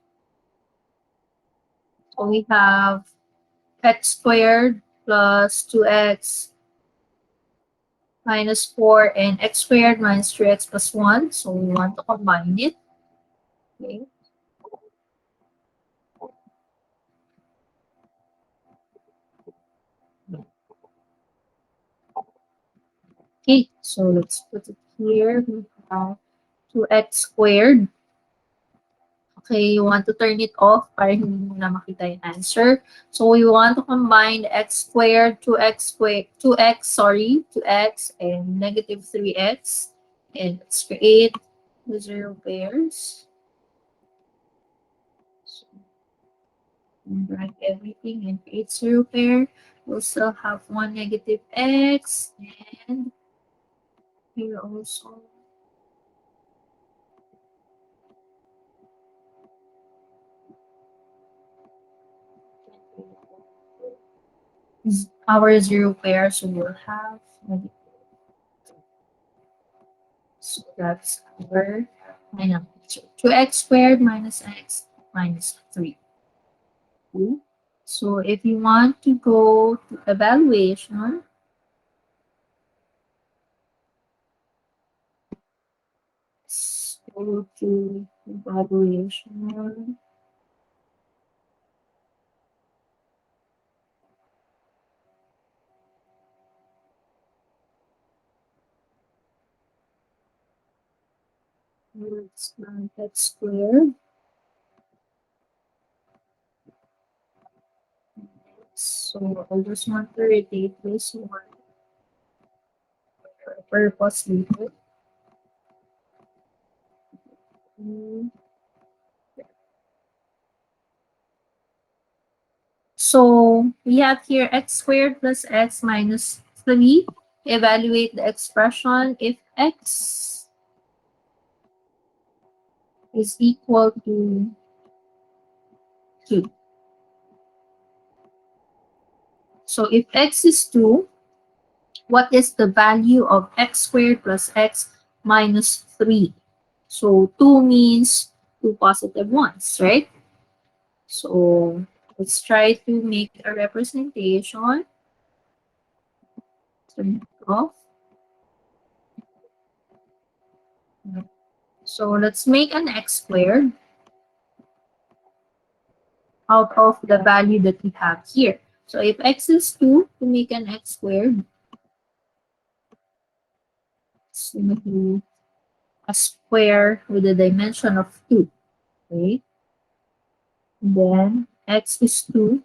So we have x squared plus 2x minus 4 and x squared minus 3x plus 1. So we want to combine it. Okay. Okay, so let's put it here. We have 2x squared. Okay, you want to turn it off para hindi mo na makita yung answer. So we want to combine x squared, 2x squared, 2x, and negative 3x. And let's create the 0 pairs. So, write everything and create 0 pair. We'll still have one negative x, and here also our 0 pair, so we'll have negative. So that's our final picture. 2x squared minus x minus 3. Okay. So if you want to go to evaluation, let's go to evaluation. Let's not x squared. So I just want to rotate this one for a purpose later. So we have here x squared plus x minus 3. Evaluate the expression if x is equal to 2. So if x is 2, what is the value of x squared plus x minus 3. So 2 means 2 positive ones, right? So let's try to make a representation. Turn it off. So let's make an x squared out of the value that we have here. So if x is 2, to make an x squared, it's going to be a square with a dimension of 2. Okay? Then x is 2.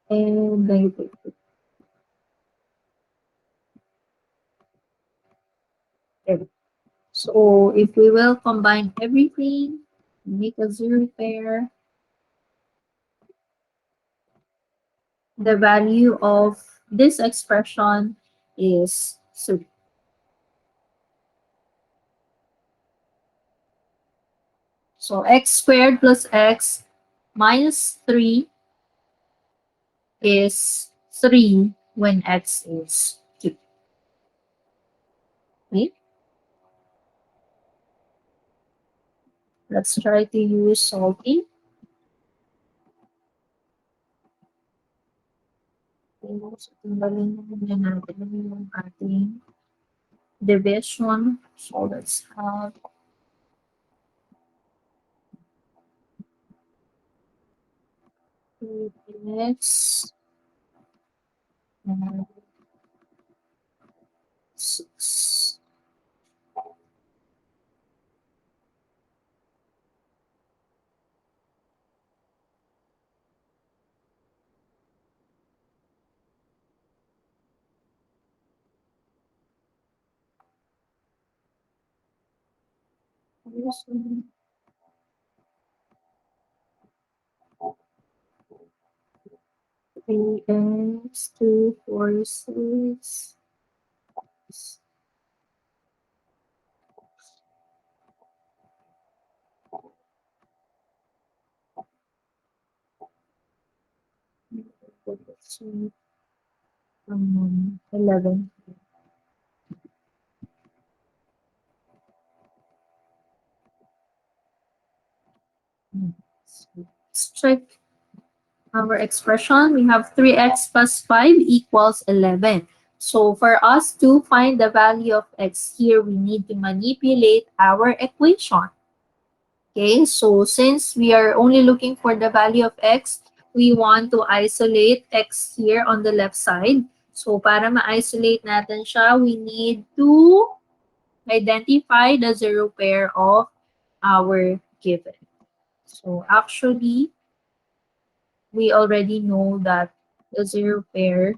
And then you put 2. There. So if we will combine everything, make a zero pair, the value of this expression is 3. So x squared plus x minus 3 is 3 when x is 2. Okay? Let's try to use solving. So, tanggalin muna natin yung ating division. So, let's have 2x and 6. Three x 2, 4, 6. So, 11. Let's check our expression. We have 3x plus 5 equals 11. So for us to find the value of x here, we need to manipulate our equation. Okay, so since we are only looking for the value of x, we want to isolate x here on the left side. So para ma-isolate natin siya, we need to identify the zero pair of our given. So actually, we already know that the zero pair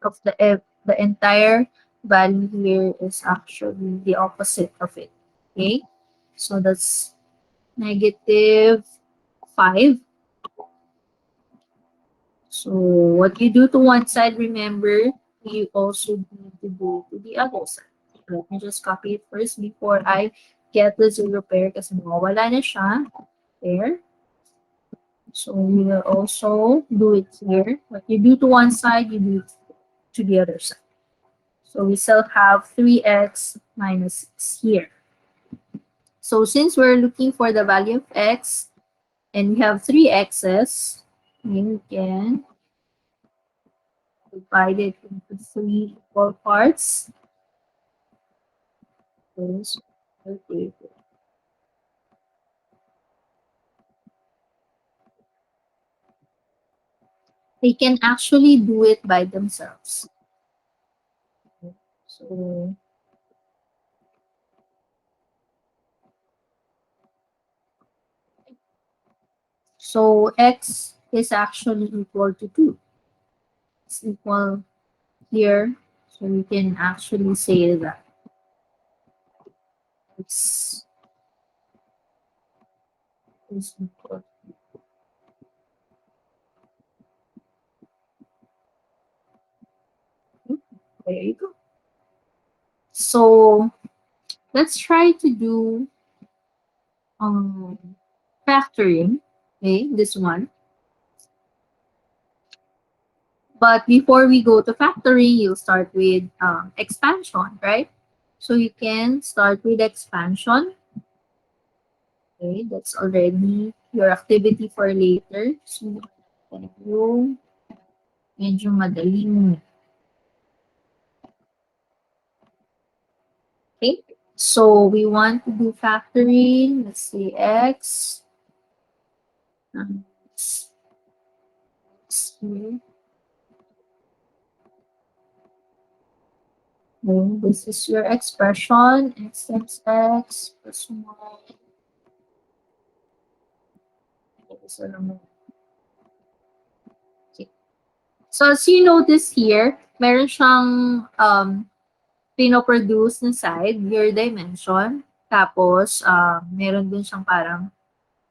of the entire value here is actually the opposite of it. Okay, so that's negative 5. So what you do to one side, remember, you also need to do to the other side. Let me just copy it first before I get the zero pair kasi mawawala na siya. There. So we will also do it here. What you do to one side, you do to the other side. So we still have 3x minus 6 here. So since we're looking for the value of x, and we have 3 x's, we can divide it into 3 equal parts. Okay. They can actually do it by themselves. So x is actually equal to 2. It's equal here. So we can actually say that x is equal. There you go. So let's try to do factoring. Okay, this one. But before we go to factoring, you'll start with expansion, right? So you can start with expansion. Okay, that's already your activity for later. So, yung medyo madaling. Okay, so we want to do factoring. Let's say x. X here. Okay, this is your expression. X times x plus 1. Okay. So as you notice here, meron siyang pinoproduce na side, your dimension. Tapos, meron din siyang parang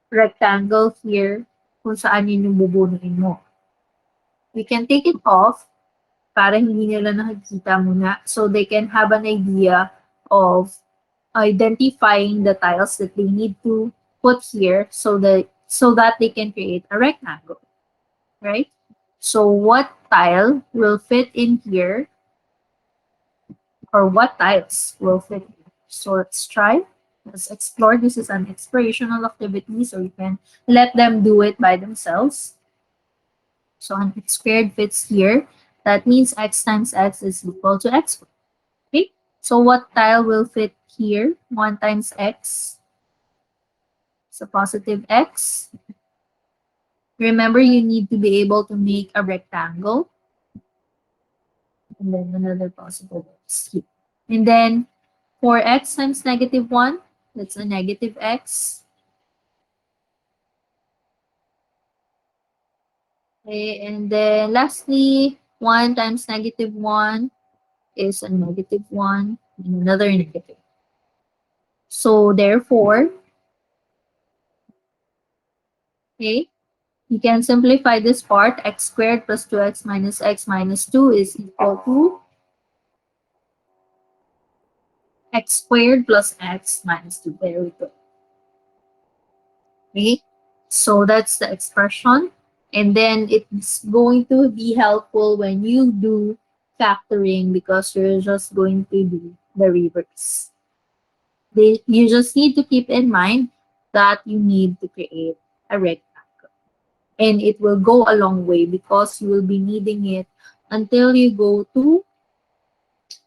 rectangle here kung saan yun yung bubunuin mo. We can take it off para hindi nila nakikita muna so they can have an idea of identifying the tiles that they need to put here so that they can create a rectangle, right? So what tile will fit in here, or what tiles will fit in? So let's try. Let's explore. This is an explorational activity, so you can let them do it by themselves. So an x squared fits here. That means x times x is equal to x squared. Okay. So what tile will fit here? 1 times x. So positive x. Remember, you need to be able to make a rectangle. And then another positive x here. And then for x times negative 1, that's a negative x. Okay, and then lastly, 1 times negative 1 is a negative 1 and another negative. So therefore, okay, you can simplify this part. X squared plus 2x minus 2 is equal to x squared plus x minus 2. There we go. Okay, so that's the expression. And then it's going to be helpful when you do factoring because you're just going to do the reverse. You just need to keep in mind that you need to create a rectangle. And it will go a long way because you will be needing it until you go to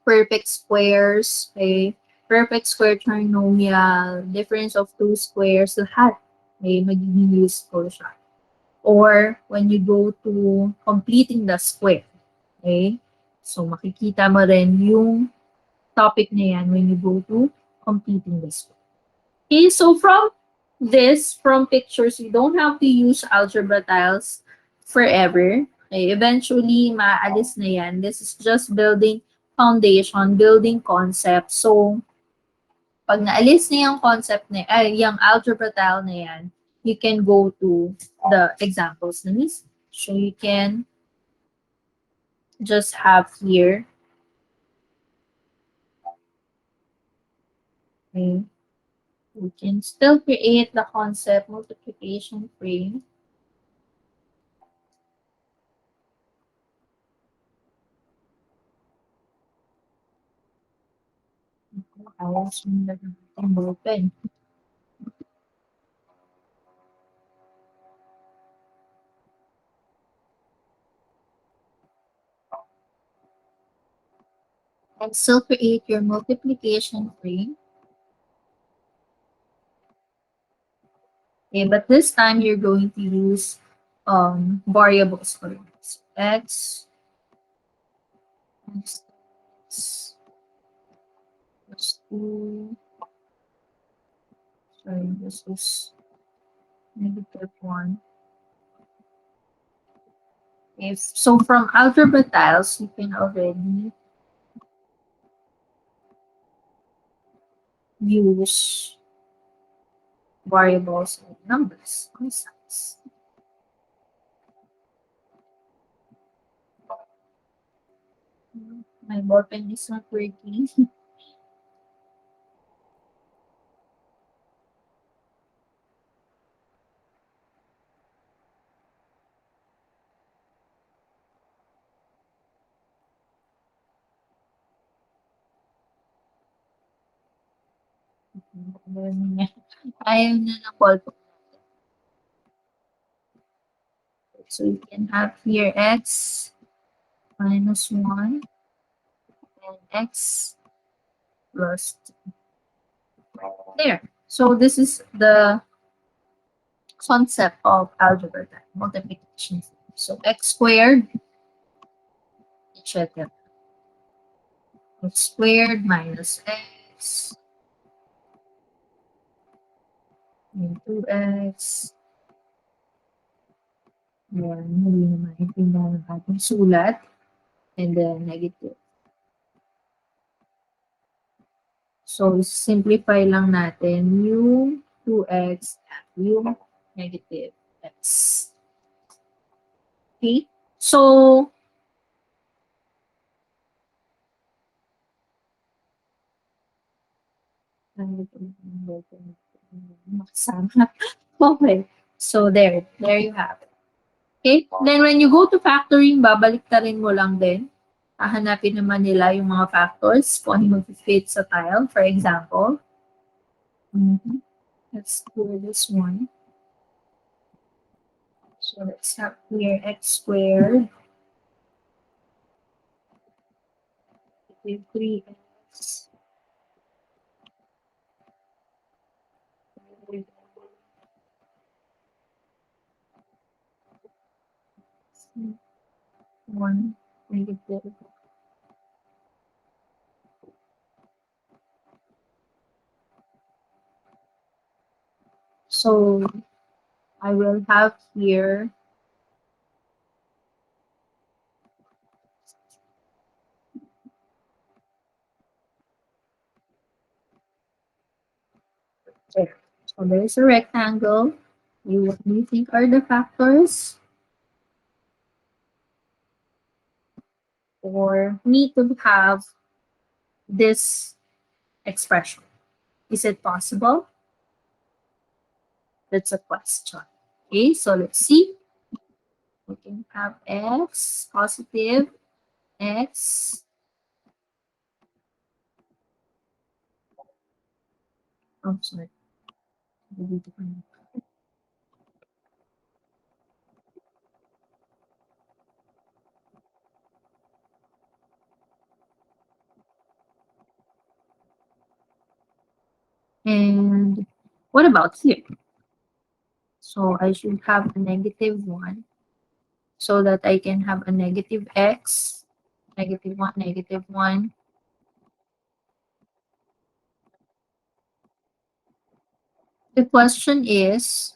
perfect squares, okay? Perfect square trinomial, difference of two squares, lahat. Okay, magiging useful siya. Or when you go to completing the square. Okay? So makikita mo rin yung topic na yan when you go to completing the square. Okay, so from pictures, you don't have to use algebra tiles forever. Okay, eventually, maalis na yan. This is just building foundation, building concept. So, pag naalis na yung concept na, yung algebra tile na yan, you can go to the examples na mismo. So, you can just have here, okay, we can still create the concept multiplication frame. Ayos yung naging ballpen. And still create your multiplication frame. Okay, but this time you're going to use variables for this. X plus 2. Sorry, this is negative 1. So from algebra tiles, you can already use variables and numbers on sides. My ballpen is not working. Ayaw na na-call po. So you can have here x minus 1 and x plus 2. There. So this is the concept of algebra type multiplication. So x squared, etc. X squared minus x into x. Yan, hindi na maintindihan ng ating sulat. And then negative. So, simplify lang natin yung 2x at yung negative x. Okay? So, okay. So, there you have it. Okay? Then, when you go to factoring, babaliktarin mo lang din. Hahanapin naman nila yung mga factors kung ano mag-fit sa tile. For example, let's do this one. So, let's have here x squared. 3x. One negative. So I will have here there. So there's a rectangle. What do you think are the factors for me to have this expression? Is it possible? That's a question. Okay, so let's see. We can have x positive x oh sorry. And what about here? So I should have a negative 1 so that I can have a negative x, negative 1, negative 1. The question is,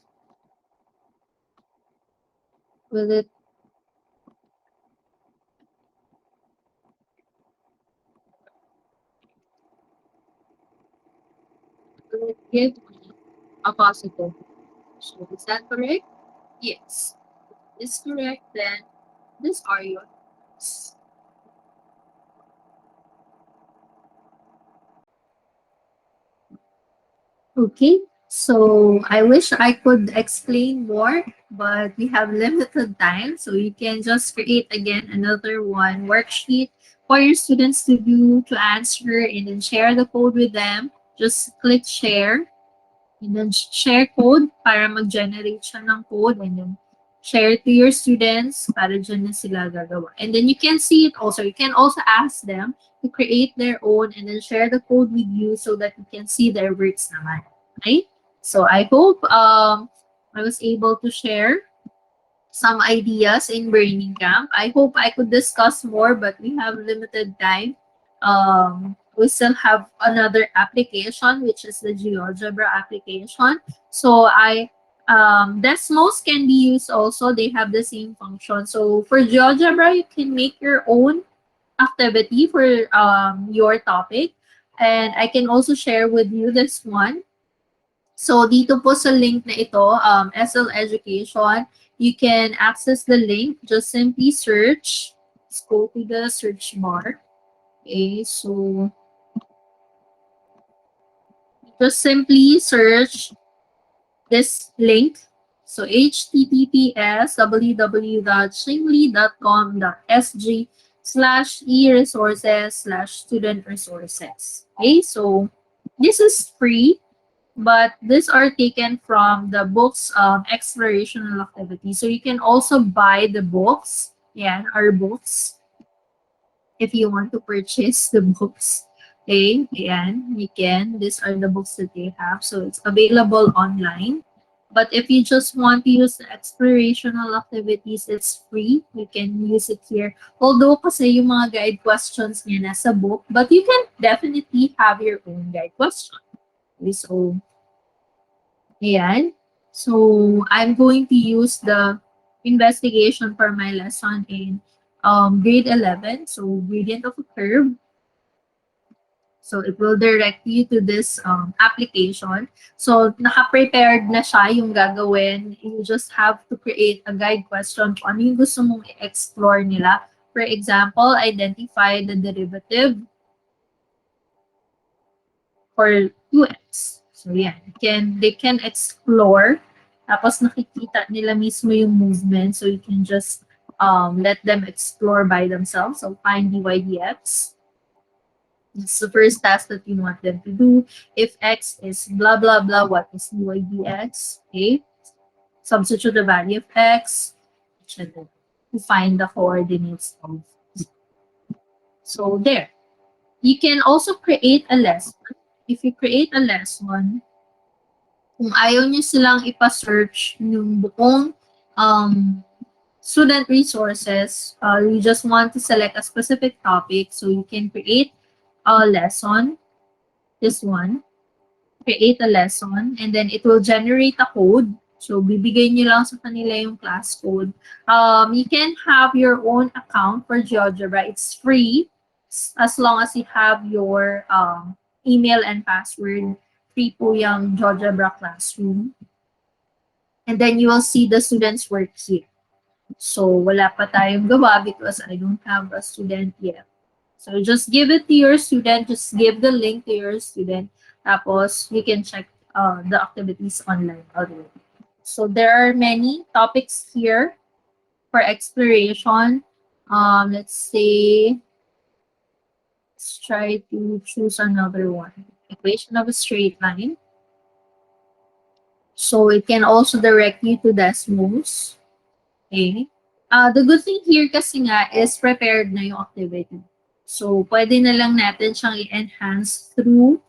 will it give me a positive? So is that correct? Yes. If it's correct, then these are your answers. Okay, so I wish I could explain more, but we have limited time. So you can just create again another one worksheet for your students to do to answer and then share the code with them. Just click share and then share code para mag-generate siya ng code and then share it to your students para dyan na sila gagawa. And then you can see it also. You can also ask them to create their own and then share the code with you so that you can see their works naman. Okay? So I hope I was able to share some ideas in Burning Camp. I hope I could discuss more, but we have limited time. We still have another application, which is the GeoGebra application. So Desmos can be used also. They have the same function. So for GeoGebra, you can make your own activity for your topic. And I can also share with you this one. So dito po sa link na ito, SL Education, you can access the link. Just simply search. Let's go to the search bar. Okay, so just simply search this link. So https://www.shingli.com.sg/e-resources/student resources. Okay, so this is free. but these are taken from the books explorational activity. So you can also buy the books, yeah, our books, if you want to purchase the books. Okay, ayan, you can. These are the books that they have. So it's available online. But if you just want to use the explorational activities, it's free. You can use it here. Although kasi yung mga guide questions niya nasa book, but you can definitely have your own guide question. Okay, so, ayan. So, I'm going to use the investigation for my lesson in grade 11. So, gradient of a curve. So, it will direct you to this application. So, naka-prepared na siya yung gagawin. You just have to create a guide question kung ano yung gusto mong i-explore nila. For example, identify the derivative for 2x. So, yeah, they can explore. Tapos, nakikita nila mismo yung movement. So, you can just let them explore by themselves. So, find dy dx. It's the first task that you want them to do. If x is blah, blah, blah, what is dy dx? Okay. Substitute the value of x to find the coordinates of z. So there. You can also create a lesson. If you create a lesson, kung ayaw nyo silang ipa-search yung buong student resources, you just want to select a specific topic, so you can create a lesson, this one, create a lesson, and then it will generate a code. So, bibigay nyo lang sa kanila yung class code. You can have your own account for GeoGebra. It's free as long as you have your email and password. Free po yung GeoGebra Classroom. And then you will see the students' work here. So, wala pa tayong gawa because I don't have a student yet. So, just give it to your student. Just give the link to your student. Tapos, you can check the activities online already. So, there are many topics here for exploration. Let's say, let's try to choose another one. Equation of a straight line. So, it can also direct you to Desmos. Okay. The good thing here kasi nga is prepared na yung activity. So, pwede na lang natin siyang i-enhance through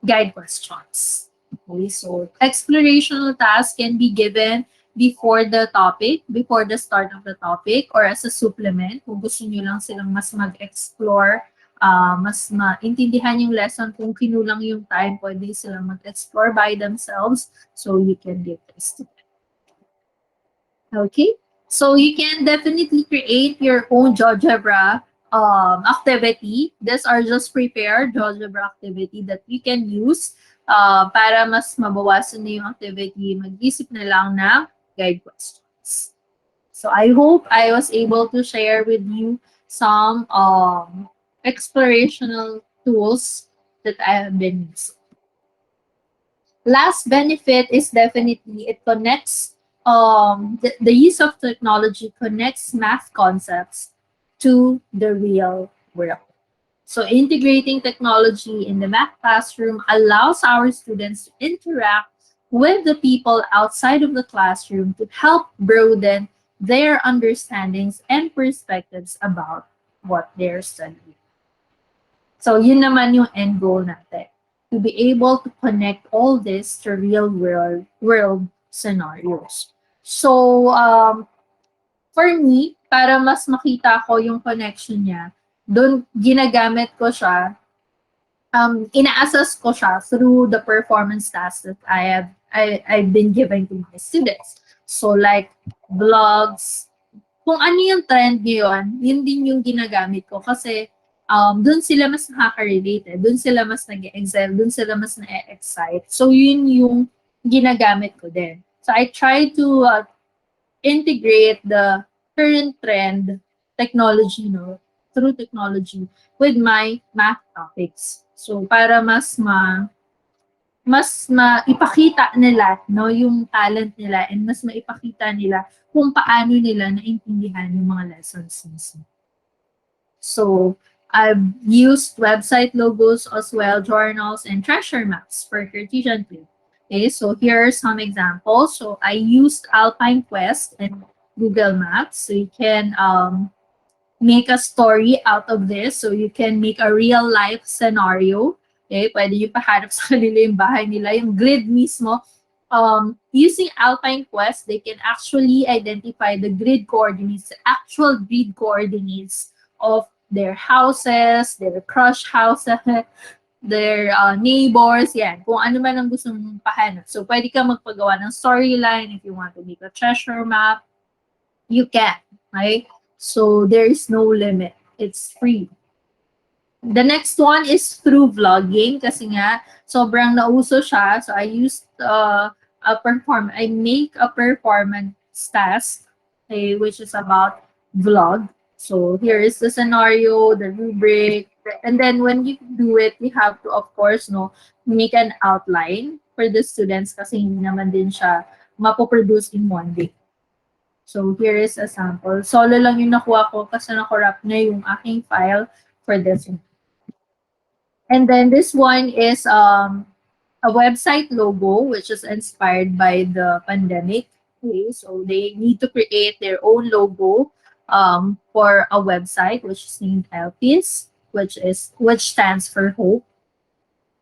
guide questions. Okay, so explorational tasks can be given before the topic, before the start of the topic, or as a supplement. Kung gusto nyo lang silang mas mag-explore, mas maintindihan yung lesson, kung kinulang yung time, pwede silang mag-explore by themselves. So, you can give this to them. Okay, so you can definitely create your own GeoGebra activity. These are just prepared GeoGebra activity that you can use para mas mabawasan na yung activity. Mag-isip na lang na guide questions. So I hope I was able to share with you some explorational tools that I have been using. Last benefit is definitely it connects, the use of technology connects math concepts to the real world. So integrating technology in the math classroom allows our students to interact with the people outside of the classroom to help broaden their understandings and perspectives about what they're studying. So yun naman yung end goal natin, to be able to connect all this to real world scenarios. So for me, para mas makita ko yung connection niya, doon ginagamit ko siya, ina-assess ko siya through the performance tasks that I've been giving to my students. So like vlogs, kung ano yung trend ngayon, yun din yung ginagamit ko kasi doon sila mas nakaka-relate, doon sila mas nag-excel, doon sila mas na-excite. So yun yung ginagamit ko din. So I try to integrate the current trend technology, through technology with my math topics. So para mas maipakita nila yung talent nila and mas maipakita nila kung paano nila naintindihan yung mga lessons mismo. So I've used website logos as well, journals, and treasure maps for Cartesian Play. Okay, so here are some examples. So I used Alpine Quest and Google Maps. So you can make a story out of this. So you can make a real life scenario. Okay, pwede nyo pahanap sa kanila yung bahay nila, yung grid mismo. Using Alpine Quest, they can actually identify the grid coordinates, the actual grid coordinates of their houses, their crush houses, their neighbors, yan. Kung ano man ang gusto mong pahanap. So, pwede ka magpagawa ng storyline if you want to make a treasure map. You can, right? So, there is no limit. It's free. The next one is through vlogging kasi nga sobrang nauso siya. So I used I make a performance task, okay, which is about vlog. So here is the scenario, the rubric, and then when you do it, you have to of course no make an outline for the students kasi hindi naman din siya mapoproduce in one day. So here is a sample. Solo lang yung nakuha ko kasi na-corrupt na yung aking file for this one. And then this one is a website logo, which is inspired by the pandemic. Okay, so they need to create their own logo for a website, which is named ELPIS, which stands for hope.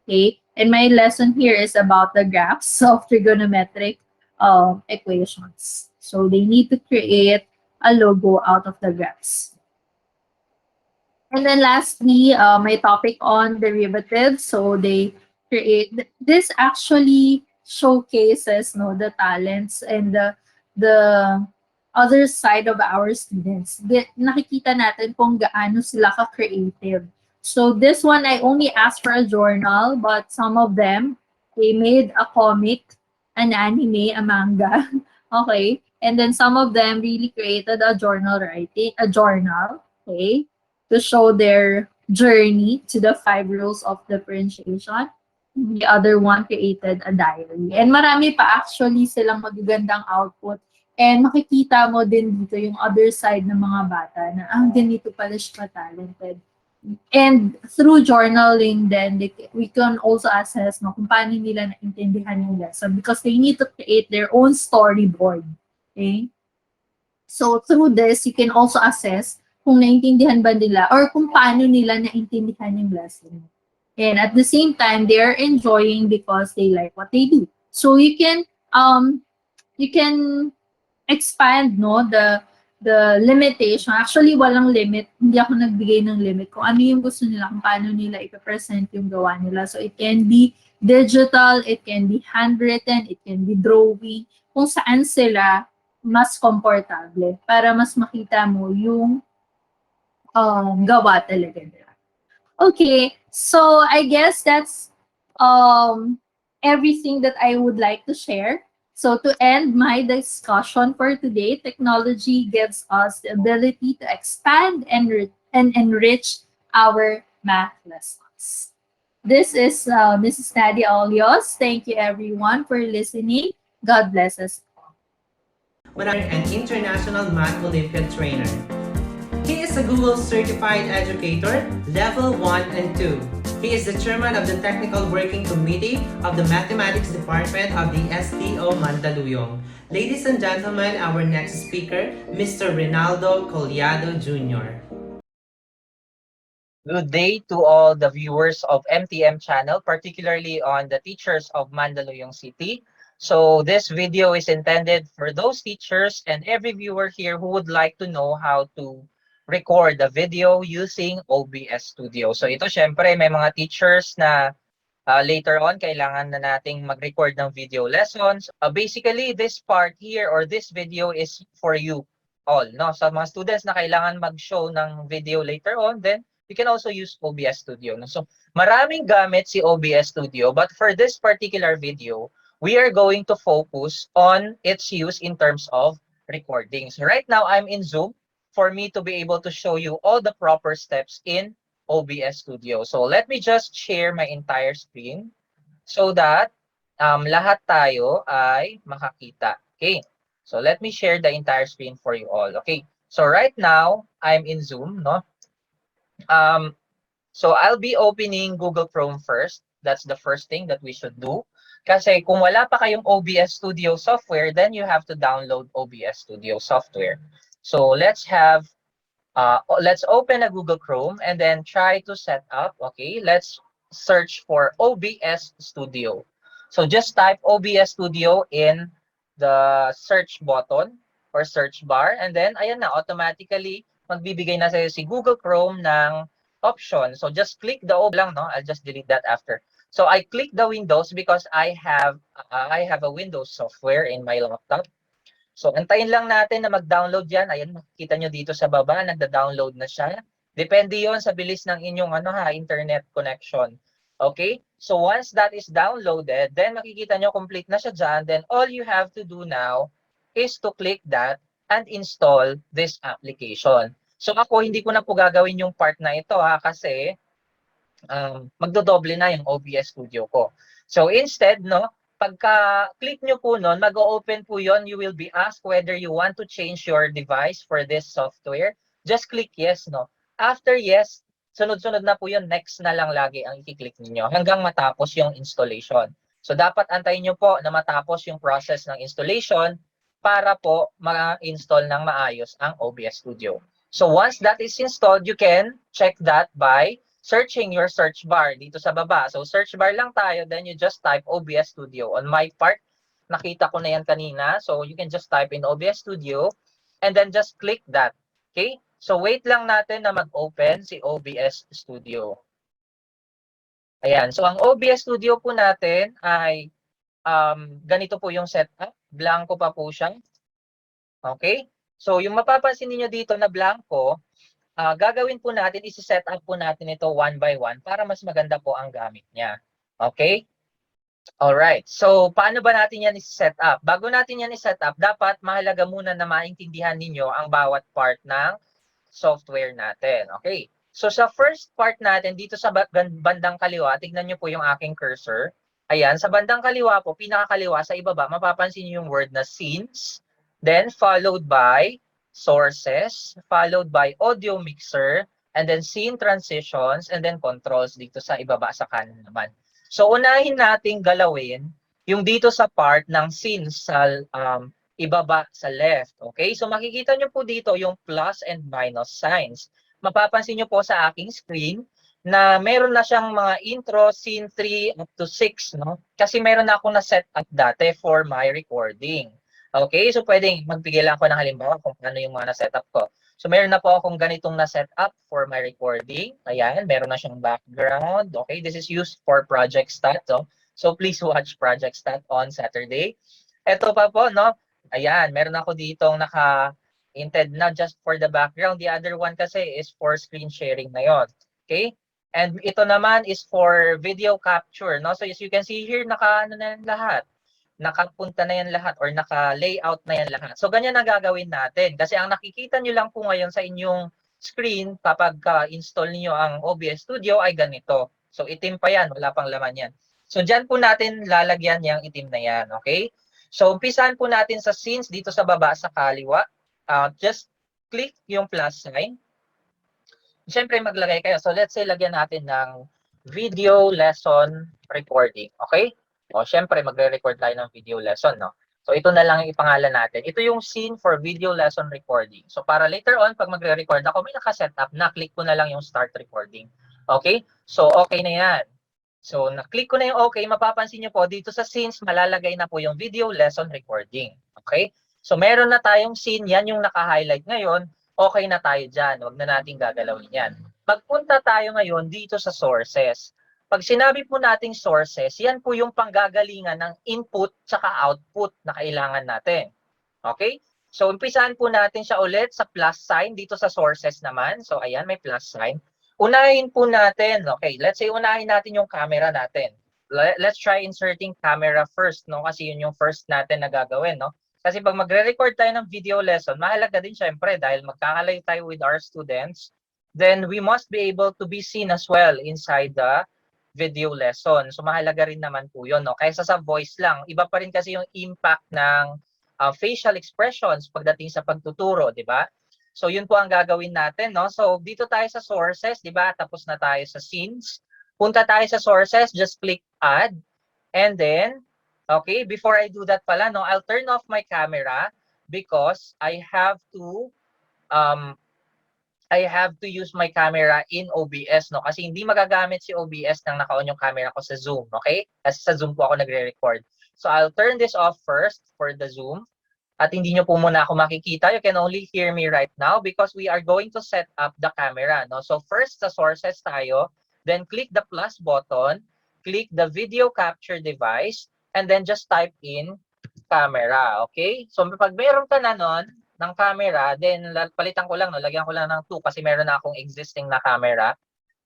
Okay, and my lesson here is about the graphs of trigonometric equations. So they need to create a logo out of the graphs. And then lastly, my topic on derivatives. So they create this actually showcases no the talents and the other side of our students. Nakikita natin kung gaano sila ka-creative. So this one I only asked for a journal, but some of them they made a comic, an anime, a manga. Okay. And then some of them really created a journal writing, a journal. Okay, to show their journey to the 5 rules of differentiation. The other one created a diary. And marami pa actually silang magagandang output. And makikita mo din dito yung other side ng mga bata na ganito pala siya talented. And through journaling then we can also assess no, kung paano nila naintindihan yung lesson because they need to create their own storyboard. Okay? So through this, you can also assess kung naintindihan ba nila or kung paano nila naintindihan yung lesson. And at the same time, they are enjoying because they like what they do. So you can expand no the limitation. Actually, walang limit. Hindi ako nagbigay ng limit kung ano yung gusto nila, kung paano nila ipapresent yung gawa nila. So it can be digital, it can be handwritten, it can be drawing. Kung saan sila mas komportable para mas makita mo yung gawa talaga nila. Okay, so I guess that's everything that I would like to share. So to end my discussion for today, technology gives us the ability to expand and enrich our math lessons. This is Mrs. Nadia Olios. Thank you everyone for listening. God bless us. An international math Olympiad trainer. He is a Google Certified Educator, Level 1 and 2. He is the chairman of the Technical Working Committee of the Mathematics Department of the SDO Mandaluyong. Ladies and gentlemen, our next speaker, Mr. Rinaldo Collado Jr. Good day to all the viewers of MTM channel, particularly on the teachers of Mandaluyong City. So this video is intended for those teachers and every viewer here who would like to know how to record a video using OBS Studio. So ito syempre may mga teachers na later on kailangan na nating mag-record ng video lessons. Basically this part here or this video is for you all, no? Sa mga students na kailangan mag-show ng video later on, then you can also use OBS Studio. No? So maraming gamit si OBS Studio, but for this particular video, we are going to focus on its use in terms of recording. So right now, I'm in Zoom for me to be able to show you all the proper steps in OBS Studio. So let me just share my entire screen so that lahat tayo ay makakita. Okay, so let me share the entire screen for you all. Okay, so right now, I'm in Zoom, no? So I'll be opening Google Chrome first. That's the first thing that we should do. Kasi kung wala pa kayong OBS Studio software, then you have to download OBS Studio software. So let's open a Google Chrome and then try to set up, okay? Let's search for OBS Studio. So just type OBS Studio in the search button or search bar, and then ayan na, automatically magbibigay na sa'yo si Google Chrome ng option. So just click the OBS lang, no? I'll just delete that after. So I click the Windows because I have a Windows software in my laptop. So antayin lang natin na mag-download yan. Ayan, makikita nyo dito sa baba, nagda-download na siya. Depende yon sa bilis ng inyong internet connection. Okay? So once that is downloaded, then makikita nyo complete na siya dyan. Then all you have to do now is to click that and install this application. So ako, hindi ko na po gagawin yung part na ito kasi magdodoble na yung OBS Studio ko. So instead, no, pagka-click nyo po nun, mag-open po yon. You will be asked whether you want to change your device for this software. Just click yes, no. After yes, sunod-sunod na po yun. Next na lang lagi ang i-click niyo hanggang matapos yung installation. So dapat antayin nyo po na matapos yung process ng installation para po ma-install ng maayos ang OBS Studio. So once that is installed, you can check that by searching your search bar dito sa baba. So search bar lang tayo, then you just type OBS Studio. On my part, nakita ko na yan kanina. So you can just type in OBS Studio and then just click that. Okay? So wait lang natin na mag-open si OBS Studio. Ayan. So ang OBS Studio po natin ay ganito po yung setup. Blanco pa po siya. Okay? So yung mapapansin niyo dito na blanco, gagawin po natin, isi-set up po natin ito one by one para mas maganda po ang gamit niya. Okay? Alright. So, paano ba natin yan isi-set up? Bago natin yan i-set up, dapat mahalaga muna na maintindihan ninyo ang bawat part ng software natin. Okay? So, sa first part natin, dito sa bandang kaliwa, tignan nyo po yung aking cursor. Ayan, sa bandang kaliwa po, pinakakaliwa sa ibaba, mapapansin nyo yung word na scenes, then followed by sources, followed by audio mixer, and then scene transitions, and then controls dito sa ibaba sa kanan naman. So unahin nating galawin yung dito sa part ng scenes sa ibaba sa left. Okay? So makikita nyo po dito yung plus and minus signs. Mapapansin nyo po sa aking screen na meron na siyang mga intro, scene 3 up to 6. No? Kasi meron na akong na-set up dati for my recording. Okay, so pwedeng magbigay lang ako ng halimbawa kung ano yung mga na-setup ko. So meron na po akong ganitong na-setup for my recording. Ayan, meron na siyang background. Okay, this is used for Project Stat. So please watch Project Stat on Saturday. Ito pa po, no? Ayan, meron ako ditong naka-inted na just for the background. The other one kasi is for screen sharing na yon. Okay? And ito naman is for video capture, no? So as you can see here, naka-ano na yan lahat. Nakapunta na yan lahat or naka-layout na yan lahat. So, ganyan ang gagawin natin. Kasi ang nakikita nyo lang po ngayon sa inyong screen kapag install niyo ang OBS Studio ay ganito. So, itim pa yan. Wala pang laman yan. So, dyan po natin lalagyan yung itim na yan. Okay? So, umpisahan po natin sa scenes dito sa baba sa kaliwa. Just click yung plus sign. Siyempre, maglagay kayo. So, let's say, lagyan natin ng video lesson recording. Okay? O, syempre, magre-record tayo ng video lesson, no? So, ito na lang yung ipangalan natin. Ito yung scene for video lesson recording. So, para later on, pag magre-record ako, may naka-setup na, click ko na lang yung start recording. Okay? So, okay na yan. So, na-click ko na yung okay, mapapansin nyo po, dito sa scenes, malalagay na po yung video lesson recording. Okay? So, meron na tayong scene, yan yung naka-highlight ngayon, okay na tayo dyan. Huwag na natin gagalawin yan. Magpunta tayo ngayon dito sa sources. Pag sinabi po nating sources, yan po yung panggagalingan ng input tsaka output na kailangan natin. Okay? So, umpisahan po natin siya ulit sa plus sign dito sa sources naman. So, ayan, may plus sign. Unahin po natin, okay, let's say unahin natin yung camera natin. Let's try inserting camera first, no? Kasi yun yung first natin na gagawin, no? Kasi pag magre-record tayo ng video lesson, mahalaga din syempre dahil magkakalayo tayo with our students, then we must be able to be seen as well inside the video lesson. So mahalaga rin naman po yun, no? Kaysa sa voice lang. Iba pa rin kasi yung impact ng facial expressions pagdating sa pagtuturo, di ba? So yun po ang gagawin natin, no? So dito tayo sa sources, di ba? Tapos na tayo sa scenes. Punta tayo sa sources, just click add. And then, Okay, before I do that pala, no, I'll turn off my camera because um, I have to use my camera in OBS, no? Kasi hindi magagamit si OBS nang naka-on yung camera ko sa Zoom, okay? Kasi sa Zoom po ako nagre-record. So I'll turn this off first for the Zoom. At hindi nyo po muna ako makikita. You can only hear me right now because we are going to set up the camera, no? So first, sa sources tayo. Then click the plus button. Click the video capture device. And then just type in camera, okay? So pag meron ka na nun, ng camera, then palitan ko lang, no? Lagyan ko lang ng 2 kasi meron na akong existing na camera.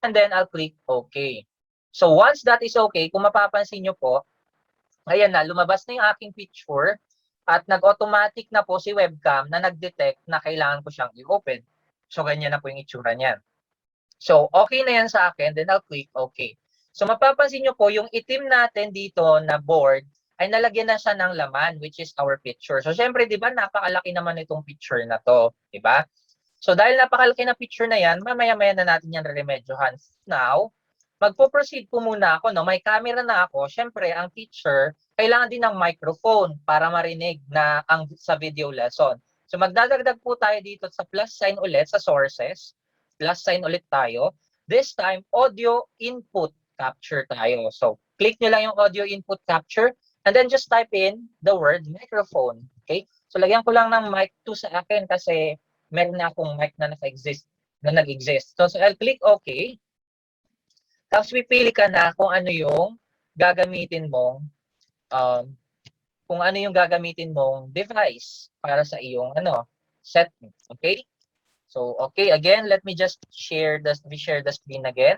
And then I'll click OK. So once that is okay, kung mapapansin nyo po, ayan na, lumabas na yung aking picture at nag-automatic na po si webcam na nag-detect na kailangan ko siyang i-open. So ganyan na po yung itsura niyan. So okay na yan sa akin, then I'll click OK. So mapapansin nyo po, yung itim natin dito na board, ay nalagyan na siya ng laman, which is our picture. So, syempre, di ba, napakalaki naman itong picture na to, di ba? So, dahil napakalaki na picture na yan, mamaya-maya na natin yan remedyohan. Now, magpo-proceed po muna ako, no? May camera na ako. Syempre, ang teacher, kailangan din ng microphone para marinig na sa video lesson. So, magdadagdag po tayo dito sa plus sign ulit sa sources. Plus sign ulit tayo. This time, audio input capture tayo. So, click nyo lang yung audio input capture. And then just type in the word microphone. Okay? So lagyan ko lang ng mic 2 sa akin kasi meron na akong mic na nag-exist. So I'll click OK. Tapos pipili ka na kung ano yung gagamitin mong device para sa iyong setting. Okay? So okay, again, let me just share the screen again.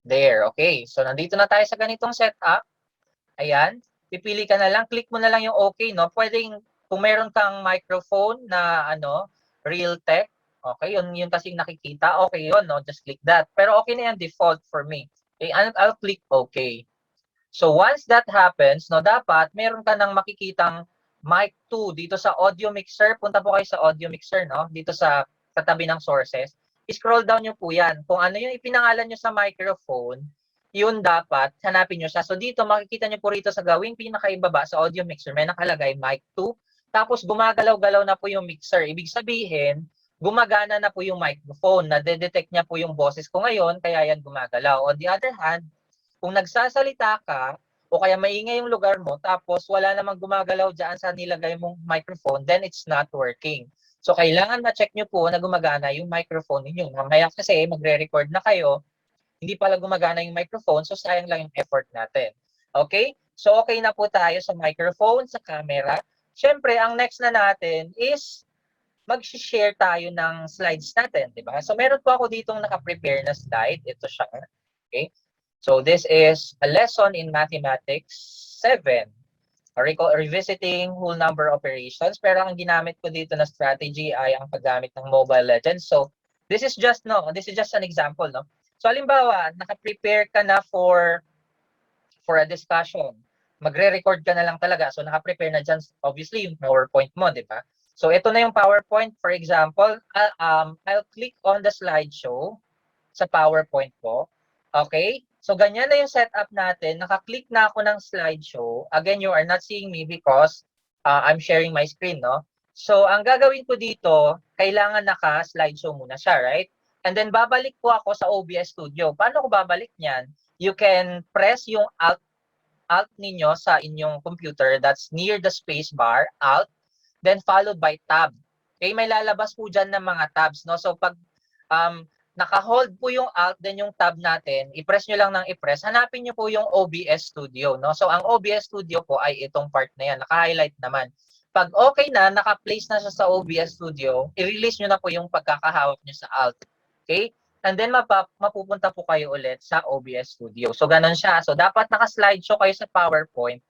There, okay. So, nandito na tayo sa ganitong setup. Ayan. Pipili ka na lang. Click mo na lang yung okay, no? Pwedeng, kung meron kang microphone na, Realtek, okay, yun kasing nakikita, okay yun, no? Just click that. Pero okay na yan, default for me. Okay, I'll click okay. So, once that happens, no, dapat meron ka nang makikitang mic 2 dito sa audio mixer. Punta po kayo sa audio mixer, no? Dito sa katabi ng sources. I-scroll down nyo po yan. Kung ano yung ipinangalan nyo sa microphone, yun dapat, hanapin nyo siya. So dito, makikita nyo po rito sa gawing pinakaibaba sa audio mixer, may nakalagay mic 2. Tapos gumagalaw-galaw na po yung mixer. Ibig sabihin, gumagana na po yung microphone. Nade-detect niya po yung boses ko ngayon, kaya yan gumagalaw. On the other hand, kung nagsasalita ka, o kaya maingay yung lugar mo, tapos wala namang gumagalaw dyan sa nilagay mong microphone, then it's not working. So, kailangan ma-check nyo po na gumagana yung microphone ninyo. Mamaya kasi magre-record na kayo, hindi pala gumagana yung microphone, so sayang lang yung effort natin. Okay? So, okay na po tayo sa microphone, sa camera. Siyempre, ang next na natin is mag-share tayo ng slides natin, di ba? So, meron po ako ditong naka-prepare na slide. Ito siya. Okay? So, this is a lesson in Mathematics 7. Revisiting whole number operations, pero ang ginamit ko dito na strategy ay ang paggamit ng Mobile Legends. So this is just an example, no? So halimbawa, naka-prepare ka na for a discussion. Magre-record ka na lang talaga. So naka-prepare na dyan obviously yung PowerPoint mo, di ba? So ito na yung PowerPoint. For example, I'll click on the slideshow sa PowerPoint ko. Okay? So, ganyan na yung setup natin. Naka-click na ako ng slideshow. Again, you are not seeing me because I'm sharing my screen, no? So, ang gagawin ko dito, kailangan naka-slideshow muna siya, right? And then, babalik po ako sa OBS Studio. Paano ko babalik niyan? You can press yung Alt ninyo sa inyong computer. That's near the space bar, Alt, then followed by Tab. Okay? May lalabas po dyan ng mga tabs, no? So, pag naka-hold po yung Alt, then yung Tab natin, i-press nyo lang ng i-press, hanapin nyo po yung OBS Studio, no? So, ang OBS Studio po ay itong part na yan, naka-highlight naman. Pag okay na, naka-place na siya sa OBS Studio, i-release nyo na po yung pagkakahawak nyo sa Alt. Okay? And then, mapupunta po kayo ulit sa OBS Studio. So, ganun siya. So, dapat naka-slideshow kayo sa PowerPoint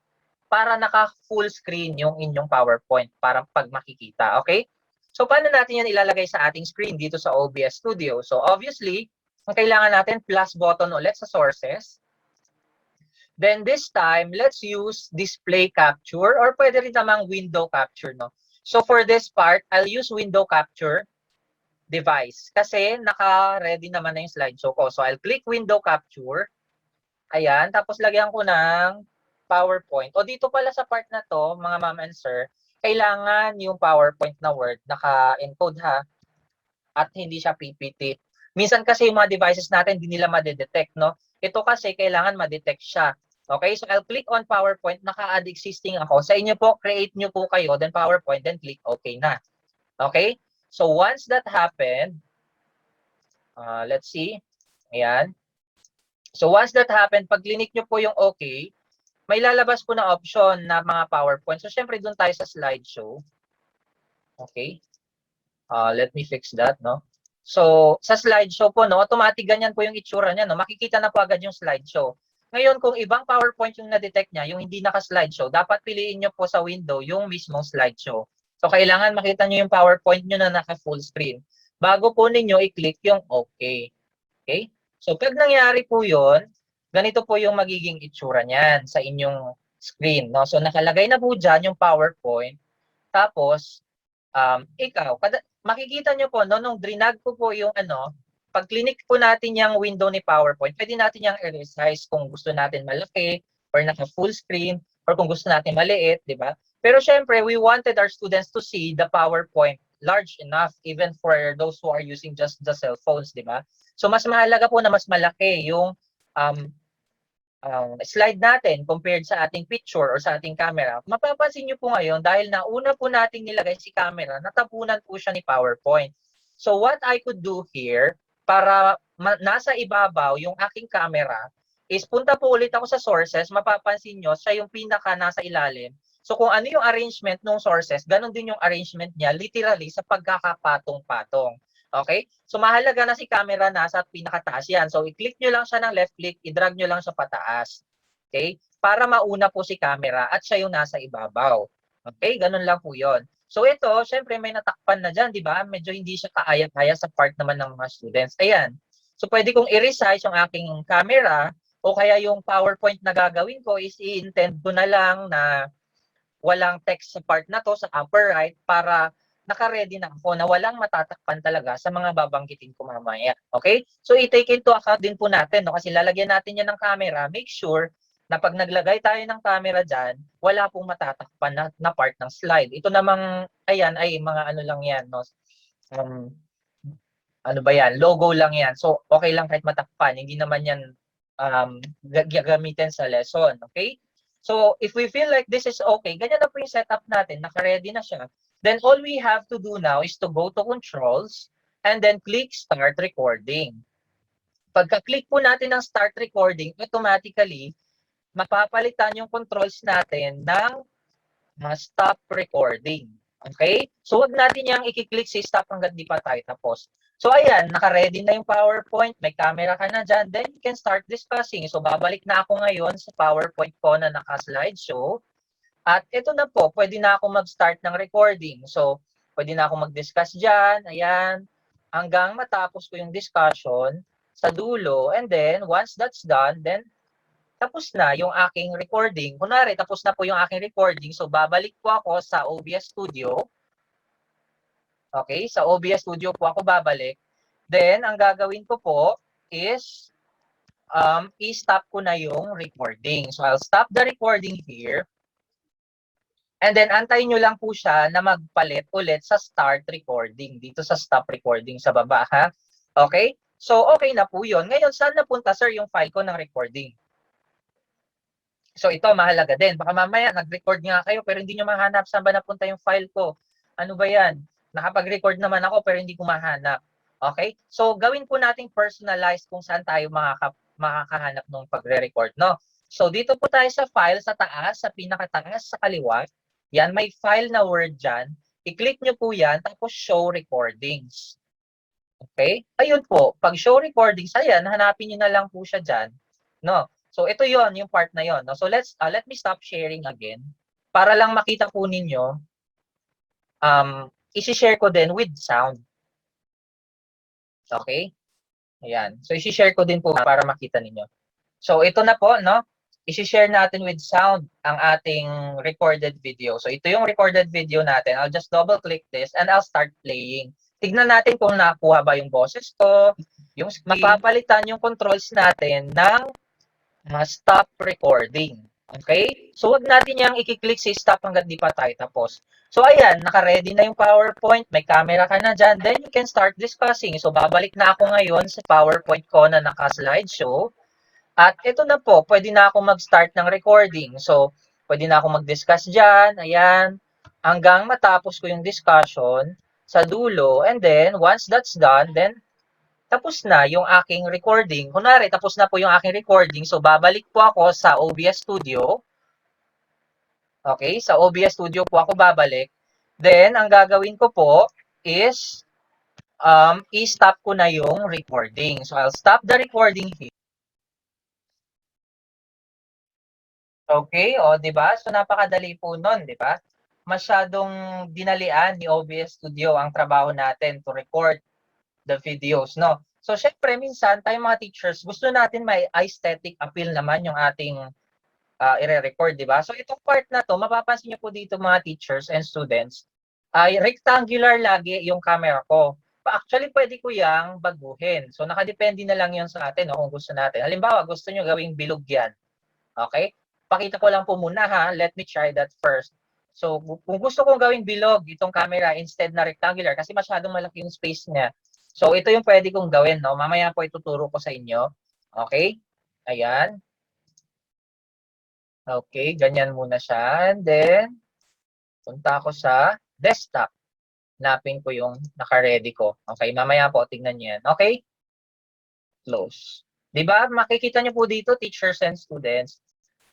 para naka-full screen yung inyong PowerPoint para pag makikita. Okay? So, paano natin yan ilalagay sa ating screen dito sa OBS Studio? So, obviously, ang kailangan natin, plus button ulit sa sources. Then, this time, let's use display capture or pwede rin namang window capture, no? So, for this part, I'll use window capture device kasi naka-ready naman na yung slideshow ko. So, I'll click window capture. Ayan, tapos lagyan ko ng PowerPoint. O dito pala sa part na to, mga ma'am and sir, kailangan yung PowerPoint na Word naka-encode ha, at hindi siya PPT. Minsan kasi yung mga devices natin, hindi nila madedetect, no? Ito kasi kailangan madetect siya. Okay, so I'll click on PowerPoint, naka-add existing ako. Sa inyo po, create nyo po kayo, then PowerPoint, then click OK na. Okay, so once that happened, let's see, ayan. So once that happened, pag click nyo po yung OK, may lalabas po na option na mga PowerPoint. So syempre doon tayo sa slideshow. Okay, let me fix that, no? So, sa slideshow po, no, automatic ganyan po yung itsura niya, no? Makikita na po agad yung slideshow. Ngayon, kung ibang PowerPoint yung na-detect niya, yung hindi naka-slideshow, dapat piliin nyo po sa window yung mismong slideshow. So, kailangan makita nyo yung PowerPoint nyo na naka-full screen. Bago po ninyo i-click yung OK. Okay? So, pag nangyari po yun, ganito po yung magiging itsura niyan sa inyong screen, no? So, nakalagay na po dyan yung PowerPoint. Tapos, ikaw, makikita nyo po, no, nung drinag ko po yung pag click po natin yung window ni PowerPoint, pwede natin yung resize kung gusto natin malaki, or naka full screen, or kung gusto natin maliit, di ba? Pero syempre, we wanted our students to see the PowerPoint large enough, even for those who are using just the cell phones, di ba? So mas mahalaga po na mas malaki yung slide natin compared sa ating picture or sa ating camera. Mapapansin nyo po ngayon, dahil nauna po nating nilagay si camera, natapunan po siya ni PowerPoint. So what I could do here, para nasa ibabaw yung aking camera, is punta po ulit ako sa sources, mapapansin nyo, siya yung pinaka nasa ilalim. So kung ano yung arrangement ng sources, ganun din yung arrangement niya, literally sa pagkakapatong-patong. Okay? So mahalaga na si camera nasa pinakataas yan. So i-click nyo lang siya ng left click, i-drag nyo lang siya pataas. Okay? Para mauna po si camera at siya yung nasa ibabaw. Okay? Ganun lang po yon. So ito, syempre may natakpan na dyan, di ba? Medyo hindi siya kaaya-kaya sa part naman ng mga students. Ayan. So pwede kong i-resize yung aking camera, o kaya yung PowerPoint na gagawin ko is i-intend ko na lang na walang text sa part na to, sa upper right, para naka-ready na ako na walang matatakpan talaga sa mga babanggitin ko mamaya. Okay? So, i-take into account din po natin, no? Kasi lalagyan natin yan ng camera. Make sure na pag naglagay tayo ng camera dyan, wala pong matatakpan na part ng slide. Ito namang, ayan, ay mga ano lang yan, no? Ano ba yan? Logo lang yan. So, okay lang kahit matakpan. Hindi naman yan gagamitin sa lesson. Okay? So, if we feel like this is okay, ganyan na po yung setup natin. Naka-ready na siya. Then, all we have to do now is to go to controls and then click start recording. Pagka-click po natin ng start recording, automatically, mapapalitan yung controls natin ng stop recording. Okay? So, wag natin yung i-click si stop hanggang di pa tayo tapos. So, ayan, naka-ready na yung PowerPoint, may camera ka na dyan, then you can start discussing. So, babalik na ako ngayon sa PowerPoint ko na naka-slideshow. At ito na po, pwede na ako mag-start ng recording. So, pwede na ako mag-discuss dyan, ayan, hanggang matapos ko yung discussion sa dulo. And then, once that's done, then tapos na yung aking recording. Kunwari, tapos na po yung aking recording. So, babalik po ako sa OBS Studio. Okay, sa OBS Studio po ako babalik. Then, ang gagawin ko po is i-stop ko na yung recording. So, I'll stop the recording here. And then, antayin nyo lang po siya na magpalit ulit sa start recording. Dito sa stop recording sa baba, ha? Okay? So, okay na po yun. Ngayon, saan napunta, sir, yung file ko ng recording? So, ito, mahalaga din. Baka mamaya, nag-record nga kayo, pero hindi nyo mahanap saan ba napunta yung file ko. Ano ba yan? Nakapag-record naman ako, pero hindi ko mahanap. Okay? So, gawin po nating personalized kung saan tayo makakahanap ng pagre-record, no? So, dito po tayo sa file, sa taas, sa pinakataas, sa kaliwa. Yan, may file na Word dyan. I-click nyo po yan, tapos show recordings. Okay? Ayun po, pag show recordings, ayan, hanapin nyo na lang po siya dyan. No? So, ito yon yung part na yon. No? So, let me stop sharing again. Para lang makita po ninyo, isi-share ko din with sound. Okay? Ayan. So, isi-share ko din po para makita ninyo. So, ito na po, no? Isi-share natin with sound ang ating recorded video. So, ito yung recorded video natin. I'll just double-click this and I'll start playing. Tignan natin kung nakuha ba yung boses ko. Yung mapapalitan yung controls natin ng stop recording. Okay? So, wag natin yung i-click si stop hanggang di pa tayo tapos. So, ayan, naka-ready na yung PowerPoint, may camera ka na dyan, then you can start discussing. So, babalik na ako ngayon sa PowerPoint ko na naka-slideshow. At ito na po, pwede na ako mag-start ng recording. So, pwede na ako mag-discuss dyan, ayan, hanggang matapos ko yung discussion sa dulo. And then, once that's done, then tapos na yung aking recording. Kunwari, tapos na po yung aking recording. So, babalik po ako sa OBS Studio. Okay, sa OBS Studio po ako babalik. Then, ang gagawin ko po is i-stop ko na yung recording. So, I'll stop the recording here. Okay, o, di ba? So, napakadali po nun, di ba? Masyadong dinalian ni OBS Studio ang trabaho natin to record the videos, no? So, syempre, minsan, tayo mga teachers, gusto natin may aesthetic appeal naman yung ating i-record, di ba? So, itong part na to, mapapansin niyo po dito mga teachers and students, ay rectangular lagi yung camera ko. Actually, pwede ko yang baguhin. So, nakadepende na lang yun sa atin, no, kung gusto natin. Halimbawa, gusto nyo gawing bilog yan. Okay? Pakita ko lang po muna ha. Let me try that first. So, kung gusto kong gawing bilog itong camera instead na rectangular, kasi masyadong malaki yung space niya, so, ito yung pwede kong gawin, no? Mamaya po ituturo ko sa inyo. Okay? Ayan. Okay, ganyan muna siya. And then, punta ako sa desktop. Hanapin ko yung naka-ready ko. Okay, mamaya po, tingnan niyo yan. Okay? Close. Diba? Makikita niyo po dito, teachers and students,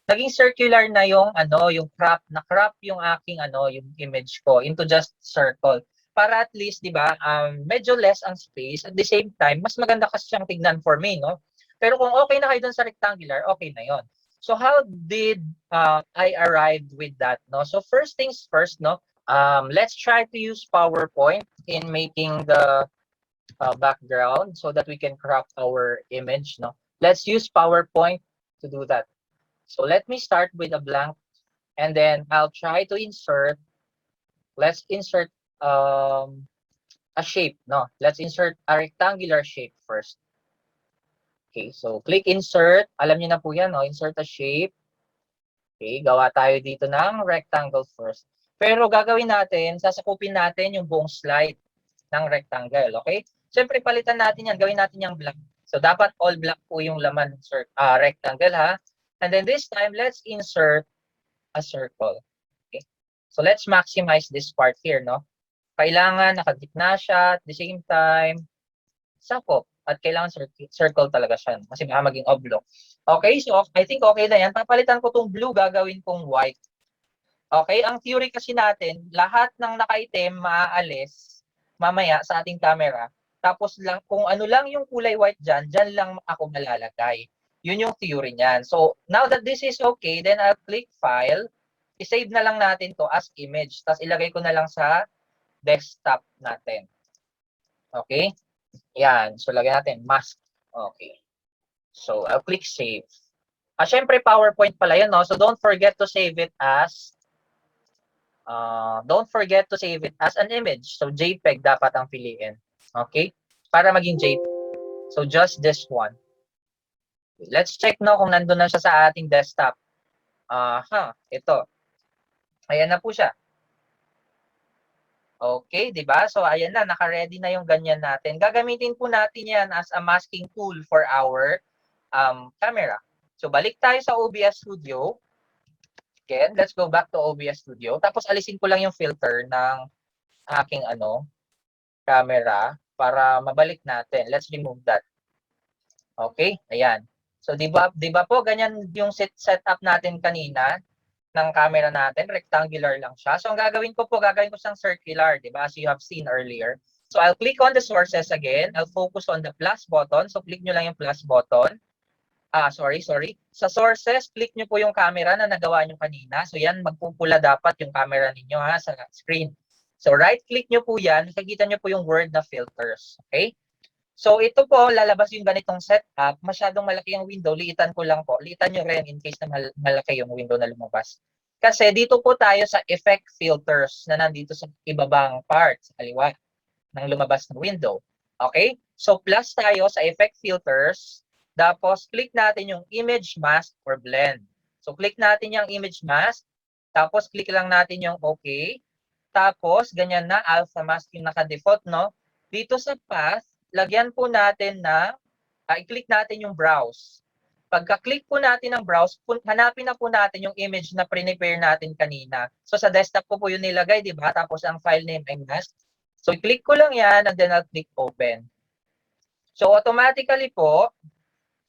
naging circular na yung yung crop, na-crop yung aking yung image ko into just circle. Para at least, 'di ba, medyo less ang space, at the same time mas maganda kasi siyang tignan for me, no? Pero kung okay na kayo dun sa rectangular, okay na 'yon. So how did I arrive with that, no? So first things first, no? Let's try to use PowerPoint in making the background so that we can crop our image, no? Let's use PowerPoint to do that. So let me start with a blank, and then I'll try to insert, let's insert a shape, no? Let's insert a rectangular shape first. Okay, so click insert. Alam niyo na po yan, no? Insert a shape. Okay, gawa tayo dito ng rectangle first. Pero gagawin natin, sasakupin natin yung buong slide ng rectangle, okay? Siyempre, palitan natin yan. Gawin natin yung black. So, dapat all black po yung laman rectangle, ha? And then this time, let's insert a circle. Okay? So let's maximize this part here, no? Kailangan nakagitna siya, at the same time, sakop. At kailangan circle talaga siya, kasi baka maging oblong. Okay, so I think okay na yan. Papalitan ko tong blue, gagawin kong white. Okay, ang theory kasi natin, lahat ng nakaitim maaalis mamaya sa ating camera. Tapos lang, kung ano lang yung kulay white dyan, dyan lang ako malalagay. Yun yung theory niyan. So, now that this is okay, then I'll click File. I-save na lang natin to as image. Tapos ilagay ko na lang sa desktop natin. Okay? Yan. So, lagay natin mask. Okay. So, I'll click Save. Syempre, PowerPoint pala yun, no? So, don't forget to save it as an image. So, JPEG dapat ang piliin. Okay? Para maging JPEG. So, just this one. Let's check no kung nandun na siya sa ating desktop. Ito. Ayan na po siya. Okay, di ba? So, ayan na, naka-ready na yung ganyan natin. Gagamitin po natin yan as a masking tool for our camera. So, balik tayo sa OBS Studio. Again, let's go back to OBS Studio. Tapos, alisin ko lang yung filter ng aking camera para mabalik natin. Let's remove that. Okay, ayan. So, di ba po, ganyan yung setup natin kanina ng camera natin, rectangular lang siya. So, ang gagawin ko siyang circular, di ba, as you have seen earlier. So, I'll click on the sources again. I'll focus on the plus button. So, click nyo lang yung plus button. Sorry. Sa sources, click nyo po yung camera na nagawa nyo kanina. So, yan, magpupula dapat yung camera ninyo sa screen. So, right-click nyo po yan. Nakikita nyo po yung word na filters. Okay? So, ito po, lalabas yung ganitong setup. Masyadong malaki yung window. Liitan ko lang po. Liitan nyo rin in case na malaki yung window na lumabas. Kasi dito po tayo sa effect filters na nandito sa ibabang part, sa kaliwa ng lumabas na window. Okay? So, plus tayo sa effect filters. Tapos, click natin yung image mask or blend. So, click natin yung image mask. Tapos, click lang natin yung OK. Tapos, ganyan na, alpha mask yung naka-default, no? Dito sa path, lagyan po natin na, i-click natin yung browse. Pagka-click po natin ng browse, hanapin na po natin yung image na prepare natin kanina. So, sa desktop ko po yun nilagay, di ba? Tapos, ang file name ay mask. So, i-click ko lang yan and then I'll click open. So, automatically po,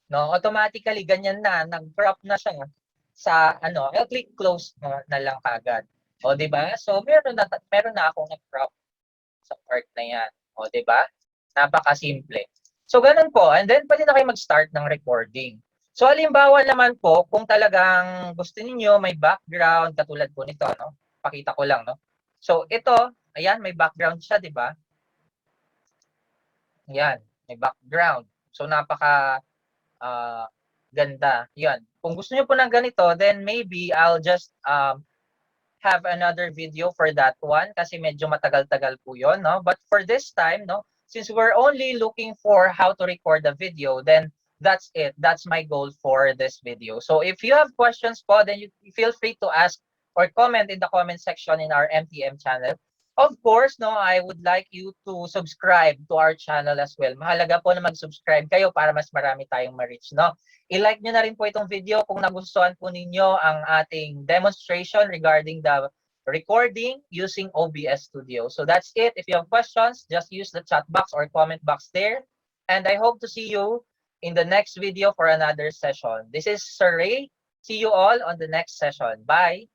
no, automatically ganyan na, nag-crop na siya sa, I'll click close na lang kagad. O, di ba? So, meron na akong nag-crop sa part na yan. O, di ba? Napaka-simple. So, ganun po. And then, pwede na kayo mag-start ng recording. So, halimbawa naman po, kung talagang gusto niyo may background, katulad po nito, no? Pakita ko lang, no? So, ito, ayan, may background siya, di ba? Ayan, may background. So, napaka ganda. Yan. Kung gusto niyo po ng ganito, then maybe I'll just have another video for that one kasi medyo matagal-tagal po yun, no? But for this time, no, since we're only looking for how to record the video, then that's it. That's my goal for this video. So if you have questions po, then you feel free to ask or comment in the comment section in our MTM channel. Of course, no, I would like you to subscribe to our channel as well. Mahalaga po na mag-subscribe kayo para mas marami tayong ma-reach, no? I-like nyo na rin po itong video kung nagustuhan po ninyo ang ating demonstration regarding the recording using OBS Studio. So that's it. If you have questions, just use the chat box or comment box there. And I hope to see you in the next video for another session. This is Sir Ray. See you all on the next session. Bye!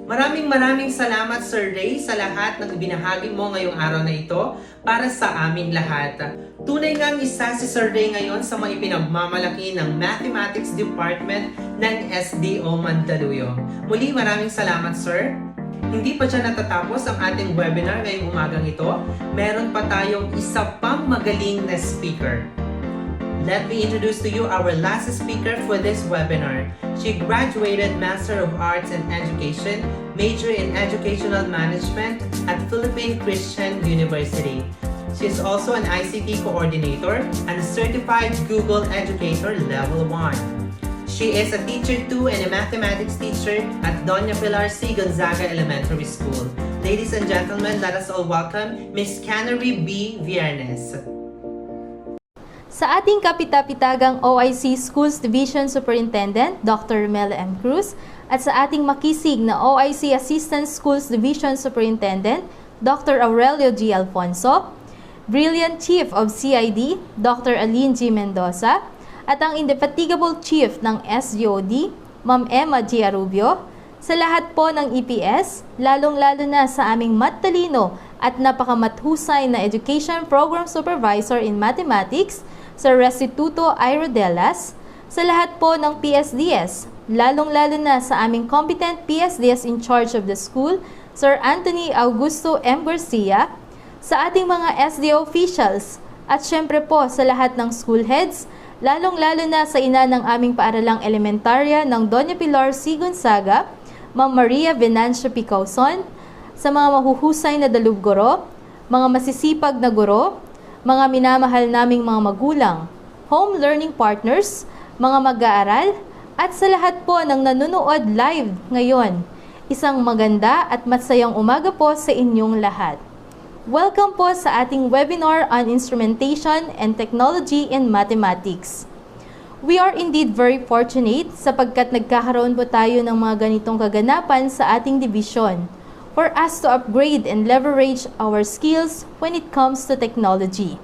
Maraming salamat Sir Ray sa lahat ng ibinahagi mo ngayong araw na ito para sa aming lahat. Tunay ngang isa si Sir Ray ngayon sa mga ipinagmamalaki ng Mathematics Department ng SDO Mandaluyong. Muli maraming salamat Sir. Hindi pa dyan natatapos ang ating webinar ngayong umagang ito. Meron pa tayong isa pang magaling na speaker. Let me introduce to you our last speaker for this webinar. She graduated Master of Arts in Education, major in Educational Management at Philippine Christian University. She is also an ICT coordinator and a certified Google Educator Level 1. She is a teacher 2 and a mathematics teacher at Doña Pilar C. Gonzaga Elementary School. Ladies and gentlemen, let us all welcome Miss Canary B. Viernes. Sa ating kapitapitagang OIC Schools Division Superintendent, Dr. Romela M. Cruz, at sa ating makisig na OIC Assistant Schools Division Superintendent, Dr. Aurelio G. Alfonso, Brilliant Chief of CID, Dr. Aline G. Mendoza, at ang Indefatigable Chief ng SGOD, Ma'am Emma G. Arubio, sa lahat po ng EPS, lalong-lalo na sa aming matalino at napakamathusay na Education Program Supervisor in Mathematics, Sir Restituto I. Rodelas, sa lahat po ng PSDS, lalong-lalo na sa aming competent PSDS in charge of the school, Sir Anthony Augusto M. Garcia, sa ating mga SDO officials, at syempre po sa lahat ng school heads, lalong-lalo na sa ina ng aming paaralang elementarya ng Doña Pilar C. Gonzaga, Ma'am Maria Venancio Picauson, sa mga mahuhusay na dalubguro, mga masisipag na guro, mga minamahal naming mga magulang, home learning partners, mga mag-aaral, at sa lahat po ng nanonood live ngayon. Isang maganda at masayang umaga po sa inyong lahat. Welcome po sa ating webinar on Instrumentation and Technology in Mathematics. We are indeed very fortunate sapagkat nagkakaroon po tayo ng mga ganitong kaganapan sa ating division for us to upgrade and leverage our skills when it comes to technology.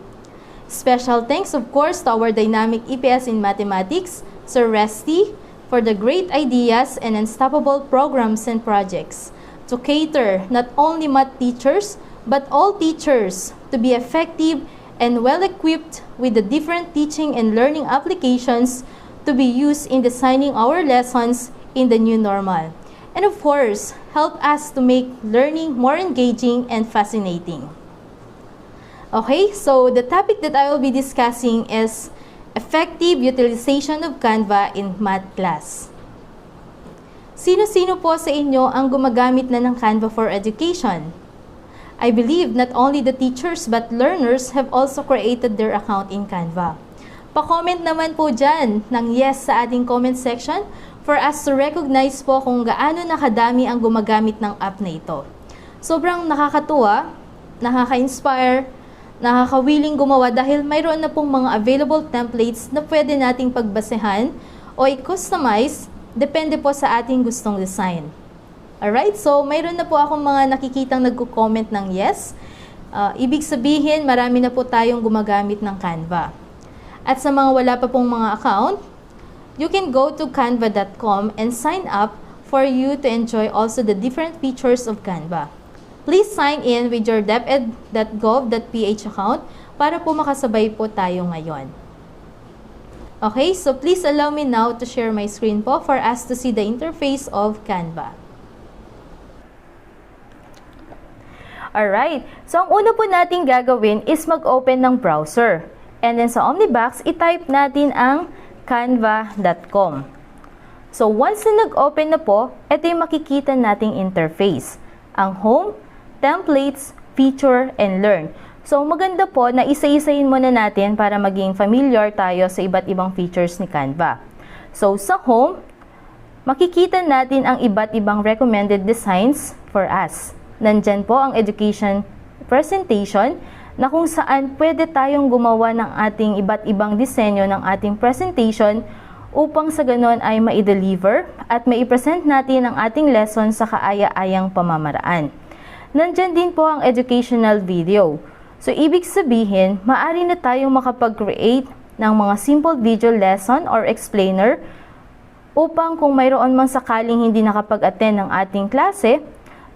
Special thanks of course to our dynamic EPS in Mathematics, Sir Resty, for the great ideas and unstoppable programs and projects to cater not only math teachers but all teachers to be effective and well-equipped with the different teaching and learning applications to be used in designing our lessons in the new normal. And of course, help us to make learning more engaging and fascinating. Okay, so the topic that I will be discussing is effective utilization of Canva in math class. Sino-sino po sa inyo ang gumagamit na ng Canva for education? I believe not only the teachers but learners have also created their account in Canva. Pa-comment naman po dyan ng yes sa ating comment section for us to recognize po kung gaano nakadami ang gumagamit ng app na ito. Sobrang nakakatuwa, nakaka-inspire, nakakawiling gumawa dahil mayroon na pong mga available templates na pwede nating pagbasehan o i-customize depende po sa ating gustong design. Alright, so mayroon na po akong mga nakikitang nagko-comment ng yes. Ibig sabihin, marami na po tayong gumagamit ng Canva. At sa mga wala pa pong mga account, you can go to canva.com and sign up for you to enjoy also the different features of Canva. Please sign in with your deped.gov.ph account para po makasabay po tayo ngayon. Okay, so please allow me now to share my screen po for us to see the interface of Canva. Alright, so ang una po natin gagawin is mag-open ng browser. And then sa Omnibox, i-type natin ang canva.com. So once na nag-open na po, ito yung makikita nating interface. Ang home, templates, feature, and learn. So maganda po na isa-isahin muna natin para maging familiar tayo sa iba't ibang features ni Canva. So sa home, makikita natin ang iba't ibang recommended designs for us. Nandyan po ang education presentation na kung saan pwede tayong gumawa ng ating iba't ibang disenyo ng ating presentation upang sa ganon ay ma-deliver at ma-present natin ang ating lesson sa kaaya-ayang pamamaraan. Nandyan din po ang educational video. So, ibig sabihin, maaari na tayong makapag-create ng mga simple video lesson or explainer upang kung mayroon mang sakaling hindi nakapag-attend ng ating klase,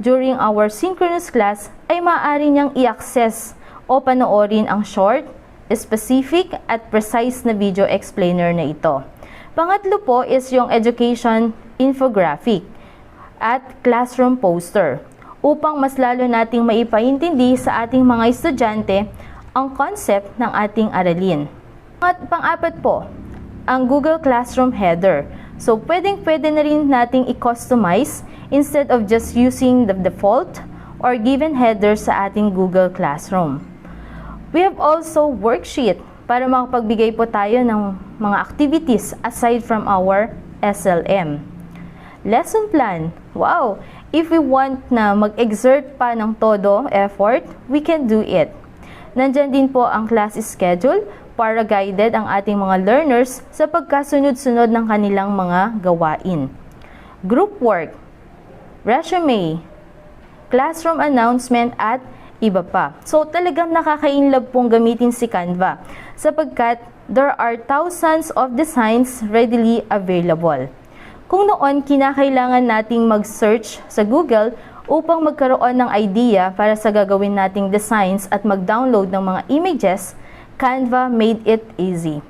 during our synchronous class ay maaari niyang i-access o panoorin ang short, specific at precise na video explainer na ito. Pangatlo po is yung education infographic at classroom poster upang mas lalo nating maipaintindi sa ating mga estudyante ang concept ng ating aralin. At pang-apat po, ang Google Classroom header. So, pwedeng-pwede na rin nating i-customize instead of just using the default or given header sa ating Google Classroom. We have also worksheet para makapagbigay po tayo ng mga activities aside from our SLM. Lesson plan. Wow! If we want na mag-exert pa ng todo effort, we can do it. Nandyan din po ang class schedule para guided ang ating mga learners sa pagkasunod-sunod ng kanilang mga gawain. Group work, resume, classroom announcement at iba pa. So talagang nakaka-inlove pong gamitin si Canva sapagkat there are thousands of designs readily available. Kung noon kinakailangan nating mag-search sa Google upang magkaroon ng idea para sa gagawin nating designs at mag-download ng mga images, Canva made it easy.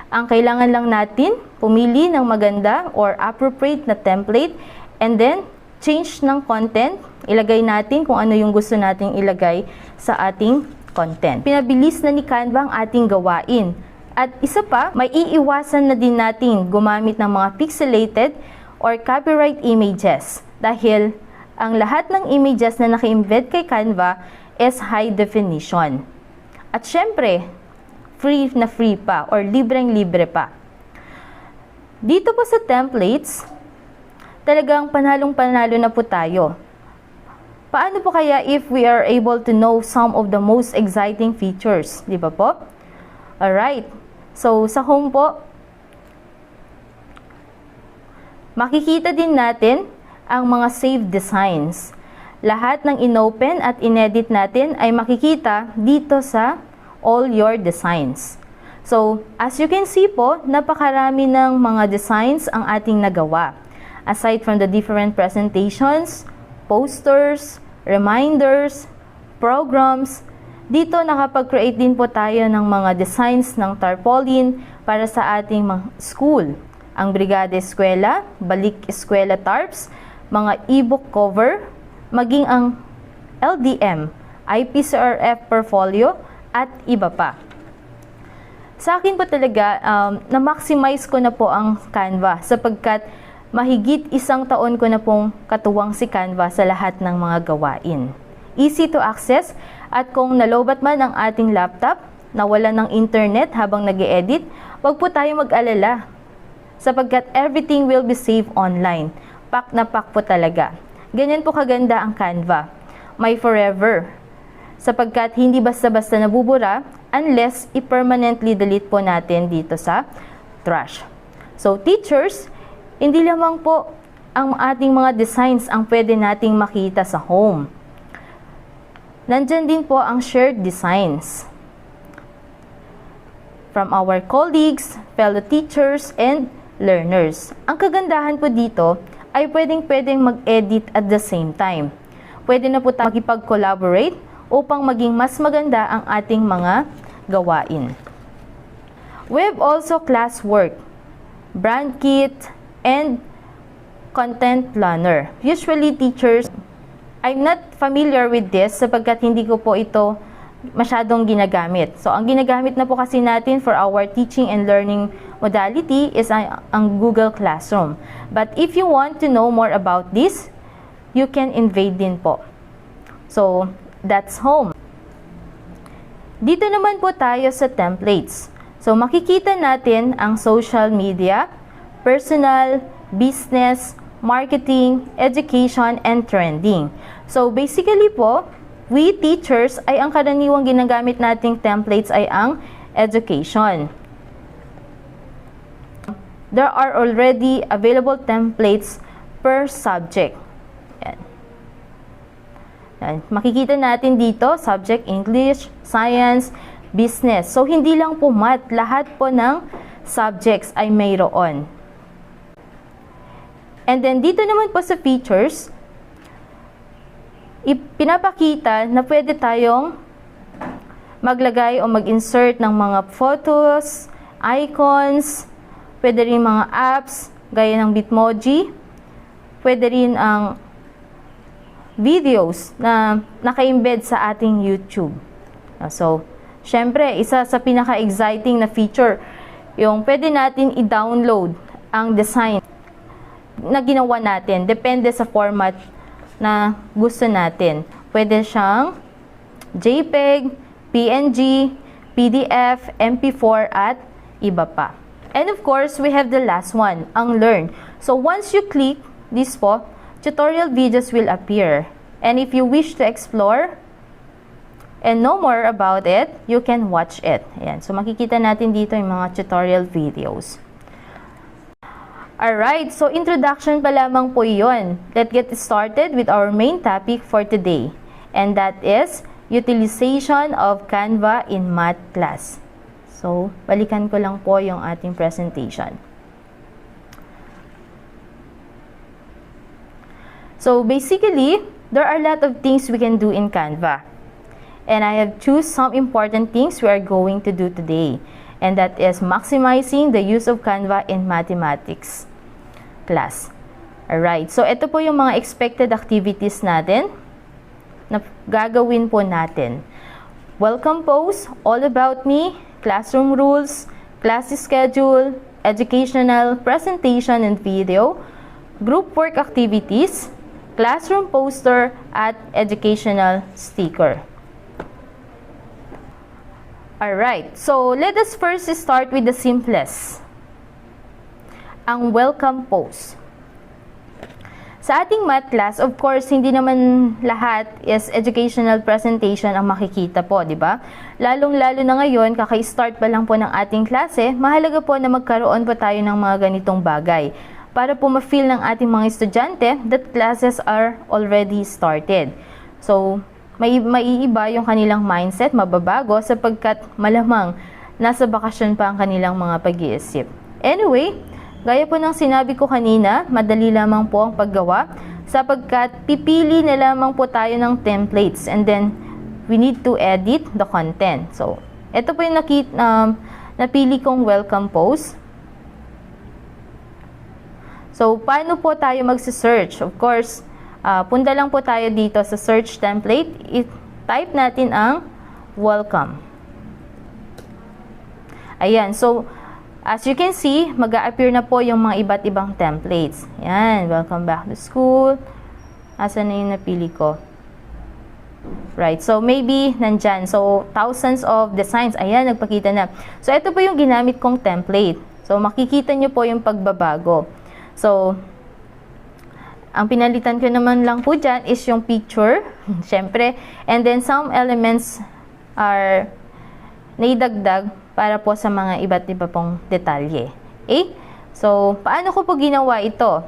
Ang kailangan lang natin, pumili ng maganda or appropriate na template and then change ng content, ilagay natin kung ano yung gusto nating ilagay sa ating content. Pinabilis na ni Canva ang ating gawain. At isa pa, may iiwasan na din natin gumamit ng mga pixelated or copyright images dahil ang lahat ng images na naka-embed kay Canva is high definition. At syempre, free na free pa or libreng-libre pa. Dito po sa templates, talagang panalong-panalo na po tayo. Paano po kaya if we are able to know some of the most exciting features? Di ba po? Alright. So, sa home po, makikita din natin ang mga saved designs. Lahat ng inopen at inedit natin ay makikita dito sa all your designs. So, as you can see po, napakarami ng mga designs ang ating nagawa. Aside from the different presentations, posters, reminders, programs, dito nakapag-create din po tayo ng mga designs ng tarpaulin para sa ating mga school. Ang Brigada Eskwela, Balik Eskwela Tarps, mga e-book cover, maging ang LDM, IPCRF portfolio, at iba pa. Sa akin po talaga, na-maximize ko na po ang Canva sapagkat mahigit 1 taon ko na pong katuwang si Canva sa lahat ng mga gawain. Easy to access at kung nalobat man ang ating laptop, nawala ng internet habang nag-e-edit, wag po tayo mag-alala sapagkat everything will be saved online. Pack na pack po talaga. Ganyan po kaganda ang Canva. May forever. Sapagkat hindi basta-basta nabubura unless i-permanently delete po natin dito sa trash. So teachers, hindi lamang po ang ating mga designs ang pwede nating makita sa home. Nandyan din po ang shared designs from our colleagues, fellow teachers, and learners. Ang kagandahan po dito ay pwedeng mag-edit at the same time. Pwede na po tayo makipag-collaborate upang maging mas maganda ang ating mga gawain. We have also classwork, brand kit, and content planner. Usually teachers, I'm not familiar with this sapagkat hindi ko po ito masyadong ginagamit. So, ang ginagamit na po kasi natin for our teaching and learning modality is ang Google Classroom. But if you want to know more about this, you can invade din po. So, that's home. Dito naman po tayo sa templates. So, makikita natin ang social media, personal, business, marketing, education, and trending. So, basically po, we teachers ay ang karaniwang ginagamit nating templates ay ang education. There are already available templates per subject. Yan. Yan. Makikita natin dito, subject English, science, business. So, hindi lang po math, lahat po ng subjects ay mayroon. And then, dito naman po sa features, pinapakita na pwede tayong maglagay o mag-insert ng mga photos, icons, pwede rin mga apps, gaya ng Bitmoji, pwede rin ang videos na naka-embed sa ating YouTube. So, syempre, isa sa pinaka-exciting na feature, yung pwede natin i-download ang design na ginawa natin. Depende sa format na gusto natin. Pwede siyang JPEG, PNG, PDF, MP4, at iba pa. And of course, we have the last one, ang Learn. So, once you click this po, tutorial videos will appear. And if you wish to explore and know more about it, you can watch it. Ayan. So, makikita natin dito yung mga tutorial videos. Alright, so introduction pa lamang po yun. Let's get started with our main topic for today. And that is utilization of Canva in math class. So, balikan ko lang po yung ating presentation. So, basically, there are a lot of things we can do in Canva. And I have choose some important things we are going to do today. And that is maximizing the use of Canva in mathematics class. Alright, so ito po yung mga expected activities natin na gagawin po natin. Welcome post, all about me, classroom rules, class schedule, educational presentation and video, group work activities, classroom poster, at educational sticker. Alright, so let us first start with the simplest. Ang welcome post. Sa ating math class, of course, hindi naman lahat is educational presentation ang makikita po, di ba? Lalong-lalo na ngayon, kaka-start pa lang po ng ating klase, mahalaga po na magkaroon po tayo ng mga ganitong bagay para po ma-feel ng ating mga estudyante that classes are already started. So, maiiba yung kanilang mindset, mababago sapagkat malamang nasa bakasyon pa ang kanilang mga pag-iisip. Anyway, gaya po ng sinabi ko kanina, madali lamang po ang paggawa sapagkat pipili na lamang po tayo ng templates and then we need to edit the content. So, ito po yung napili kong welcome post. So, paano po tayo magsi-search? Of course, punta lang po tayo dito sa search template. I-type natin ang welcome. Ayan. So, as you can see, mag-a-appear na po yung mga iba't ibang templates. Ayan. Welcome back to school. Asan na yung napili ko? Right, so maybe nandyan. So, thousands of designs. Ayan, nagpakita na. So, ito po yung ginamit kong template. So, makikita nyo po yung pagbabago. So, ang pinalitan ko naman lang po dyan is yung picture, syempre. And then, some elements are naidagdag para po sa mga iba't iba pong detalye. Okay? So, paano ko po ginawa ito?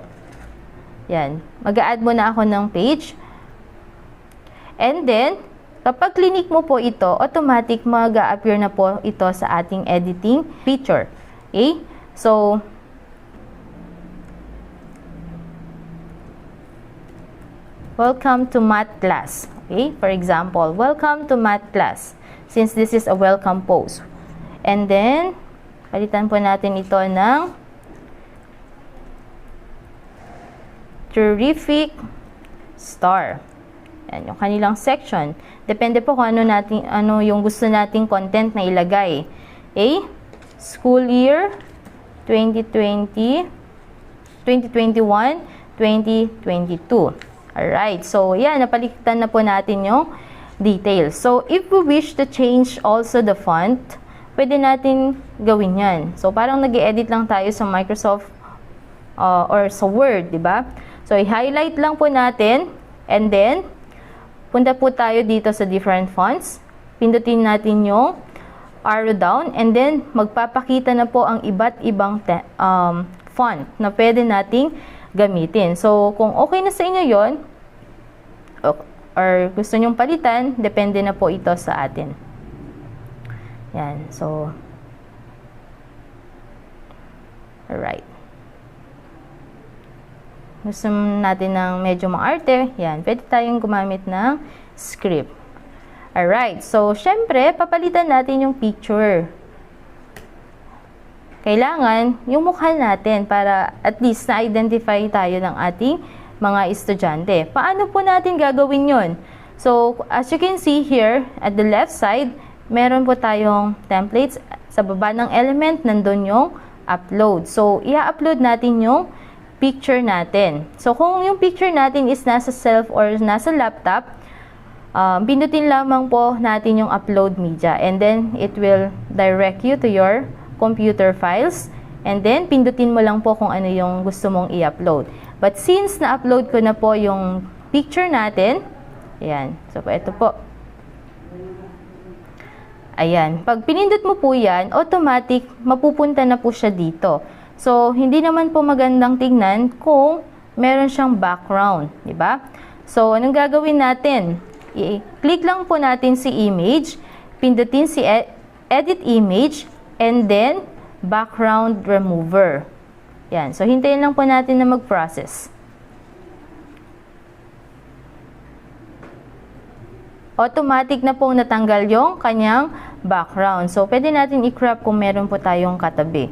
Yan. Mag-a-add muna ako ng page. And then, kapag clinic mo po ito, automatic mag-a-appear na po ito sa ating editing feature. Okay? So, welcome to math class. Okay? For example, welcome to math class. Since this is a welcome post. And then, palitan po natin ito ng terrific star. Yan, yung kanilang section. Depende po kung ano yung gusto nating content na ilagay. Okay? School year 2020, 2021, 2022. Alright. So, yan. Napalitan na po natin yung details. So, if we wish to change also the font, pwede natin gawin yan. So, parang nag-edit lang tayo sa Microsoft or sa Word, di ba? So, i-highlight lang po natin and then, punta po tayo dito sa different fonts. Pindutin natin yung arrow down and then magpapakita na po ang iba't ibang font na pwede nating gamitin. So, kung okay na sa inyo yon or gusto nyong palitan, depende na po ito sa atin. Yan. So, alright. Gusto natin ng medyo maarte, yan, pwede tayong gumamit ng script. Alright, so, syempre, papalitan natin yung picture. Kailangan yung mukha natin para at least na-identify tayo ng ating mga estudyante. Paano po natin gagawin yon? So, as you can see here, at the left side, meron po tayong templates. Sa baba ng element, nandun yung upload. So, i-upload natin yung picture natin. So, kung yung picture natin is nasa self or nasa laptop, pindutin lamang po natin yung upload media. And then, it will direct you to your computer files. And then, pindutin mo lang po kung ano yung gusto mong i-upload. But since na-upload ko na po yung picture natin, ayan. So, ito po. Ayan. Pag pinindot mo po yan, automatic, mapupunta na po siya dito. So, hindi naman po magandang tingnan kung meron siyang background, di ba? So, anong gagawin natin? I-click lang po natin si image, pindutin si edit image, and then background remover. Yan. So, hintayin lang po natin na mag-process. Automatic na pong natanggal yung kanyang background. So, pwede natin i-crop kung meron po tayong katabi.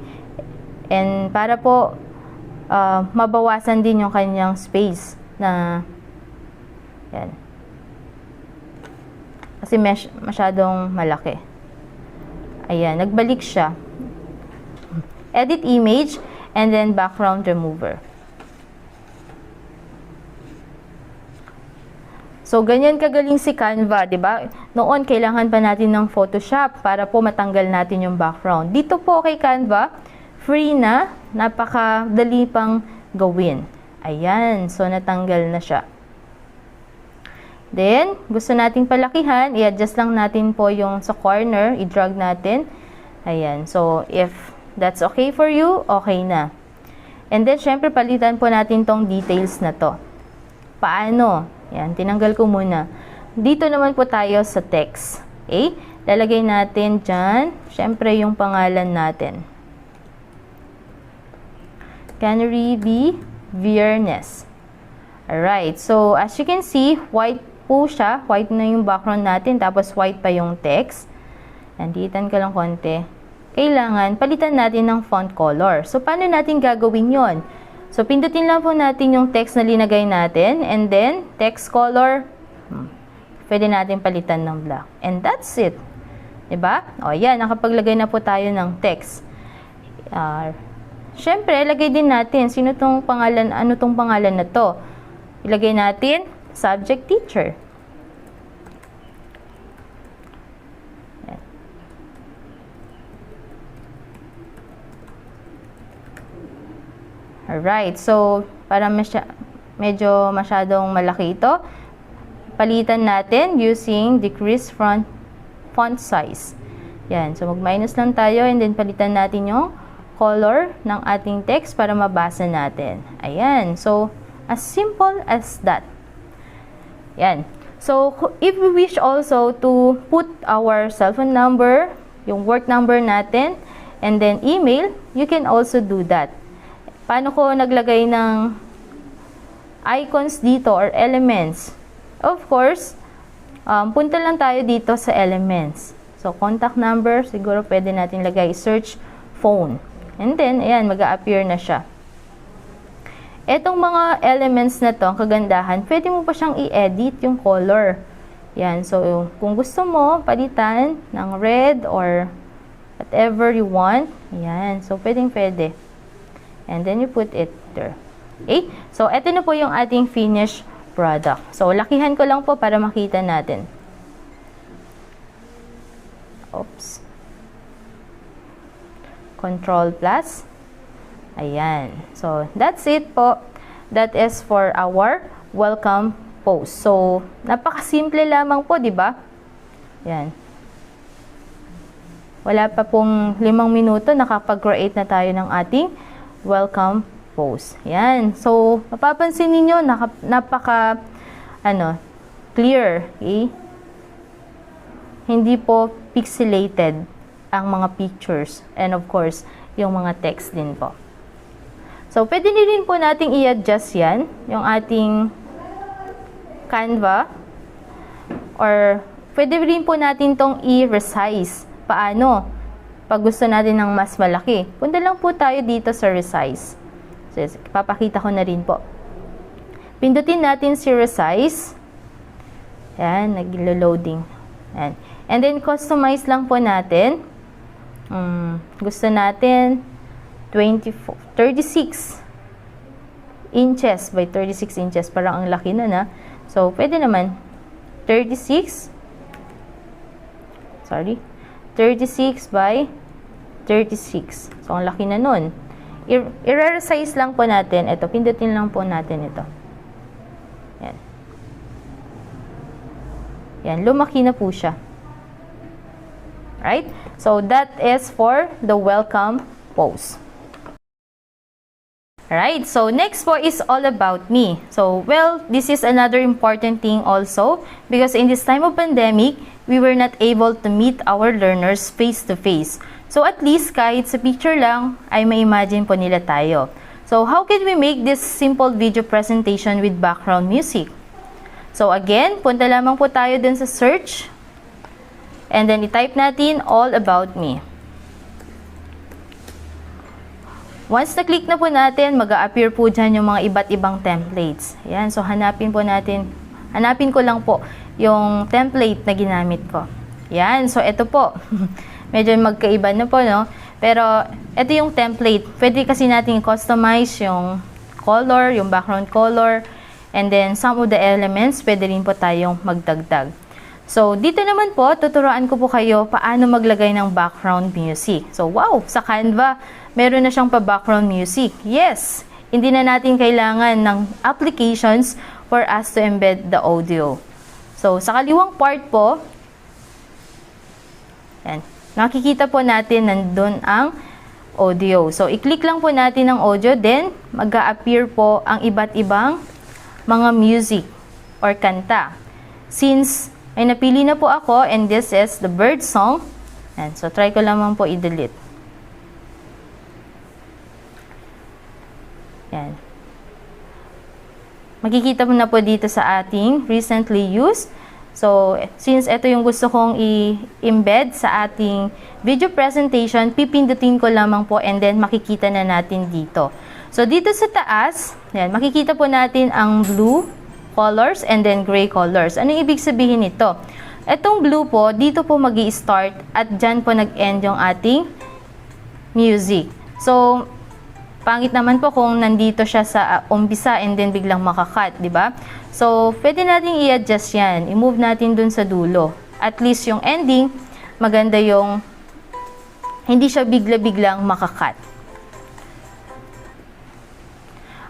And para po mabawasan din yung kanyang space na yan. Kasi masyadong malaki. Ayan, nagbalik siya. Edit image and then background remover. So, ganyan kagaling si Canva, di ba? Noon, kailangan pa natin ng Photoshop para po matanggal natin yung background. Dito po kay Canva, free na, napakadali pang gawin. Ayan, so natanggal na siya. Then, gusto nating palakihan, i-adjust lang natin po yung sa corner, i-drag natin. Ayan, so if that's okay for you, okay na. And then, syempre, palitan po natin tong details na to. Paano? Yan, tinanggal ko muna. Dito naman po tayo sa text. Okay? Lalagay natin dyan, syempre, yung pangalan natin. Canary B. Viernes. Alright, so as you can see, white po siya. White na yung background natin, tapos white pa yung text. Nanditan ka lang konti. Kailangan, palitan natin ng font color. So, paano natin gagawin yon? So, pindutin lang po natin yung text na linagay natin, and then, text color, pwede natin palitan ng black. And that's it. Diba? O, yan, nakapaglagay na po tayo ng text. Siyempre, lagay din natin, sino tong pangalan, ano tong pangalan na to? Ilagay natin, subject teacher. Yan. Alright, so para medyo masyadong malaki ito, palitan natin using decrease font size. Yan, so mag-minus lang tayo and then palitan natin yung color ng ating text para mabasa natin. Ayan, so as simple as that. Yan. So, if we wish also to put our cellphone number, yung work number natin, and then email, you can also do that. Paano ko naglagay ng icons dito or elements? Of course, punta lang tayo dito sa elements. So, contact number, siguro pwede natin lagay search phone. And then, ayan, mag-a-appear na siya. Etong mga elements na to, ang kagandahan, pwede mo pa siyang i-edit yung color. Yan, so kung gusto mo, palitan ng red or whatever you want. Yan, so pwede. And then you put it there. Okay, so eto na po yung ating finished product. So lakihan ko lang po para makita natin. Oops. Control plus. Ayan. So, that's it po. That is for our welcome post. So, napakasimple lamang po, di ba? Ayan. Wala pa pong 5 minuto, nakapag-create na tayo ng ating welcome post. Ayan. So, mapapansin ninyo, napaka, clear. Okay? Hindi po pixelated ang mga pictures. And of course, yung mga text din po. So, pwede rin po nating i-adjust yan, yung ating Canva. Or, pwede rin po natin tong i-resize. Paano? Pag gusto natin ng mas malaki. Punta lang po tayo dito sa resize. So, papakita ko na rin po. Pindutin natin si resize. Yan, nag-loading. Yan. And then, customize lang po natin. Gusto natin 36 inches by 36 inches. Parang ang laki na na. So, pwede naman 36 by 36. So, ang laki na nun. I-resize lang po natin. Ito, pindutin lang po natin ito. Yan. Yan, lumaki na po siya. Right? So, that is for the welcome post. Alright, so next po is all about me. So, well, this is another important thing also because in this time of pandemic, we were not able to meet our learners face-to-face. So, at least kahit sa picture lang, ay ma-imagine po nila tayo. So, how can we make this simple video presentation with background music? So, again, punta lamang po tayo din sa search. And then, i-type natin all about me. Once na-click na po natin, mag-a-appear po dyan yung mga iba't ibang templates. Ayan, so hanapin ko lang po yung template na ginamit ko. Ayan, so ito po. Medyo magkaiba na po, no? Pero, ito yung template. Pwede kasi natin customize yung color, yung background color, and then some of the elements, pwede rin po tayong magdagdag. So, dito naman po, tuturuan ko po kayo paano maglagay ng background music. So, wow! Sa Canva, meron na siyang pa-background music. Yes! Hindi na natin kailangan ng applications for us to embed the audio. So, sa kaliwang part po, yan, nakikita po natin nandun ang audio. So, i-click lang po natin ang audio, then mag-a-appear po ang iba't ibang mga music or kanta. Since ay napili na po ako and this is the bird song. And so, try ko lamang po i-delete. Yan. Makikita mo na po dito sa ating recently used. So, since ito yung gusto kong i-embed sa ating video presentation, pipindutin ko lamang po and then makikita na natin dito. So, dito sa taas, yan, makikita po natin ang blue colors and then gray colors. Ano ibig sabihin nito? Itong blue po, dito po magi-start at dyan po nag-end yung ating music. So, pangit naman po kung nandito siya sa umpisa and then biglang makakat, di ba? So, pwede nating i-adjust yan. I-move natin dun sa dulo. At least yung ending, maganda yung hindi siya bigla-biglang makakat.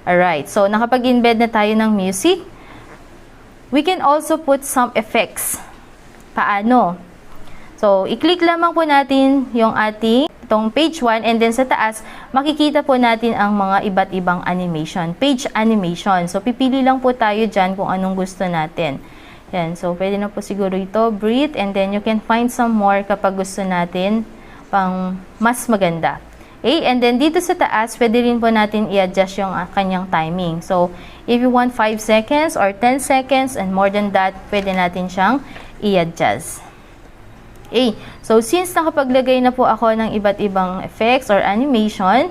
Alright, so nakapag-embed na tayo ng music. We can also put some effects. Paano? So, i-click lamang po natin yung ating itong page 1 and then sa taas, makikita po natin ang mga iba't ibang animation. Page animation. So, pipili lang po tayo dyan kung anong gusto natin. Yan. So, pwede na po siguro ito. Breathe and then you can find some more kapag gusto natin pang mas maganda. Okay? And then dito sa taas, pwede rin po natin i-adjust yung kanyang timing. So, if you want 5 seconds or 10 seconds and more than that, pwede natin siyang i-adjust. Okay. So, since nakapaglagay na po ako ng iba't ibang effects or animation,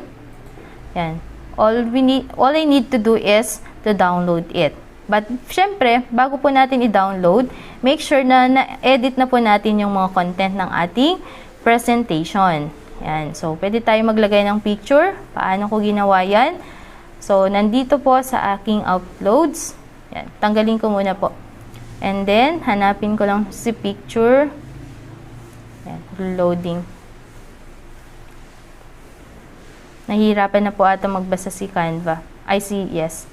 yan. All I need to do is to download it. But, syempre, bago po natin i-download, make sure na na-edit na po natin yung mga content ng ating presentation. Yan. So, pwede tayo maglagay ng picture. Paano ko ginawa yan? So, nandito po sa aking uploads. Yan. Tanggalin ko muna po. And then, hanapin ko lang si picture. Yan. Loading. Nahihirapan na po ata magbasa si Canva. I see, yes.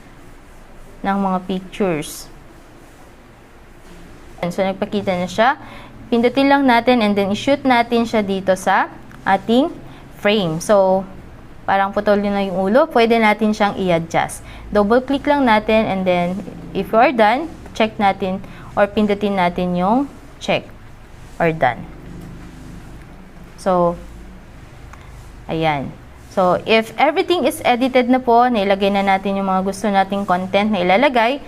Ng mga pictures. And so, nagpakita na siya. Pindutin lang natin and then i-shoot natin siya dito sa ating frame. So, parang putol na yung ulo, pwede natin siyang i-adjust. Double click lang natin and then if you are done, check natin or pindutin natin yung check or done. So, ayan. So, if everything is edited na po, nailagay na natin yung mga gusto nating content na ilalagay,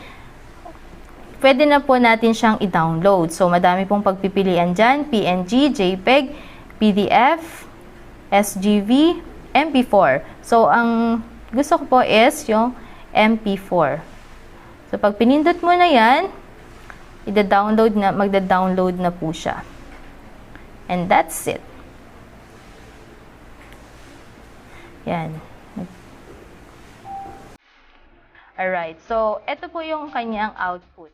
pwede na po natin siyang i-download. So, madami pong pagpipilian dyan, PNG, JPEG, PDF, SGV, MP4. So, ang gusto ko po is yung MP4. So, pag pinindot mo na yan, magda-download na po siya. And that's it. Yan. Alright. So, ito po yung kanyang output.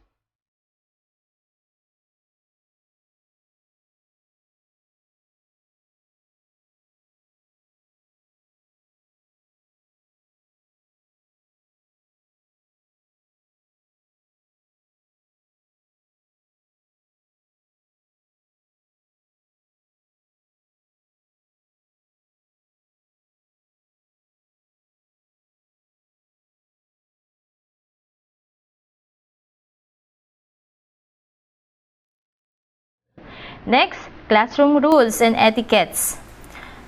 Next, classroom rules and etiquettes.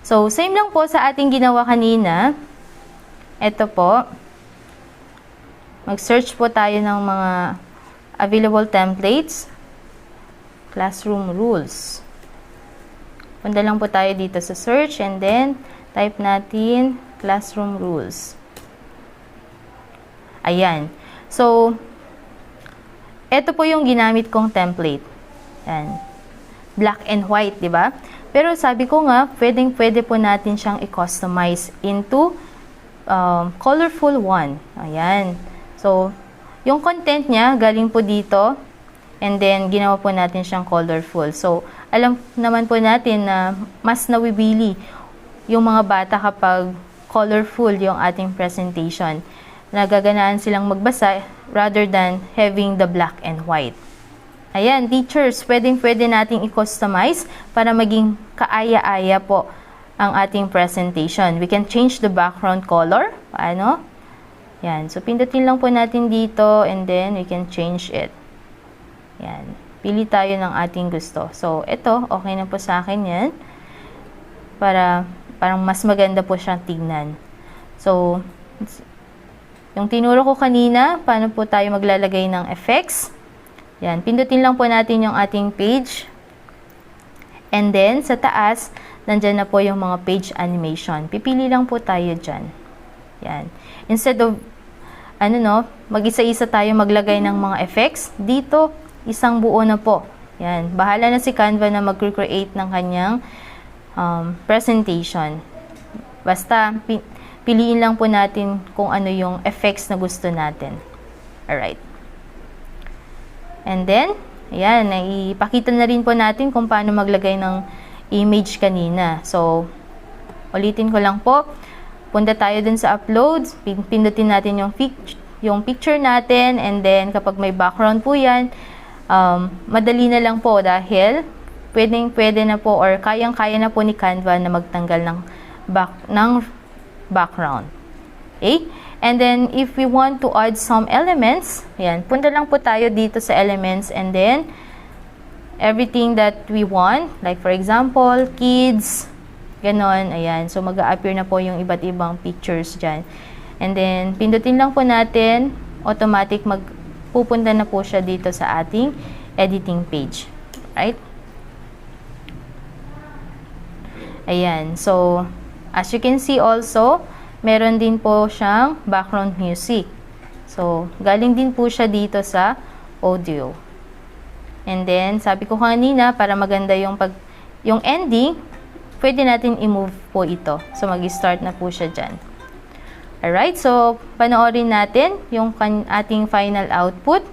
So, same lang po sa ating ginawa kanina. Ito po. Mag-search po tayo ng mga available templates. Classroom rules. Punta lang po tayo dito sa search and then type natin classroom rules. Ayan. So, ito po yung ginamit kong template. Ayan. Black and white, di ba? Pero sabi ko nga, pwede po natin siyang i-customize into colorful one. Ayan. So, yung content niya, galing po dito. And then, ginawa po natin siyang colorful. So, alam naman po natin na mas nawibili yung mga bata kapag colorful yung ating presentation. Nagaganaan silang magbasa rather than having the black and white. Ayan, teachers, pwede nating i-customize para maging kaaya-aya po ang ating presentation. We can change the background color. Paano? Yan. So, pindutin lang po natin dito and then we can change it. Yan. Pili tayo ng ating gusto. So, ito, okay na po sa akin yan. Parang mas maganda po siyang tignan. So, yung tinuro ko kanina, paano po tayo maglalagay ng effects. Yan, pindutin lang po natin yung ating page. And then, sa taas, nandyan na po yung mga page animation. Pipili lang po tayo dyan. Yan. Instead of, mag-isa-isa tayo maglagay ng mga effects, dito, isang buo na po. Yan. Bahala na si Canva na mag-create ng kanyang presentation. Basta, piliin lang po natin kung ano yung effects na gusto natin. Alright. And then, ayan, ipakita na rin po natin kung paano maglagay ng image kanina. So, ulitin ko lang po. Punta tayo dun sa uploads. Pindutin natin yung picture natin. And then, kapag may background po yan, madali na lang po dahil pwede na po or kayang-kaya na po ni Canva na magtanggal ng background. Okay? And then, if we want to add some elements, ayan, punta lang po tayo dito sa elements and then, everything that we want, like for example, kids, ganon, ayan. So, mag-a-appear na po yung iba't ibang pictures dyan. And then, pindutin lang po natin, automatic pupunta na po siya dito sa ating editing page. Right? Ayan. So, as you can see also, meron din po siyang background music. So, galing din po siya dito sa audio. And then, sabi ko kanina, para maganda yung ending, pwede natin i-move po ito. So, mag-start na po siya dyan. Alright, so, panoorin natin yung ating final output.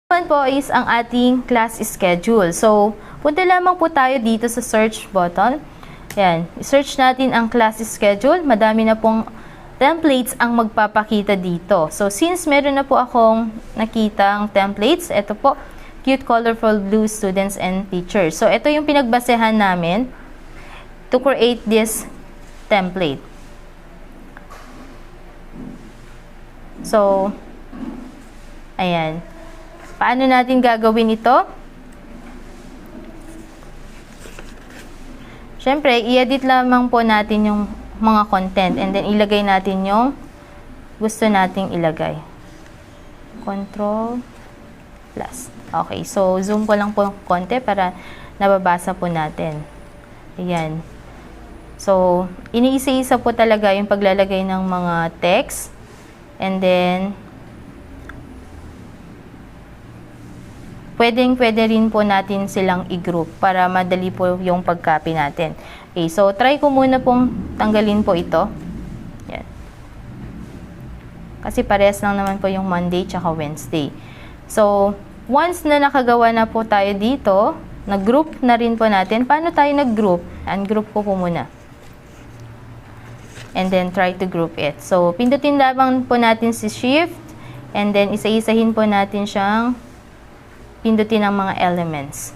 Naman po is ang ating class schedule. So, punta lamang po tayo dito sa search button. Yan, search natin ang class schedule. Madami na pong templates ang magpapakita dito. So, since meron na po akong nakitang templates, ito po, cute, colorful, blue students and teachers. So, ito yung pinagbasehan namin to create this template. So, ayan. Paano natin gagawin ito? Siyempre, i-edit lamang po natin yung mga content and then ilagay natin yung gusto nating ilagay. Control plus. Okay, so zoom ko lang po konti para nababasa po natin. Ayan. So, iniisa-isa po talaga yung paglalagay ng mga text and then pwede rin po natin silang i-group para madali po yung pag-copy natin. Okay, so try ko muna pong tanggalin po ito. Yan. Kasi parehas lang naman po yung Monday tsaka Wednesday. So, once na nakagawa na po tayo dito, nag-group na rin po natin. Paano tayo nag-group? Ungroup ko po muna. And then try to group it. So, pindutin lamang po natin si Shift and then isa-isahin po natin siyang pindutin ang mga elements.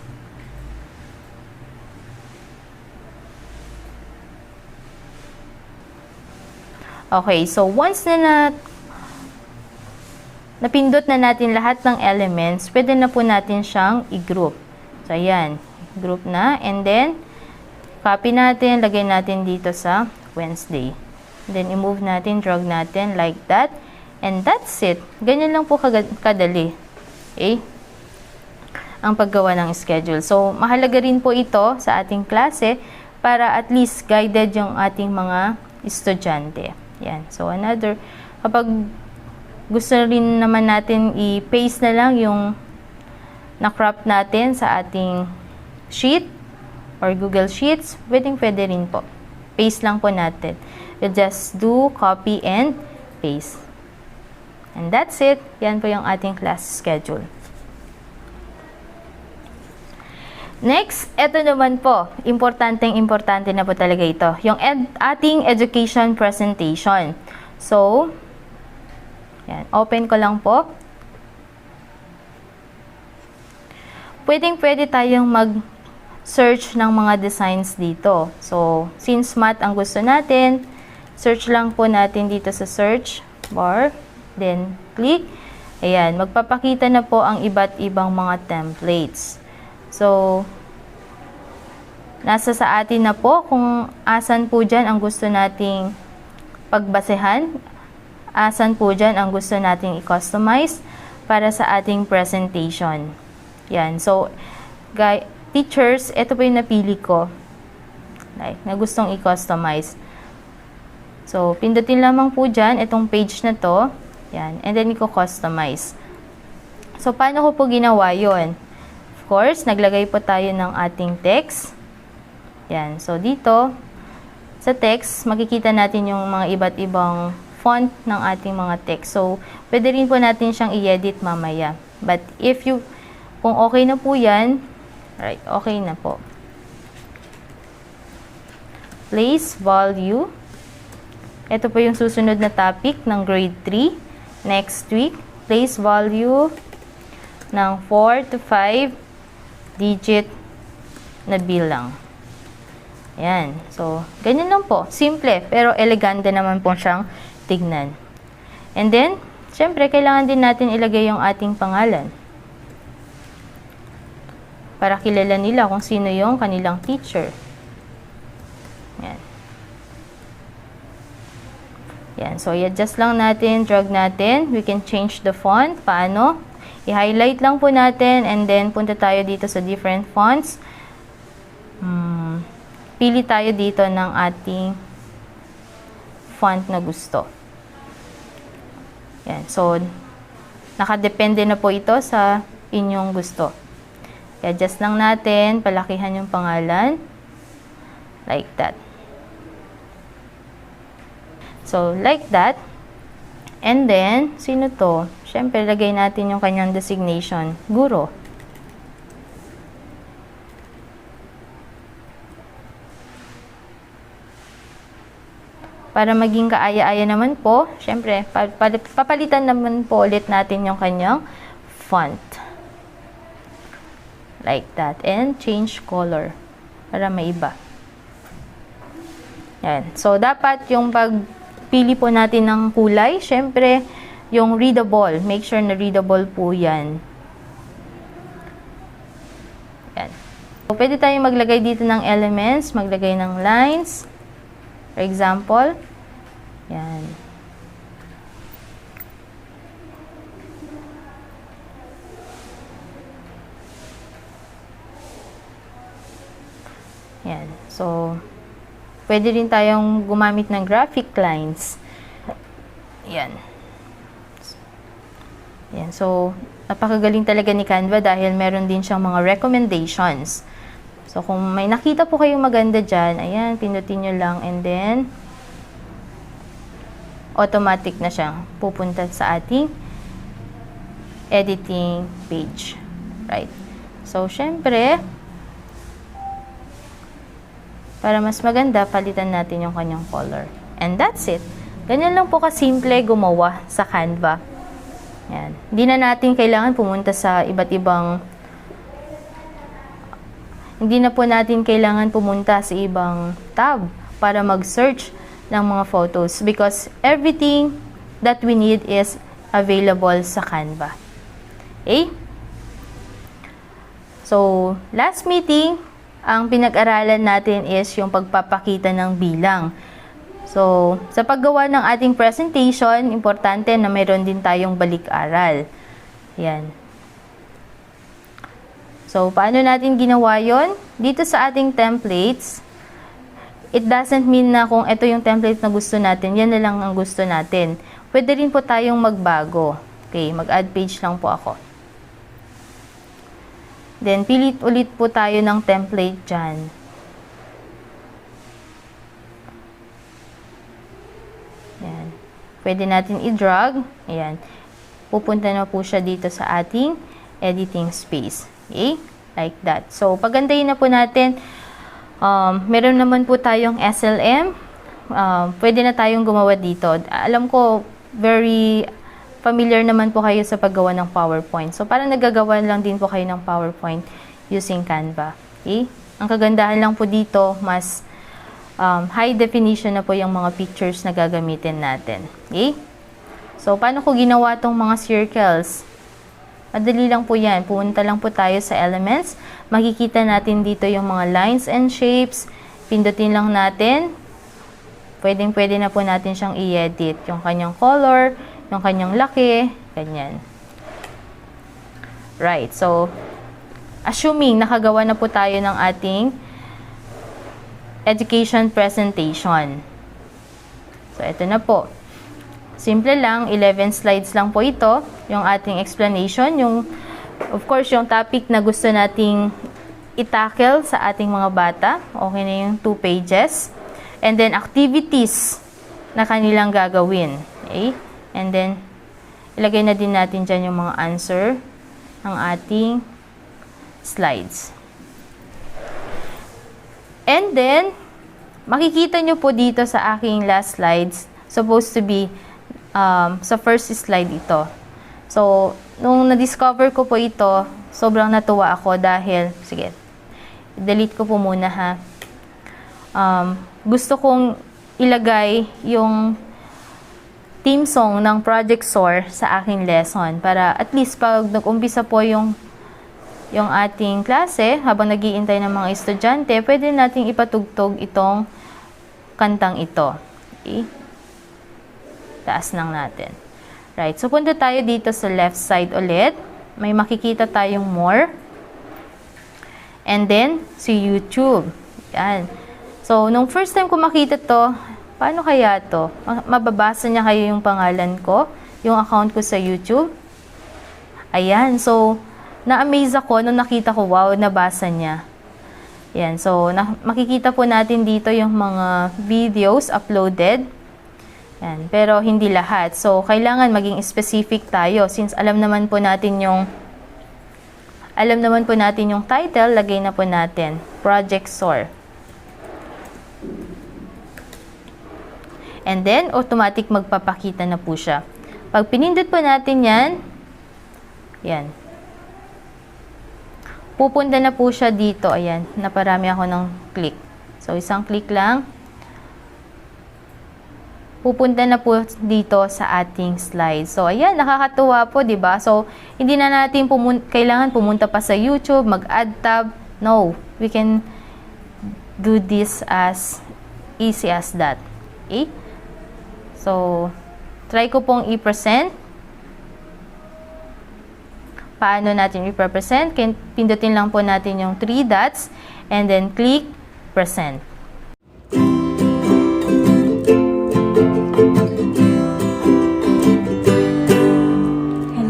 Okay, so once na napindot na natin lahat ng elements, pwede na po natin siyang i-group. So, ayan. Group na. And then, copy natin, lagay natin dito sa Wednesday. Then, i-move natin, drag natin like that. And that's it. Ganyan lang po kadali. Okay? Ang paggawa ng schedule. So, mahalaga rin po ito sa ating klase para at least guided yung ating mga estudyante. Yan. So, kapag gusto rin naman natin i-paste na lang yung na-crop natin sa ating sheet or Google Sheets, pwede rin po. Paste lang po natin. You just do copy and paste. And that's it. Yan po yung ating class schedule. Next, ito naman po. Importante na po talaga ito. Yung ating education presentation. So, yan. Open ko lang po. Pwede tayong mag-search ng mga designs dito. So, since math ang gusto natin, search lang po natin dito sa search bar. Then, click. Ayan. Magpapakita na po ang iba't ibang mga templates. So, nasa sa atin na po kung asan po dyan ang gusto nating pagbasehan, asan po dyan ang gusto nating i-customize para sa ating presentation. Yan. So, teachers, ito po yung napili ko. Like, na gustong i-customize. So, pindutin lamang po dyan itong page na to. Yan. And then, i-customize. So, paano ko po ginawa yun? Of course, naglagay po tayo ng ating text. Yan. So, dito, sa text, makikita natin yung mga iba't ibang font ng ating mga text. So, pwede rin po natin siyang i-edit mamaya. But, kung okay na po yan, right, okay na po. Place value. Ito po yung susunod na topic ng grade 3. Next week, place value ng 4 to 5 digit na bilang. Ayan. So, ganyan lang po. Simple, pero elegante naman po siyang tignan. And then, syempre, kailangan din natin ilagay yung ating pangalan. Para kilala nila kung sino yung kanilang teacher. Ayan. Ayan. So, i-adjust lang natin, drag natin. We can change the font. Paano? I-highlight lang po natin and then punta tayo dito sa different fonts. Pili tayo dito ng ating font na gusto. Yan. So, nakadepende na po ito sa inyong gusto. I-adjust lang natin, palakihan yung pangalan. Like that. So, like that. And then, sino to? Siyempre, lagay natin yung kanyang designation. Guro. Para maging kaaya-aya naman po, siyempre, papalitan naman po ulit natin yung kanyang font. Like that. And change color. Para maiba. Yan. So, dapat yung pagpili po natin ng kulay, siyempre, yung readable. Make sure na readable po yan. Yan. So, pwede tayong maglagay dito ng elements, maglagay ng lines. For example, yan. Yan. So, pwede rin tayong gumamit ng graphic lines. Yan. Yan. So, napakagaling talaga ni Canva dahil meron din siyang mga recommendations. So, kung may nakita po kayong maganda dyan, ayan, pindutin nyo lang and then, automatic na siyang pupunta sa ating editing page. Right? So, syempre, para mas maganda, palitan natin yung kanyang color. And that's it. Ganyan lang po kasimple gumawa sa Canva. Yan. Hindi na natin kailangan pumunta sa iba't ibang hindi na po natin kailangan pumunta sa ibang tab para mag-search ng mga photos because everything that we need is available sa Canva. Okay? So, last meeting, ang pinag-aralan natin is yung pagpapakita ng bilang. So, sa paggawa ng ating presentation, importante na mayroon din tayong balik-aral. Yan. So, paano natin ginawa yon? Dito sa ating templates, it doesn't mean na kung ito yung template na gusto natin, yan na lang ang gusto natin. Pwede rin po tayong magbago. Okay, mag-add page lang po ako. Then, pilit ulit po tayo ng template dyan. Yan. Pwede natin i-drag. Ayan. Pupunta na po siya dito sa ating editing space. Okay? Like that. So, pagandahin na po natin. Meron naman po tayong SLM. Pwede na tayong gumawa dito. Alam ko, very familiar naman po kayo sa paggawa ng PowerPoint. So, parang nagagawa lang din po kayo ng PowerPoint using Canva. Okay? Ang kagandahan lang po dito, mas high definition na po yung mga pictures na gagamitin natin. Okay? So, paano ko ginawa tong mga circles? Madali lang po yan. Pumunta lang po tayo sa elements. Makikita natin dito yung mga lines and shapes. Pindutin lang natin. Pwedeng-pwede na po natin siyang i-edit. Yung kanyang color, yung kanyang laki, ganyan. Right. So, assuming nakagawa na po tayo ng ating education presentation. So, ito na po. Simple lang, 11 slides lang po ito, yung ating explanation, yung, of course, yung topic na gusto nating i-tackle sa ating mga bata. Okay na yung 2 pages. And then, activities na kanilang gagawin. Okay? And then, ilagay na din natin dyan yung mga answer ng ating slides. And then, makikita nyo po dito sa aking last slides, supposed to be sa first slide ito. So, nung na-discover ko po ito, sobrang natuwa ako dahil, sige, delete ko po muna ha. Gusto kong ilagay yung theme song ng Project SOAR sa aking lesson para at least pag nag-umpisa po yung ating klase, habang nag-iintay ng mga estudyante, pwede nating ipatugtog itong kantang ito. Okay? Taas lang natin. Right. So, punta tayo dito sa left side ulit. May makikita tayong more. And then, si YouTube. Yan. So, nung first time ko makita to, paano kaya to? Mababasa niya kayo yung pangalan ko, yung account ko sa YouTube. Ayan. So, na-amaze ako nung nakita ko, wow, nabasa niya. Yan. So, makikita po natin dito yung mga videos uploaded. Yan. Pero, hindi lahat. So, kailangan maging specific tayo. Since alam naman po natin yung title, lagay na po natin. Project SOAR. And then, automatic magpapakita na po siya. Pag pinindot po natin yan, yan. Pupunta na po siya dito. Ayan, naparami ako ng click. So, isang click lang. Pupunta na po dito sa ating slide. So, ayan, nakakatuwa po, di ba? So, hindi na natin kailangan pumunta pa sa YouTube, mag-add tab. No, we can do this as easy as that. Okay? So, try ko pong i-present. Paano natin i-present? Pindutin lang po natin yung 3 dots and then click present.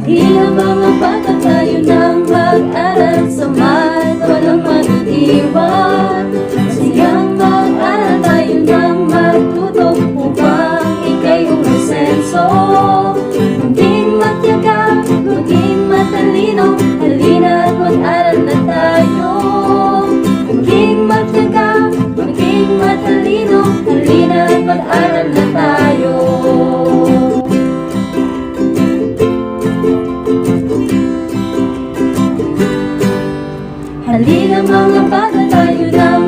Halina mga bata, tayo nang mag-aral sa math, walang mag-iwan. Sayang mag-aral, tayo nang matuto upang ika'y umasenso. Maging matyaga, maging matalino, halina't mag-aral na tayo. Maging matyaga, maging matalino, halina't mag-aral na tayo. Halina mga bata, tayo nang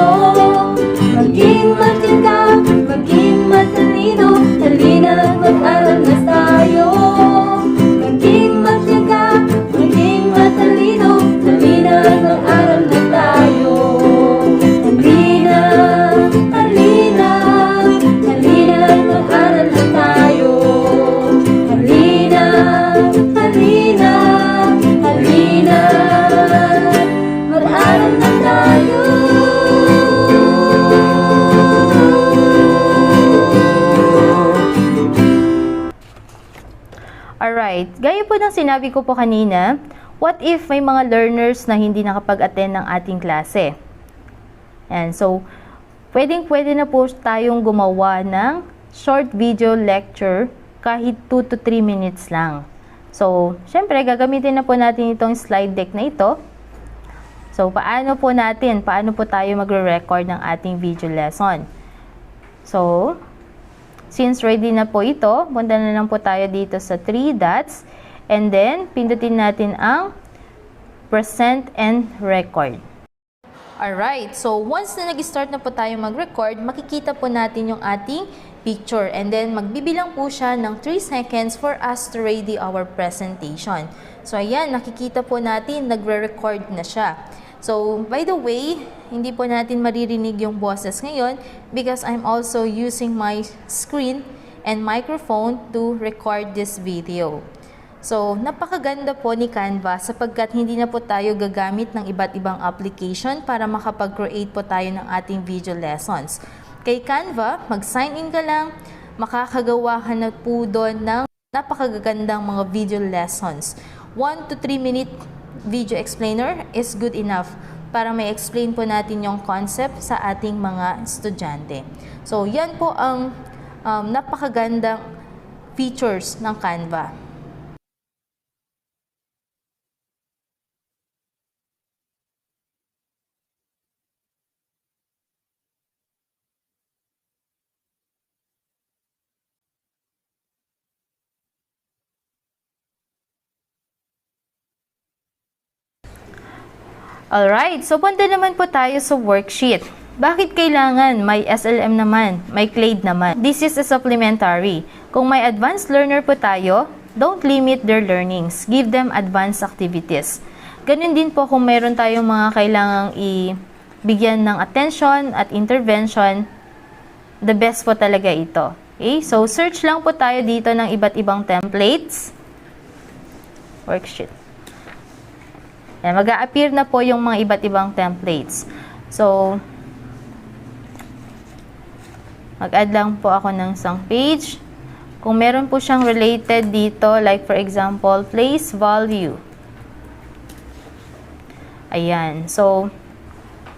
puso. Maging matyaga, maging matalino, halina't mag-aral na tayo. Maging matyaga, maging matalino, halina't mag-aral na tayo. Halina, halina, halina't mag-aral na tayo. Halina, halina, halina, mag-aral na tayo. Alright, gaya po ng sinabi ko po kanina, what if may mga learners na hindi nakapag-attend ng ating klase? And so, pwede na po tayong gumawa ng short video lecture kahit 2 to 3 minutes lang. So, syempre, gagamitin na po natin itong slide deck na ito. So, paano po tayo magre-record ng ating video lesson? So, since ready na po ito, punta na lang po tayo dito sa 3 dots. And then, pindutin natin ang present and record. Alright, so once na nag-start na po tayo mag-record, makikita po natin yung ating picture. And then, magbibilang po siya ng 3 seconds for us to ready our presentation. So, ayan, nakikita po natin, nagre-record na siya. So, by the way, hindi po natin maririnig yung boses ngayon because I'm also using my screen and microphone to record this video. So, napakaganda po ni Canva sapagkat hindi na po tayo gagamit ng iba't ibang application para makapag-create po tayo ng ating video lessons. Kay Canva, mag-sign in ka lang, makakagawa ka na po doon ng napakagandang mga video lessons. 1 to 3 minute video explainer is good enough para may explain po natin yung concept sa ating mga estudyante. So, yan po ang napakagandang features ng Canva. Alright, so punta naman po tayo sa worksheet. Bakit kailangan? May SLM naman, may CLADE naman. This is a supplementary. Kung may advanced learner po tayo, don't limit their learnings. Give them advanced activities. Ganun din po kung meron tayong mga kailangang ibigyan ng attention at intervention, the best po talaga ito. Okay? So, search lang po tayo dito ng iba't ibang templates. Worksheet. Mag-a-appear na po yung mga iba't ibang templates. So, mag-add lang po ako ng isang page. Kung meron po siyang related dito, like for example, place value. Ayan. So,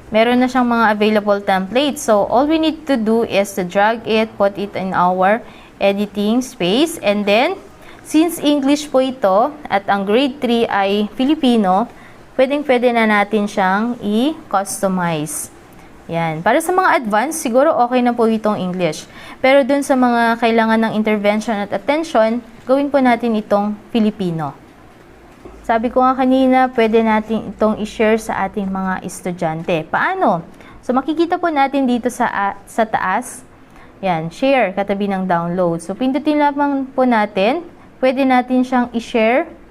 meron na siyang mga available templates. So, all we need to do is to drag it, put it in our editing space. And then, since English po ito, at ang grade 3 ay Filipino, pwede na natin siyang i-customize. Yan. Para sa mga advanced, siguro okay na po itong English. Pero dun sa mga kailangan ng intervention at attention, gawin po natin itong Filipino. Sabi ko nga kanina, pwede natin itong i-share sa ating mga estudyante. Paano? So, makikita po natin dito sa taas. Yan, share, katabi ng download. So, pindutin lamang po natin. Pwede natin siyang i-share.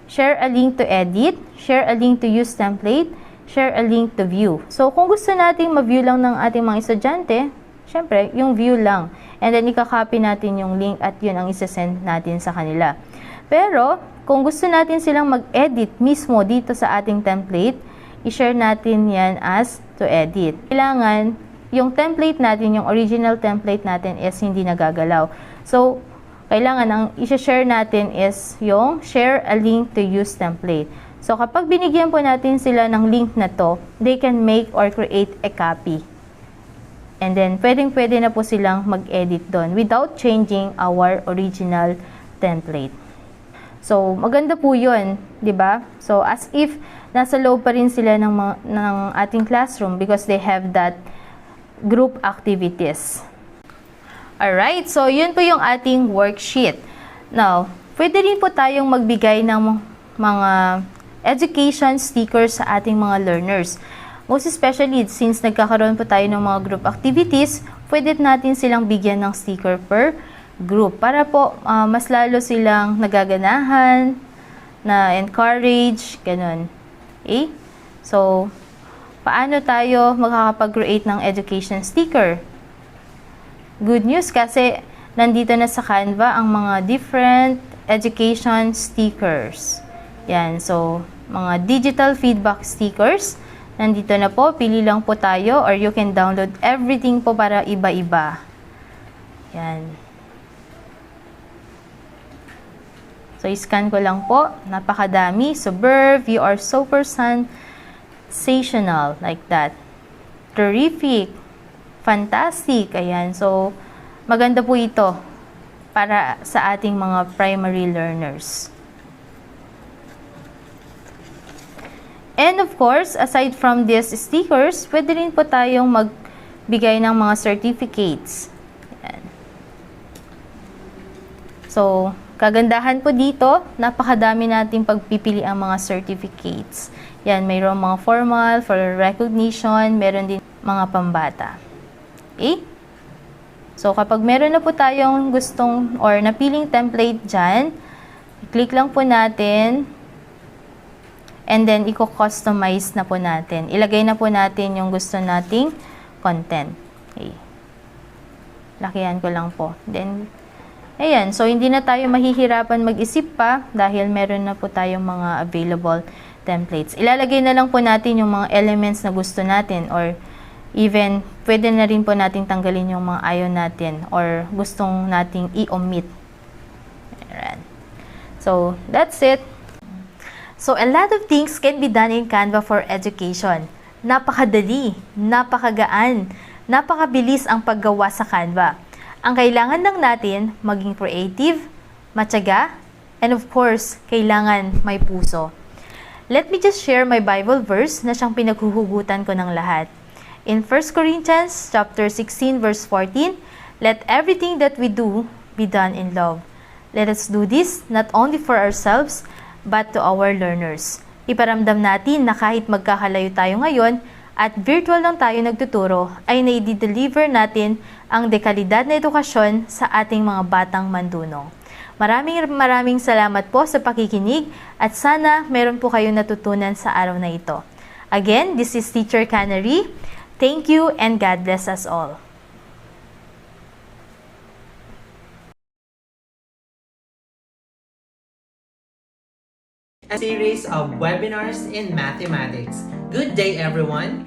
Share a link to edit, share a link to use template, share a link to view. So, kung gusto nating ma-view lang ng ating mga estudyante, syempre, yung view lang. And then, ika-copy natin yung link at yun ang isa-send natin sa kanila. Pero, kung gusto natin silang mag-edit mismo dito sa ating template, i-share natin yan as to edit. Kailangan, yung template natin, yung original template natin is hindi nagagalaw. So, kailangan ang i-share natin is yung share a link to use template. So, kapag binigyan po natin sila ng link na to, they can make or create a copy. And then, pwede na po silang mag-edit doon without changing our original template. So, maganda po yun, di ba? So, as if nasa loob pa rin sila ng ating classroom because they have that group activities. Alright, so yun po yung ating worksheet. Now, pwede rin po tayong magbigay ng mga education stickers sa ating mga learners. Most especially since nagkakaroon po tayo ng mga group activities, pwede natin silang bigyan ng sticker per group para po mas lalo silang nagaganahan, na encourage, ganun. Okay? So, paano tayo makakapag-create ng education sticker? Good news kasi nandito na sa Canva ang mga different education stickers. Yan, so mga digital feedback stickers. Nandito na po, pili lang po tayo or you can download everything po para iba-iba. Yan. So, scan ko lang po. Napakadami. So, Verb, you are super sensational. Like that. Terrific. Fantastic. Ayan. So, maganda po ito para sa ating mga primary learners. And of course, aside from these stickers, pwede rin po tayong magbigay ng mga certificates. Ayan. So, kagandahan po dito, napakadami nating pagpipili ang mga certificates. Yan, mayroong mga formal, for recognition, meron din mga pambata. Okay? So, kapag meron na po tayong gustong or napiling template dyan, click lang po natin. And then, i-customize na po natin. Ilagay na po natin yung gusto nating content. Okay. Lakihan ko lang po. Then, ayan. So, hindi na tayo mahihirapan mag-isip pa dahil meron na po tayong mga available templates. Ilalagay na lang po natin yung mga elements na gusto natin or even, pwede na rin po natin tanggalin yung mga ayaw natin or gustong nating i-omit. Ayan. So, that's it. So, a lot of things can be done in Canva for education. Napakadali, napakagaan, napakabilis ang paggawa sa Canva. Ang kailangan lang natin, maging creative, matyaga, and of course, kailangan may puso. Let me just share my Bible verse na siyang pinaghuhugutan ko ng lahat. In 1 Corinthians chapter 16 verse 14, let everything that we do be done in love. Let us do this not only for ourselves, but to our learners. Iparamdam natin na kahit magkakalayo tayo ngayon at virtual lang tayo nagtuturo, ay naidi-deliver natin ang dekalidad na edukasyon sa ating mga batang mandunong. Maraming salamat po sa pakikinig at sana meron po kayong natutunan sa araw na ito. Again, this is Teacher Canary. Thank you and God bless us all. A series of webinars in mathematics. Good day, everyone!